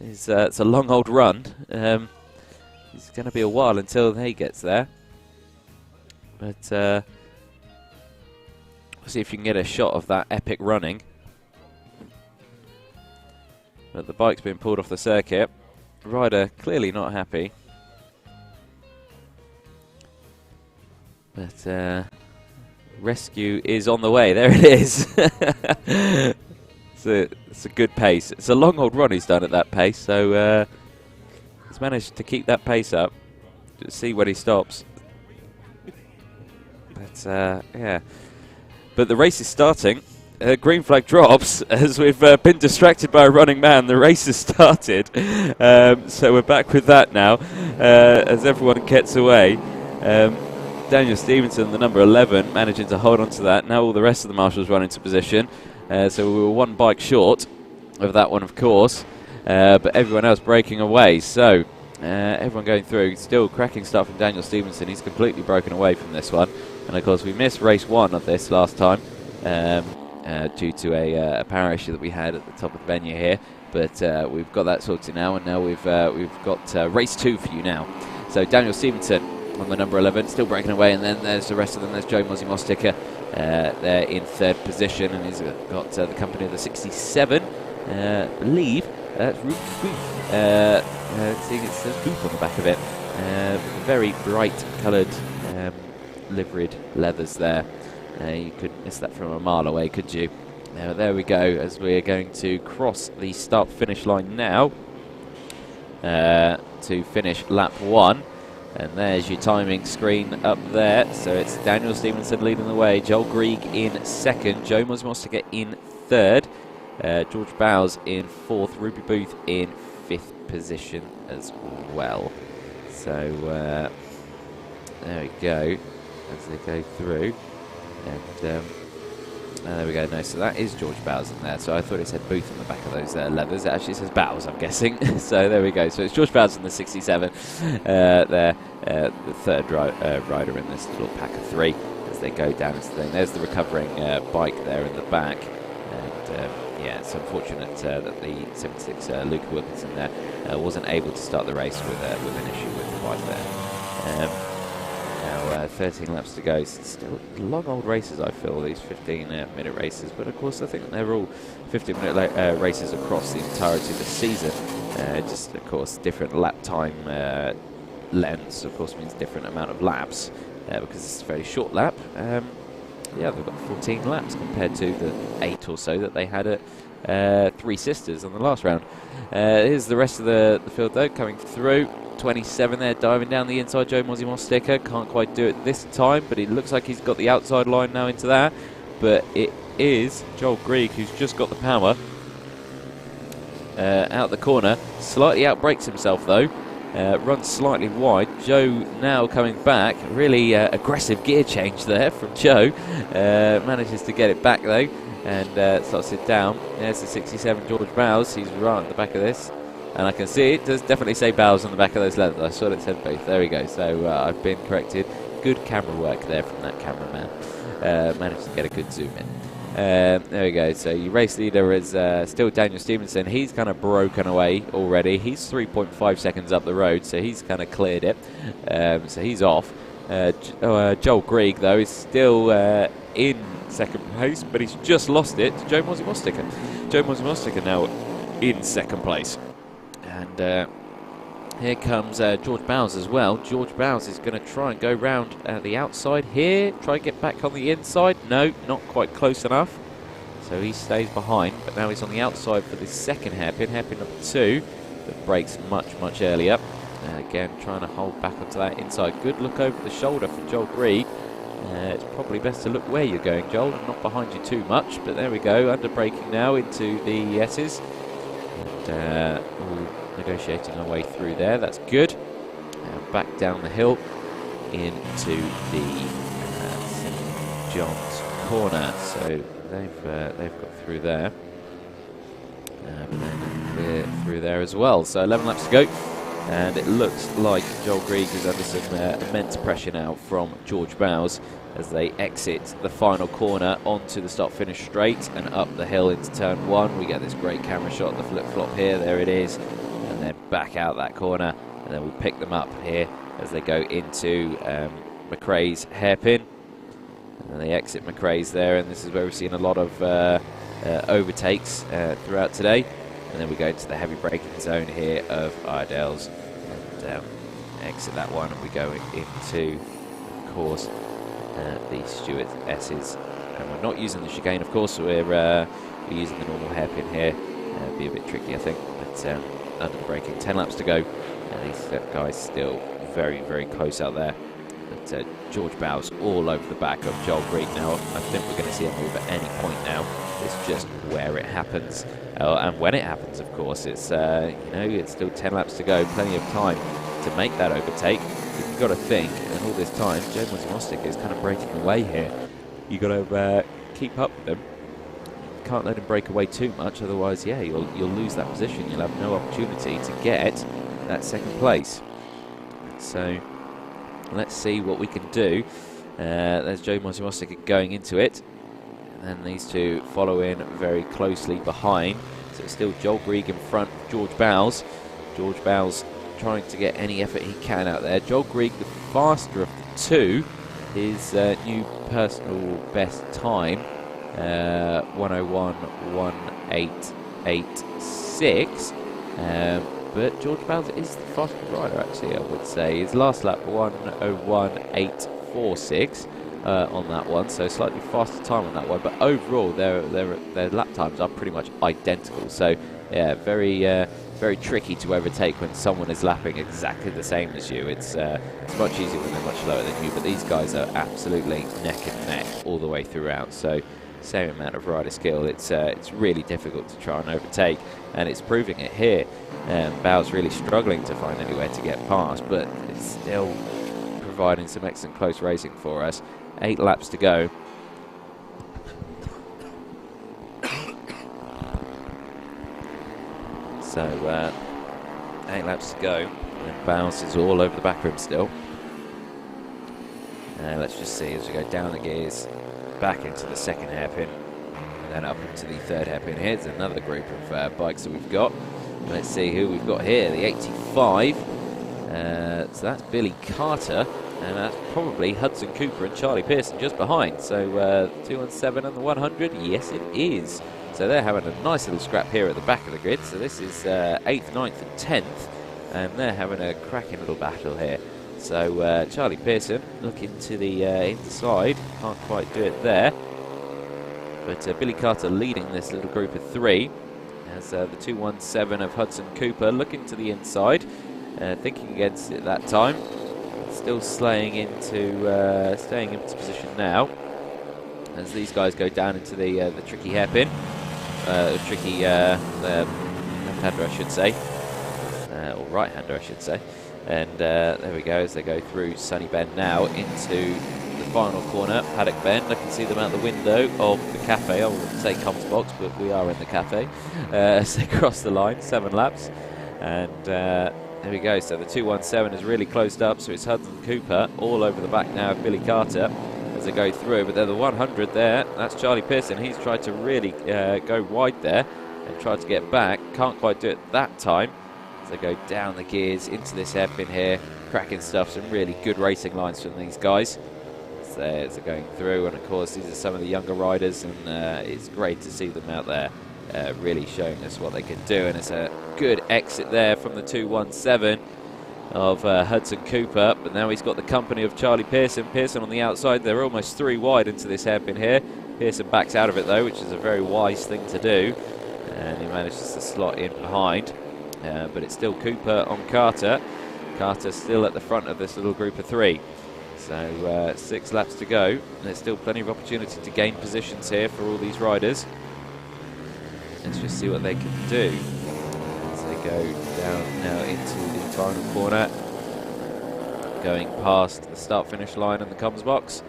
It's a long old run. It's going to be a while until he gets there, but we'll see if you can get a shot of that epic running. But the bike's been pulled off the circuit. Rider clearly not happy, but rescue is on the way. There it is. It's a good pace. It's a long old run he's done at that pace, so he's managed to keep that pace up. Just see when he stops. But yeah, but the race is starting. Green flag drops as we've been distracted by a running man. The race has started, so we're back with that now as everyone gets away. Daniel Stevenson, the number 11, managing to hold on to that. Now all the rest of the marshals run into position, so we were one bike short of that one, of course, but everyone else breaking away. So everyone going through. Still cracking start from Daniel Stevenson. He's completely broken away from this one, and of course we missed race 1 of this last time. Due to a power issue that we had at the top of the venue here, but we've got that sorted now, and now we've got race 2 for you now. So Daniel Stevenson on the number 11, still breaking away, and then there's the rest of them. There's Joe Mossticker there in 3rd position, and he's got the company of the 67. Believe that's Ruth Booth. Seeing it says Booth on the back of it. Very bright coloured liveried leathers there. You couldn't miss that from a mile away, could you? There we go, as we are going to cross the start-finish line now to finish lap 1. And there's your timing screen up there. So it's Daniel Stevenson leading the way, Joel Grieg in 2nd, Joe Mossticker in 3rd, George Bowes in 4th, Ruby Booth in 5th position as well. So there we go, as they go through. And there we go. No, so that is George Bowes in there. So I thought it said Booth on the back of those leathers. It actually says Bowes, I'm guessing. So there we go. So it's George Bowes in the 67 there, the 3rd rider in this little pack of 3 as they go down into the thing. There's the recovering bike there in the back. And yeah, it's unfortunate that the 76 Luca Wilkinson there wasn't able to start the race with an issue with the bike there. Now 13 laps to go. So still long old races, I feel, these 15-minute races. But of course, I think they're all 15-minute races across the entirety of the season. Just, of course, different lap time lengths, of course, means different amount of laps because it's a very short lap. Yeah, they've got 14 laps compared to the 8 or so that they had at Three Sisters on the last round. Here's the rest of the field, though, coming through. 27 there, diving down the inside. Joe Mossticker can't quite do it this time, but it looks like he's got the outside line now into that. But it is Joel Grieg who's just got the power out the corner. Slightly outbrakes himself though. Runs slightly wide. Joe now coming back. Really aggressive gear change there from Joe. Manages to get it back though and starts it down. There's the 67 George Bowes. He's right at the back of this. And I can see it does definitely say Bowes on the back of those leathers. I saw it said both. There we go. So I've been corrected. Good camera work there from that cameraman. managed to get a good zoom in. There we go. So your race leader is still Daniel Stevenson. He's kind of broken away already. He's 3.5 seconds up the road, so he's kind of cleared it. So he's off. Joel Grieg, though, is still in second place, but he's just lost it to Joe Mossie-Mosticker. Joe Mossie-Mosticker now in second place. And here comes George Bowes as well. George Bowes is going to try and go round the outside here. Try and get back on the inside. No, not quite close enough. So he stays behind, but now he's on the outside for the second hairpin number 2. That breaks much, much earlier. Again, trying to hold back onto that inside. Good look over the shoulder for Joel Grieg. It's probably best to look where you're going, Joel, and not behind you too much. But there we go, under braking now into the S's. And negotiating our way through there. That's good. Back down the hill into the St John's corner. So they've got through there. But then we're through there as well. So 11 laps to go. And it looks like Joel Grieg is under some immense pressure now from George Bowes as they exit the final corner onto the start-finish straight and up the hill into turn 1. We get this great camera shot, the flip-flop here, there it is, and then back out that corner, and then we pick them up here as they go into McRae's hairpin. And they exit McRae's there, and this is where we've seen a lot of overtakes throughout today. And then we go into the heavy braking zone here of Iredale's and exit that one, and we go into, of course, the Stewart S's. And we're not using the chicane, of course, we're using the normal hairpin here. Be a bit tricky, I think, but under the braking, 10 laps to go, and these guys still very, very close out there. But George Bowes all over the back of Joel Grieg now. I think we're going to see a move at any point now. It's just where it happens. And when it happens, of course, it's it's still 10 laps to go, plenty of time to make that overtake. But you've got to think, and all this time, Joe Mossie-Mosticker is kind of breaking away here. You've got to keep up with him. Can't let him break away too much, otherwise, yeah, you'll lose that position. You'll have no opportunity to get that second place. So let's see what we can do. There's Joe Mossie-Mosticker going into it. And these two follow in very closely behind. So it's still Joel Grieg in front of George Bowes. George Bowes trying to get any effort he can out there. Joel Grieg, the faster of the two. His new personal best time, 101.1886. But George Bowes is the faster rider, actually, I would say. His last lap, 101.846. On that one, so slightly faster time on that one, but overall their lap times are pretty much identical. So yeah, very tricky to overtake when someone is lapping exactly the same as you. It's much easier when they're much lower than you, but these guys are absolutely neck and neck all the way throughout. So same amount of rider skill. It's really difficult to try and overtake, and it's proving it here. Bowes really struggling to find anywhere to get past, but it's still providing some excellent close racing for us. 8 laps to go. So 8 laps to go, and Bowes is all over the back rim still. Let's just see as we go down the gears, back into the second hairpin, and then up into the third hairpin. Here's another group of bikes that we've got. Let's see who we've got here. The 85. So that's Billy Carter. And that's probably Hudson Cooper and Charlie Pearson just behind. So 217 and the 100, yes it is. So they're having a nice little scrap here at the back of the grid. So this is 8th, 9th and 10th. And they're having a cracking little battle here. So Charlie Pearson looking to the inside. Can't quite do it there. But Billy Carter leading this little group of 3. As the 217 of Hudson Cooper looking to the inside. Thinking against it that time. Still staying into position now as these guys go down into the tricky hairpin, tricky left-hander I should say, or right-hander I should say. And there we go as they go through Sunny Bend now into the final corner, Paddock Bend. I can see them out the window of the cafe. I wouldn't say Comes Box, but we are in the cafe as they cross the line. 7 laps, and there we go. So the 217 is really closed up, so it's Hudson Cooper all over the back now of Billy Carter as they go through, but they're the 100 there. That's Charlie Pearson. He's tried to really go wide there and tried to get back. Can't quite do it that time. As they go down the gears into this hairpin here. Cracking stuff, some really good racing lines from these guys. As they're going through, and of course these are some of the younger riders, and it's great to see them out there really showing us what they can do. And it's a good exit there from the 217 of Hudson Cooper, but now he's got the company of Charlie Pearson. Pearson on the outside, they're almost 3 wide into this hairpin here. Pearson backs out of it though, which is a very wise thing to do, and he manages to slot in behind, but it's still Cooper on Carter. Carter still at the front of this little group of 3. So 6 laps to go. There's still plenty of opportunity to gain positions here for all these riders. Let's just see what they can do as they go down now into the final corner, going past the start-finish line and the comms box.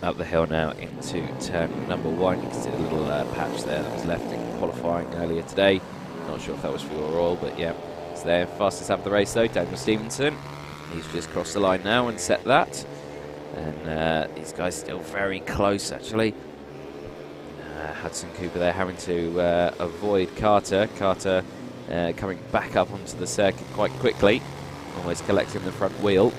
Up the hill now into turn number 1. You can see the little patch there that was left in qualifying earlier today. Not sure if that was for you all, but yeah, it's there. Fastest out of the race though, Daniel Stevenson. He's just crossed the line now and set that. And these guys still very close actually. Hudson Cooper there having to avoid Carter. Carter coming back up onto the circuit quite quickly, almost collecting the front wheel.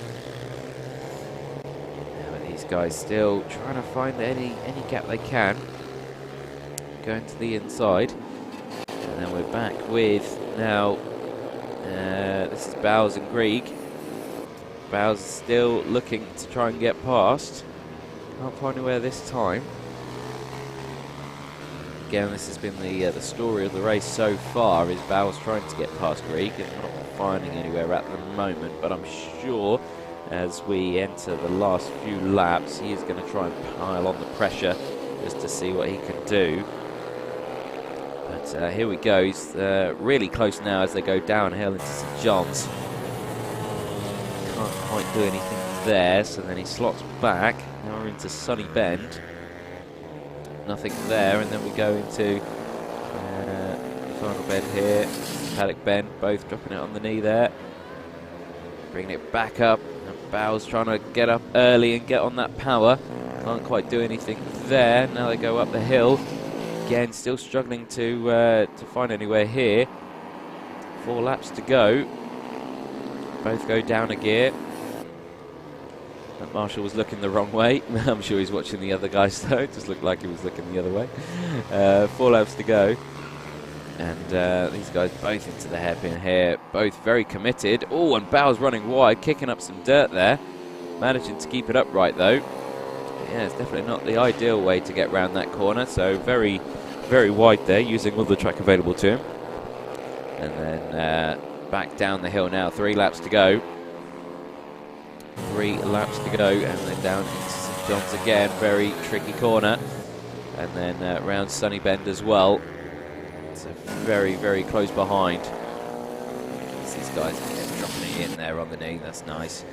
But these guys still trying to find any gap they can. Going to the inside. And then we're back with now, this is Bowes and Grieg. Bowes still looking to try and get past. Can't find anywhere this time. Again, this has been the story of the race so far, is Bowes trying to get past Grieg and not finding anywhere at the moment, but I'm sure as we enter the last few laps he is going to try and pile on the pressure just to see what he can do. But here we go, he's really close now as they go downhill into St John's. Can't quite do anything there, so then he slots back. Now we're into Sunny Bend. Nothing there, and then we go into final bend here, Paddock Bend, both dropping it on the knee there. Bringing it back up, and Bowes trying to get up early and get on that power. Can't quite do anything there. Now they go up the hill. Again, still struggling to find anywhere here. 4 laps to go. Both go down a gear. Marshall was looking the wrong way. I'm sure he's watching the other guys though. It just looked like he was looking the other way. 4 laps to go. And these guys both into the hairpin here. Both very committed. Oh, and Bowes running wide, kicking up some dirt there. Managing to keep it upright though. Yeah, it's definitely not the ideal way to get round that corner. So very, very wide there, using all the track available to him. And then back down the hill now. 3 laps to go. 3 laps to go, and then down into St John's again. Very tricky corner. And then round Sunny Bend as well. So very, very close behind. These guys dropping it in there on the knee. That's nice.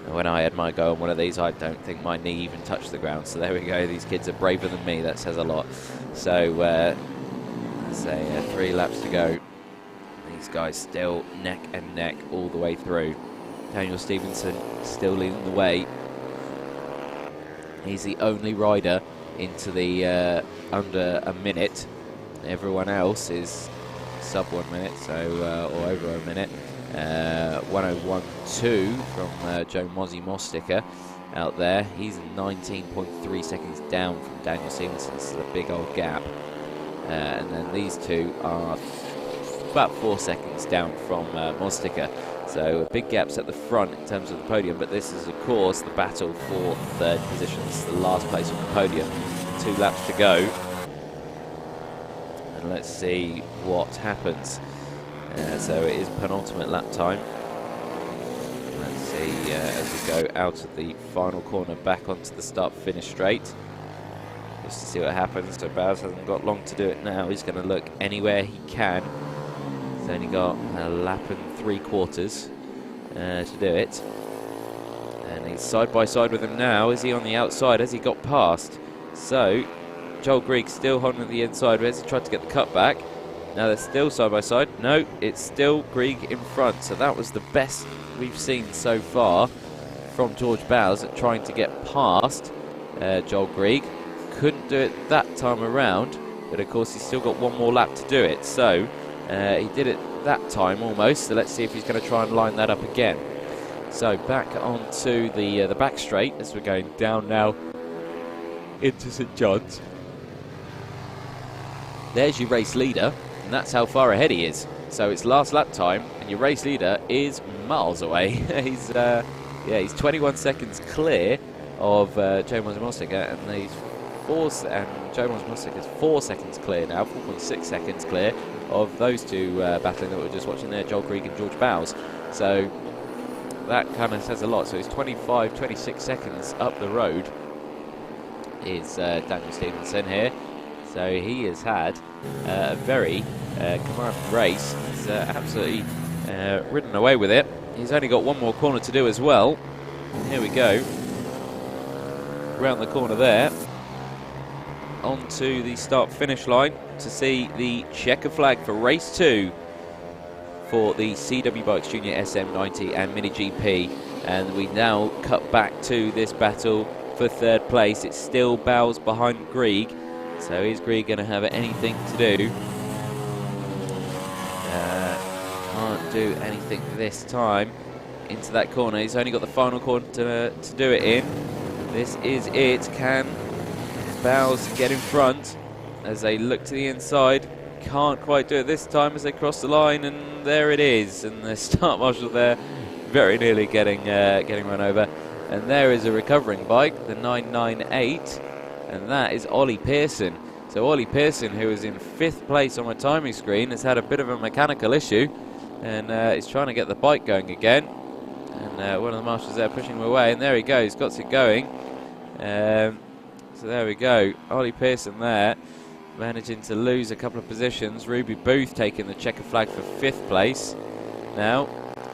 And when I had my go on one of these, I don't think my knee even touched the ground. So there we go. These kids are braver than me. That says a lot. So, say 3 laps to go. These guys still neck and neck all the way through. Daniel Stevenson still leading the way. He's the only rider into the under a minute. Everyone else is sub 1 minute, so or over a minute. 1:01.2 from Joe Mozzie Mosticker out there. He's 19.3 seconds down from Daniel Stevenson. This is a big old gap. And then these two are about 4 seconds down from Mosticker. So big gaps at the front in terms of the podium, but this is of course the battle for 3rd position. This is the last place on the podium. 2 laps to go. And let's see what happens. So it is penultimate lap time. Let's see as we go out of the final corner back onto the start-finish straight. Just to see what happens. So Bowes hasn't got long to do it now. He's going to look anywhere he can. He's only got a lap and 3/4 to do it. And he's side by side with him now. Is he on the outside? Has he got past? So Joel Grieg still holding the inside. Has he tried to get the cut back? Now they're still side by side. No, it's still Grieg in front. So that was the best we've seen so far. from George Bowes at trying to get past Joel Grieg. Couldn't do it that time around, but of course he's still got one more lap to do it. So he did it that time almost, so let's see if he's going to try and line that up again. So back onto the back straight as we're going down now into St John's. There's your race leader, and that's how far ahead he is. So it's last lap time, and your race leader is miles away. He's 21 seconds clear of Joe Mosika, and Joe Mosika is 4 seconds clear now, 4.6 seconds clear of those two battling that we were just watching there, Joel Grieg and George Bowes. So that kind of says a lot. So it's 25, 26 seconds up the road is Daniel Stevenson here. So he has had a very commanding race. He's absolutely ridden away with it. He's only got one more corner to do as well. Here we go. Round the corner there. Onto the start-finish line to see the checker flag for race 2 for the CW Bikes Junior SM90 and Mini GP. And we now cut back to this battle for third place. It's still Bowes behind Grieg. So is Grieg going to have anything to do? Can't do anything this time into that corner. He's only got the final corner to do it in. This is it. Can Bowes get in front as they look to the inside? Can't quite do it this time as they cross the line, and there it is. And the start marshal there very nearly getting run over. And there is a recovering bike, the 998. And that is Ollie Pearson. So Ollie Pearson, who is in 5th place on my timing screen, has had a bit of a mechanical issue, and is trying to get the bike going again. And one of the marshals there pushing him away, and there he goes, got it going. So there we go, Ollie Pearson there, managing to lose a couple of positions. Ruby Booth taking the checker flag for 5th place now.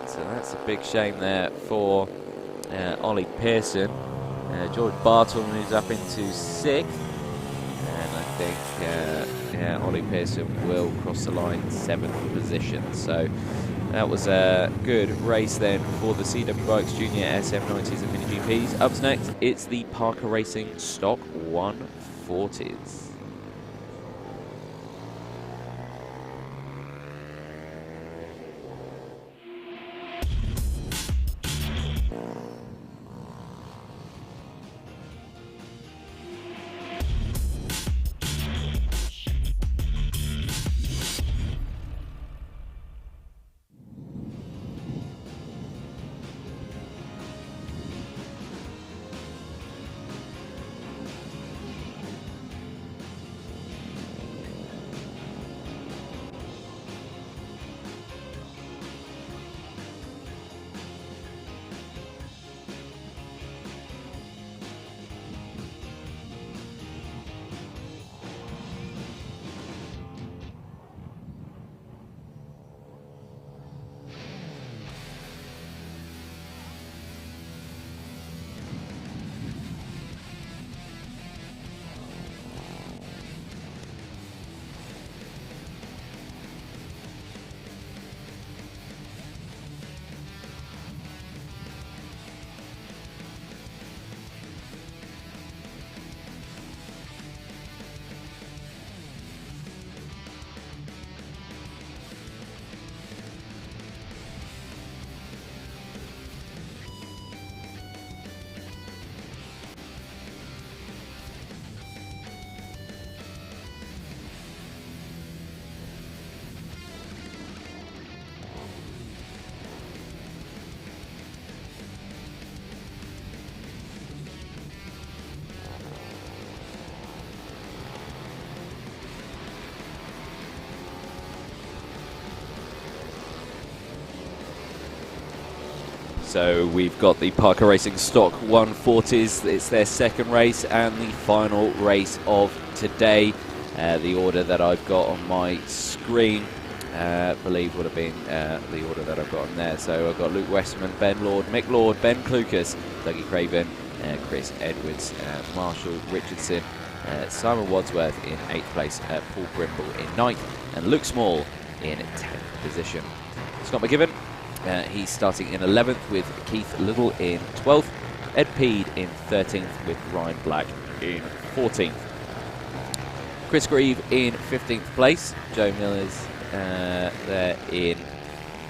So that's a big shame there for Ollie Pearson. George Bartle moves up into 6th, and I think Ollie Pearson will cross the line 7th position. So that was a good race then for the CW Bikes Junior SM90s and Mini GPs. Up next, it's the Parker Racing Stock 140s. So we've got the Parker Racing Stock 140s. It's their second race and the final race of today. The order that I've got on my screen, I believe would have been the order that I've got on there. So I've got Luke Westman, Ben Lord, Mick Lord, Ben Klukas, Dougie Craven, Chris Edwards, Marshall Richardson, Simon Wadsworth in 8th place, Paul Brimble in 9th, and Luke Small in 10th position. Scott McGibbon He's starting in 11th with Keith Little in 12th, Ed Peed in 13th with Ryan Black in 14th. Chris Grieve in 15th place, Joe Miller's there in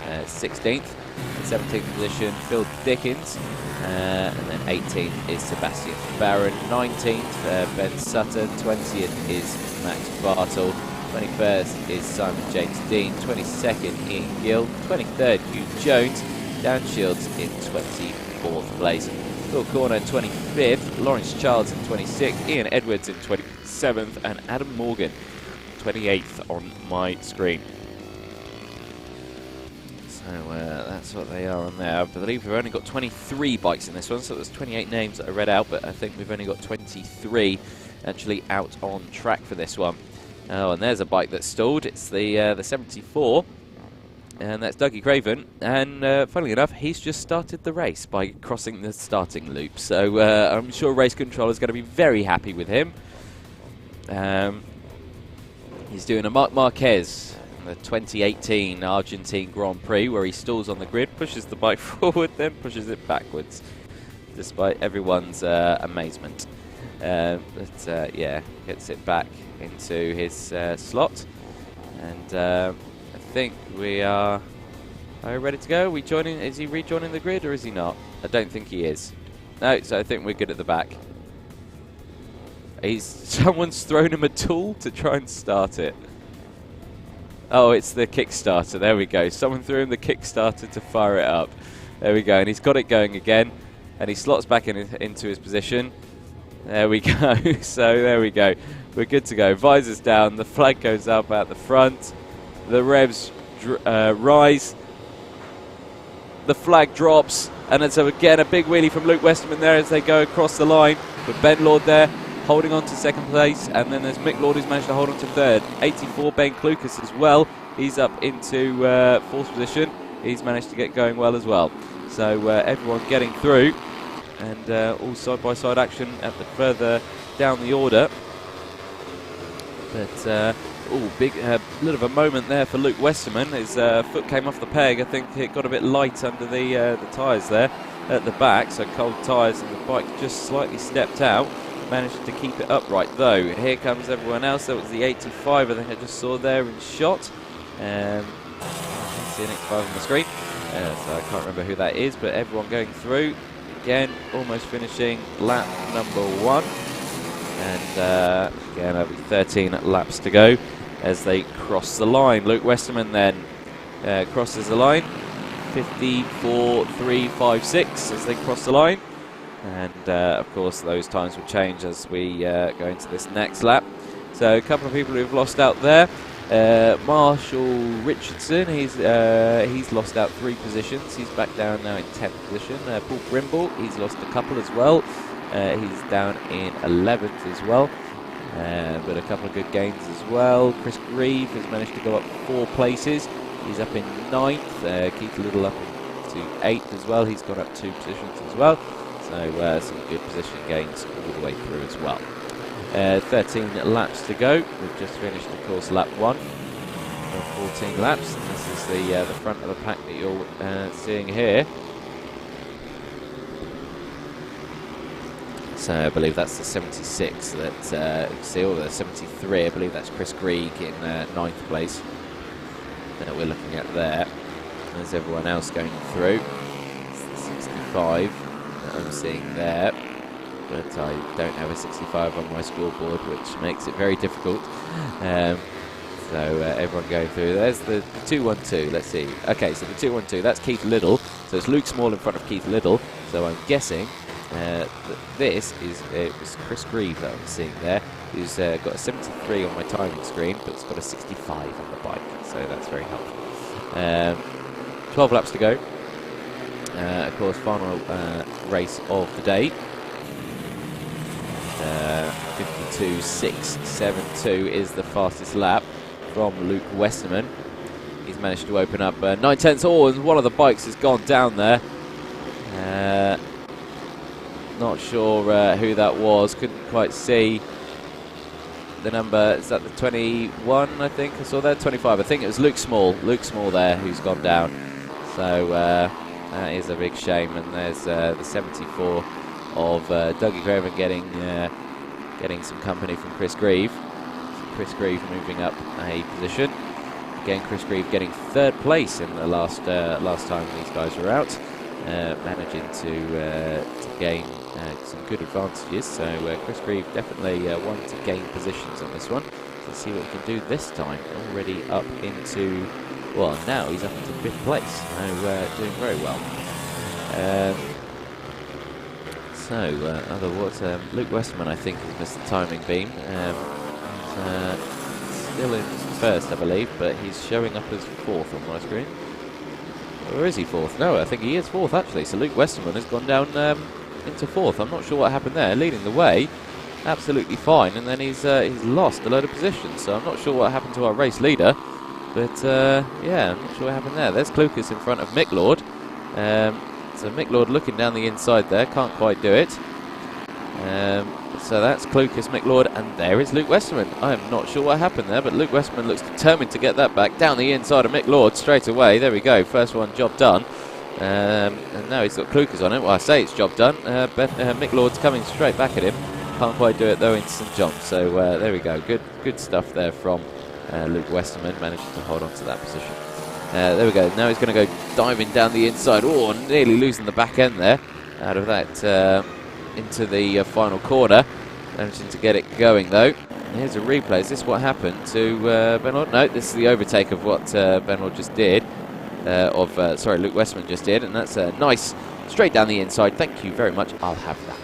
16th, 17th position Phil Dickens, and then 18th is Sebastian Barron, 19th Ben Sutton, 20th is Max Bartle, 21st is Simon James Dean, 22nd Ian Gill, 23rd Hugh Jones, Dan Shields in 24th place. Phil Corner in 25th, Lawrence Childs in 26th, Ian Edwards in 27th, and Adam Morgan 28th on my screen. So that's what they are on there. I believe we've only got 23 bikes in this one, so there's 28 names that I read out, but I think we've only got 23 actually out on track for this one. Oh, and there's a bike that's stalled. It's the 74, and that's Dougie Craven. And funnily enough, he's just started the race by crossing the starting loop. So I'm sure race control is going to be very happy with him. He's doing a Marc Marquez, the 2018 Argentine Grand Prix, where he stalls on the grid, pushes the bike forward, then pushes it backwards, despite everyone's amazement. But yeah, gets it back into his slot, and I think we are ready to go. We joining? Is he rejoining the grid or is he not? I don't think he is. No, so I think we're good at the back. Someone's thrown him a tool to try and start it. Oh, it's the Kickstarter. There we go. Someone threw him the Kickstarter to fire it up. There we go, and he's got it going again, and he slots back into his position. There we go. So there we go. We're good to go. Visors down. The flag goes up at the front. The revs rise. The flag drops. And it's again a big wheelie from Luke Westerman there as they go across the line. But Ben Lord there holding on to second place. And then there's Mick Lord who's managed to hold on to third. 84 Ben Klukas as well. He's up into fourth position. He's managed to get going well as well. So everyone getting through. And all side-by-side action at the further down the order. But big little of a moment there for Luke Westerman. His foot came off the peg. I think it got a bit light under the tyres there at the back. So cold tyres, and the bike just slightly stepped out. Managed to keep it upright though. Here comes everyone else. That was the 85 I think I just saw there in shot. I can see an 85 on the screen. So I can't remember who that is, but everyone going through. Again, almost finishing lap number 1. And again, there'll be 13 laps to go as they cross the line. Luke Westerman then crosses the line. 54.356 as they cross the line. And of course, those times will change as we go into this next lap. So a couple of people who've lost out there. Marshall Richardson, he's lost out 3 positions. He's back down now in 10th position. Paul Brimble, he's lost a couple as well. He's down in 11th as well. But a couple of good gains as well. Chris Grieve has managed to go up 4 places. He's up in 9th. Keith Little up to 8th as well. He's gone up 2 positions as well. So some good position gains all the way through as well. 13 laps to go. We've just finished, of course, lap 1 of 14 laps. And this is the front of the pack that you're seeing here. So I believe that's the 76 that you see, or the 73. I believe that's Chris Grieg in 9th place that we're looking at there. There's everyone else going through. It's the 65 that I'm seeing there. But I don't have a 65 on my scoreboard, which makes it very difficult. So everyone going through. There's the 212. Let's see. Okay, so the 212, that's Keith Little. So it's Luke Small in front of Keith Little. So I'm guessing that this is it was Chris Grieve that I'm seeing there, who's got a 73 on my timing screen, but it's got a 65 on the bike. So that's very helpful. 12 laps to go. Of course, final race of the day. 52.672 is the fastest lap from Luke Westerman. He's managed to open up 9/10. Oh, and one of the bikes has gone down there. Not sure who that was. Couldn't quite see the number. Is that the 21? I think I saw there. 25. I think it was Luke Small. Luke Small there, who's gone down. So that is a big shame. And there's the 74 of Dougie Craven getting some company from Chris Grieve. So Chris Grieve moving up a position. Again, Chris Grieve getting 3rd place in the last time these guys were out, managing to gain some good advantages. So Chris Grieve definitely wanted to gain positions on this one. Let's see what we can do this time. Already up into, well, now he's up into 5th place. So doing very well. Luke Westerman, I think, has missed the timing beam. Still in 1st, I believe, but he's showing up as 4th on my screen. Or is he 4th? No, I think he is 4th, actually. So Luke Westerman has gone down into 4th. I'm not sure what happened there. Leading the way, absolutely fine, and then he's lost a load of positions. So I'm not sure what happened to our race leader. But, yeah, I'm not sure what happened there. There's Clucas in front of Mick Lord. So Mick Lord looking down the inside there. Can't quite do it. So that's Clucas, Mick Lord, and there is Luke Westerman. I am not sure what happened there, but Luke Westerman looks determined to get that back down the inside of Mick Lord straight away. There we go, first one, job done. And now he's got Clucas on it. Well, I say it's job done. Mick Lord's coming straight back at him. Can't quite do it though in St John. So there we go, good stuff there from Luke Westerman, managing to hold on to that position. There we go, now he's going to go diving down the inside. Oh, nearly losing the back end there out of that into the final corner. Managing to get it going though. And here's a replay. Is this what happened to Ben Lord? No, this is the overtake of what Ben Lord just did. Luke Westerman just did. And that's nice, straight down the inside. Thank you very much. I'll have that.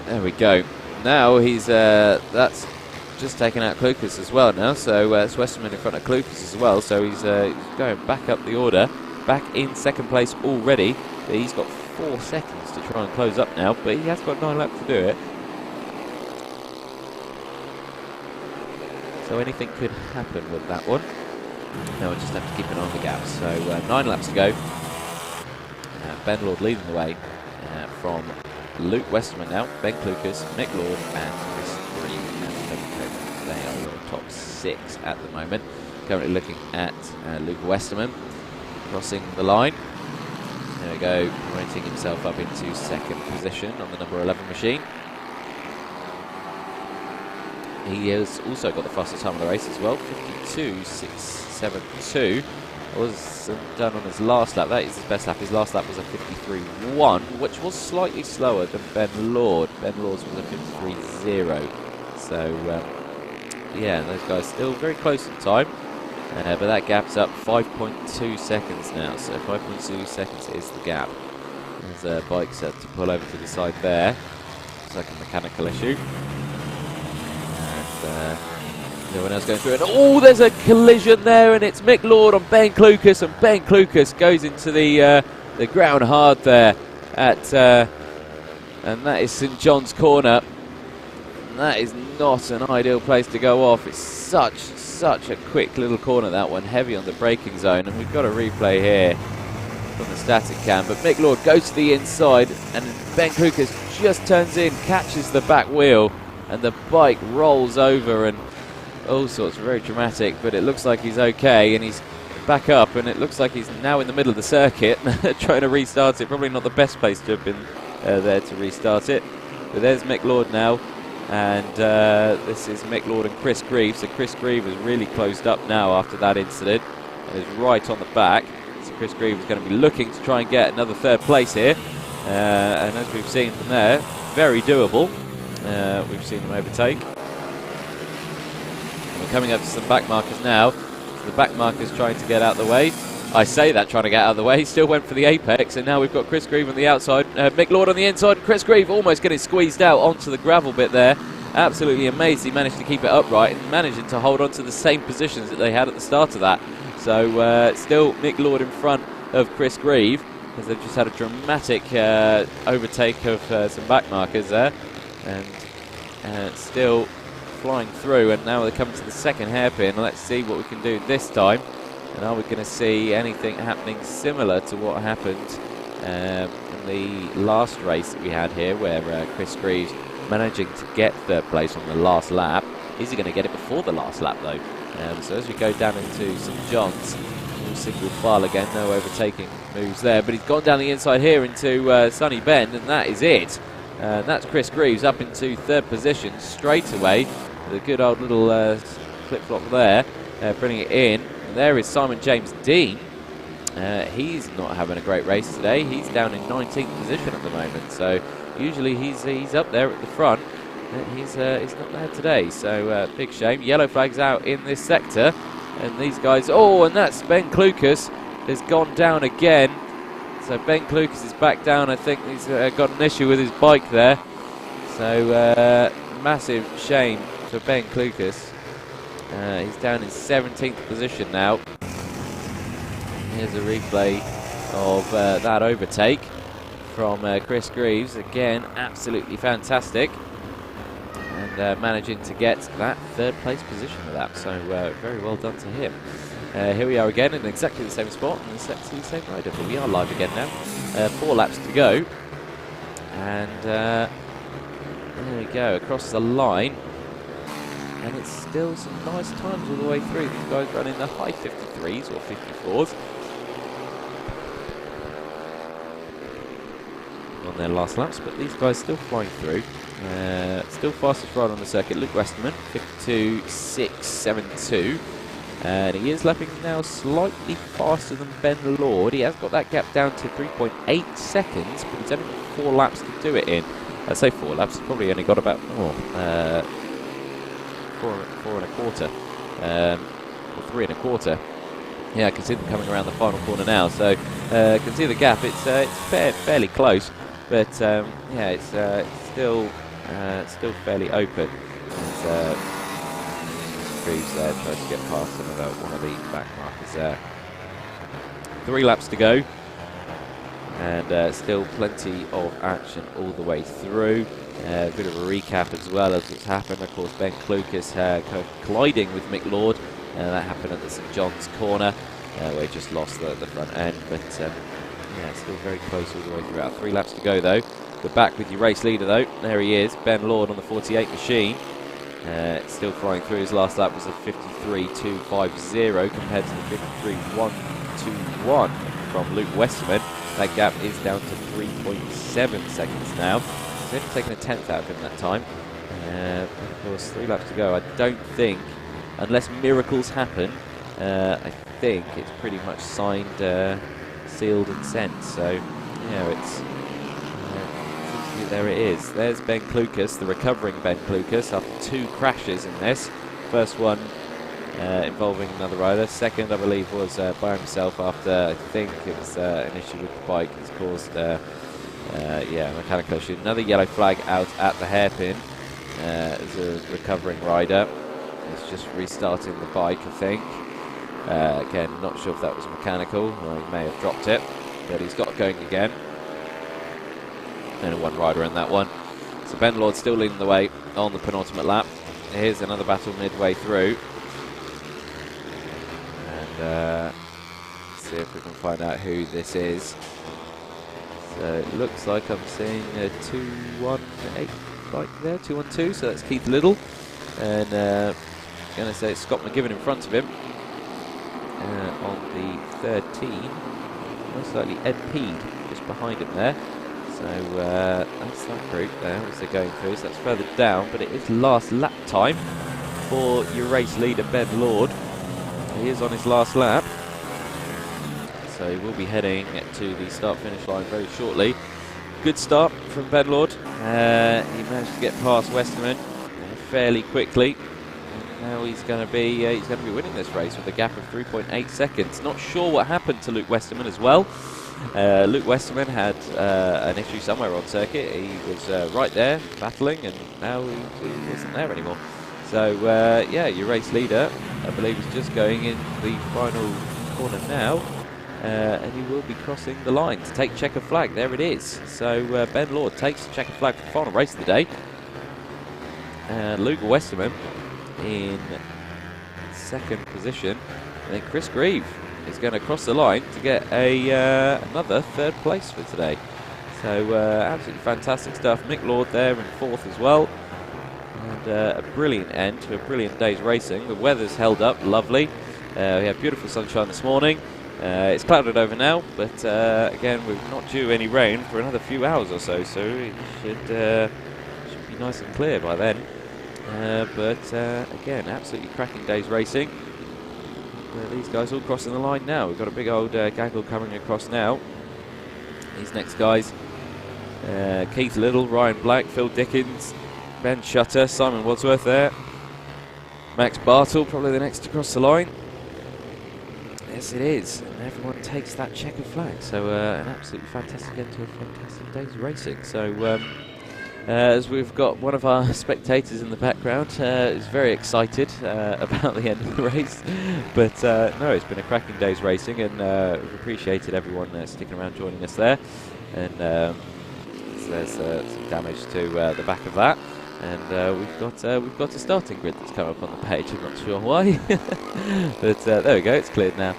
There we go. Now he's that's just taken out Clucas as well now. So it's Westerman in front of Clucas as well. So he's going back up the order. Back in 2nd place already. But he's got 4 seconds to try and close up now. But he has got 9 laps to do it. So anything could happen with that one. No, we'll just have to keep an eye on the gaps. So 9 laps to go. Ben Lord leading the way from Luke Westerman now. Ben Clucas, Mick Lord, and Chris Grieve. They are your top 6 at the moment. Currently looking at Luke Westerman crossing the line. There we go, promoting himself up into 2nd position on the number 11 machine. He has also got the fastest time of the race as well, 52.672. Wasn't done on his last lap. That is his best lap. His last lap was a 53.1, which was slightly slower than Ben Lord. Ben Lord's was a 53.0. So, yeah, those guys still very close in time. But that gap's up 5.2 seconds now. So 5.2 seconds is the gap. There's a bike set to pull over to the side there. It's like a mechanical issue. No one else going through it. Oh, there's a collision there, and it's Mick Lord on Ben Clucas, and Ben Clucas goes into the ground hard there at, and that is St John's Corner. And that is not an ideal place to go off. It's such a quick little corner, that one, heavy on the braking zone, and we've got a replay here from the static cam. But Mick Lord goes to the inside, and Ben Clucas just turns in, catches the back wheel, and the bike rolls over, and all sorts, very dramatic, but it looks like he's okay, and he's back up, and it looks like he's now in the middle of the circuit trying to restart it. Probably not the best place to have been there to restart it, but there's Mick Lord now, and this is Mick Lord and Chris Grieve. So Chris Grieve has really closed up now after that incident and is right on the back. So Chris Grieve is going to be looking to try and get another 3rd place here, and as we've seen from there, very doable. We've seen him overtake. We're coming up to some back markers now. So the back markers trying to get out the way. I say that, trying to get out of the way. He still went for the apex, and now we've got Chris Grieve on the outside. Mick Lord on the inside. Chris Grieve almost getting squeezed out onto the gravel bit there. Absolutely amazed he managed to keep it upright and managing to hold on to the same positions that they had at the start of that. So still Mick Lord in front of Chris Grieve, as they've just had a dramatic overtake of some back markers there. And still flying through, and now they're coming to the 2nd hairpin. Let's see what we can do this time, and are we going to see anything happening similar to what happened in the last race that we had here, where Chris Greaves managing to get 3rd place on the last lap. Is he going to get it before the last lap though? So as we go down into St John's, we'll single file again, no overtaking moves there, but he's gone down the inside here into Sunny Bend, and that is it. That's Chris Greaves up into third position straight away. The good old little flip-flop there, bringing it in. And there is Simon James Dean. He's not having a great race today. He's down in 19th position at the moment, so usually he's up there at the front. He's not there today, so big shame. Yellow flag's out in this sector, and these guys... Oh, and that's Ben Klukas has gone down again. So Ben Klukas is back down. I think he's got an issue with his bike there. So massive shame for Ben Klukas. He's down in 17th position now. Here's a replay of that overtake from Chris Greaves. Again, absolutely fantastic. And managing to get that third place position with that. So very well done to him. Here we are again in exactly the same spot and exactly the same rider. But we are live again now. 4 laps to go. And there we go, across the line. And it's still some nice times all the way through. These guys running the high 53s or 54s. On their last laps, but these guys still flying through. Still fastest rider on the circuit, Luke Westerman, 52.672. And he is lapping now slightly faster than Ben Lord. He has got that gap down to 3.8 seconds, but he's only got 4 laps to do it in. I say 4 laps, he's probably only got about 4.25, or 3.25. Yeah, I can see them coming around the final corner now, so I can see the gap. It's fairly close, but yeah, it's still fairly open. Greaves there tries to get past one of the back markers there. 3 laps to go, and still plenty of action all the way through. A bit of a recap as well as what's happened. Of course, Ben Klukas colliding with Mick Lord. That happened at the St John's corner, where he just lost the front end. But yeah, still very close all the way throughout. 3 laps to go though. We're back with your race leader though. There he is, Ben Lord on the 48 machine. Still flying through. His last lap was a 53.250 compared to the 53.121 from Luke Westerman. That gap is down to 3.7 seconds now. He's only taken a 10th out of him that time. Of course, 3 laps to go. I don't think, unless miracles happen, I think it's pretty much signed, sealed and sent. So, yeah, it's... there it is. There's Ben Klukas, the recovering Ben Klukas, after 2 crashes in this. First one involving another rider. Second, I believe, was by himself after, I think it was an issue with the bike. It's caused, yeah, mechanical issue. Another yellow flag out at the hairpin as a recovering rider. He's just restarting the bike, I think. Again, not sure if that was mechanical, or he may have dropped it, but he's got going again. Only 1 rider in that one. So Ben Lord still leading the way on the penultimate lap. Here's another battle midway through. And let's see if we can find out who this is. So it looks like I'm seeing a 218 bike there, 212, so that's Keith Little. And I'm going to say it's Scott McGibbon in front of him. On the 13, most likely Ed Peed just behind him there. So that's that group there as they're going through. So that's further down, but it is last lap time for your race leader Ben Lord. He is on his last lap, so he will be heading to the start-finish line very shortly. Good start from Ben Lord. He managed to get past Westerman fairly quickly. Now he's going to be winning this race with a gap of 3.8 seconds. Not sure what happened to Luke Westerman as well. Luke Westerman had an issue somewhere on circuit. He was right there battling, and now he wasn't there anymore. So yeah, your race leader, I believe, is just going in the final corner now, and he will be crossing the line to take checker flag. There it is. So Ben Lord takes the checker flag for the final race of the day. Luke Westerman in 2nd position, and then Chris Greaves is going to cross the line to get another 3rd place for today. So absolutely fantastic stuff. Mick Lord there in 4th as well, and a brilliant end to a brilliant day's racing. The weather's held up lovely. We had beautiful sunshine this morning, It's clouded over now, but again, we're not due any rain for another few hours or so, so it should be nice and clear by then. But again, absolutely cracking day's racing. These guys all crossing the line now. We've got a big old gaggle coming across now. These next guys, Keith Little, Ryan Black, Phil Dickens, Ben Shutter, Simon Wadsworth there. Max Bartle, probably the next to cross the line. Yes, it is. And everyone takes that checkered flag. So an absolutely fantastic end to a fantastic day's racing. So as we've got one of our spectators in the background, is very excited about the end of the race. But no, it's been a cracking day's racing, and we've appreciated everyone sticking around joining us there. And there's some damage to the back of that. And we've got a starting grid that's come up on the page. I'm not sure why, but there we go. It's cleared now.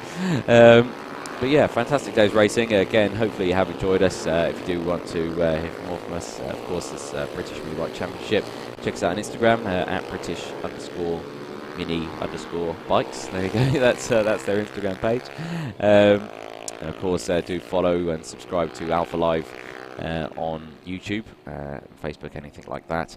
But yeah, fantastic day's racing. Again, hopefully you have enjoyed us. If you do want to hear more from us, of course, this British Mini Bike Championship. Check us out on Instagram at British_mini_bikes. There you go. That's their Instagram page. And of course, do follow and subscribe to Alpha Live on YouTube, Facebook, anything like that.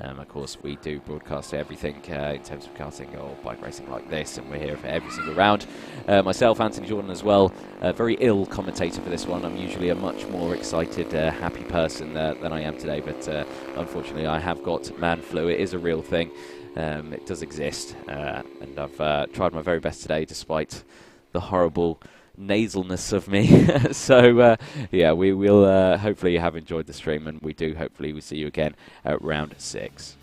Of course, we do broadcast everything in terms of karting or bike racing like this, and we're here for every single round. Myself, Anthony Jordan as well, very ill commentator for this one. I'm usually a much more excited, happy person than I am today, but unfortunately I have got man flu. It is a real thing. It does exist, and I've tried my very best today despite the horrible nasalness of me. So yeah, we will hopefully you have enjoyed the stream, and we do hopefully we see you again at round 6.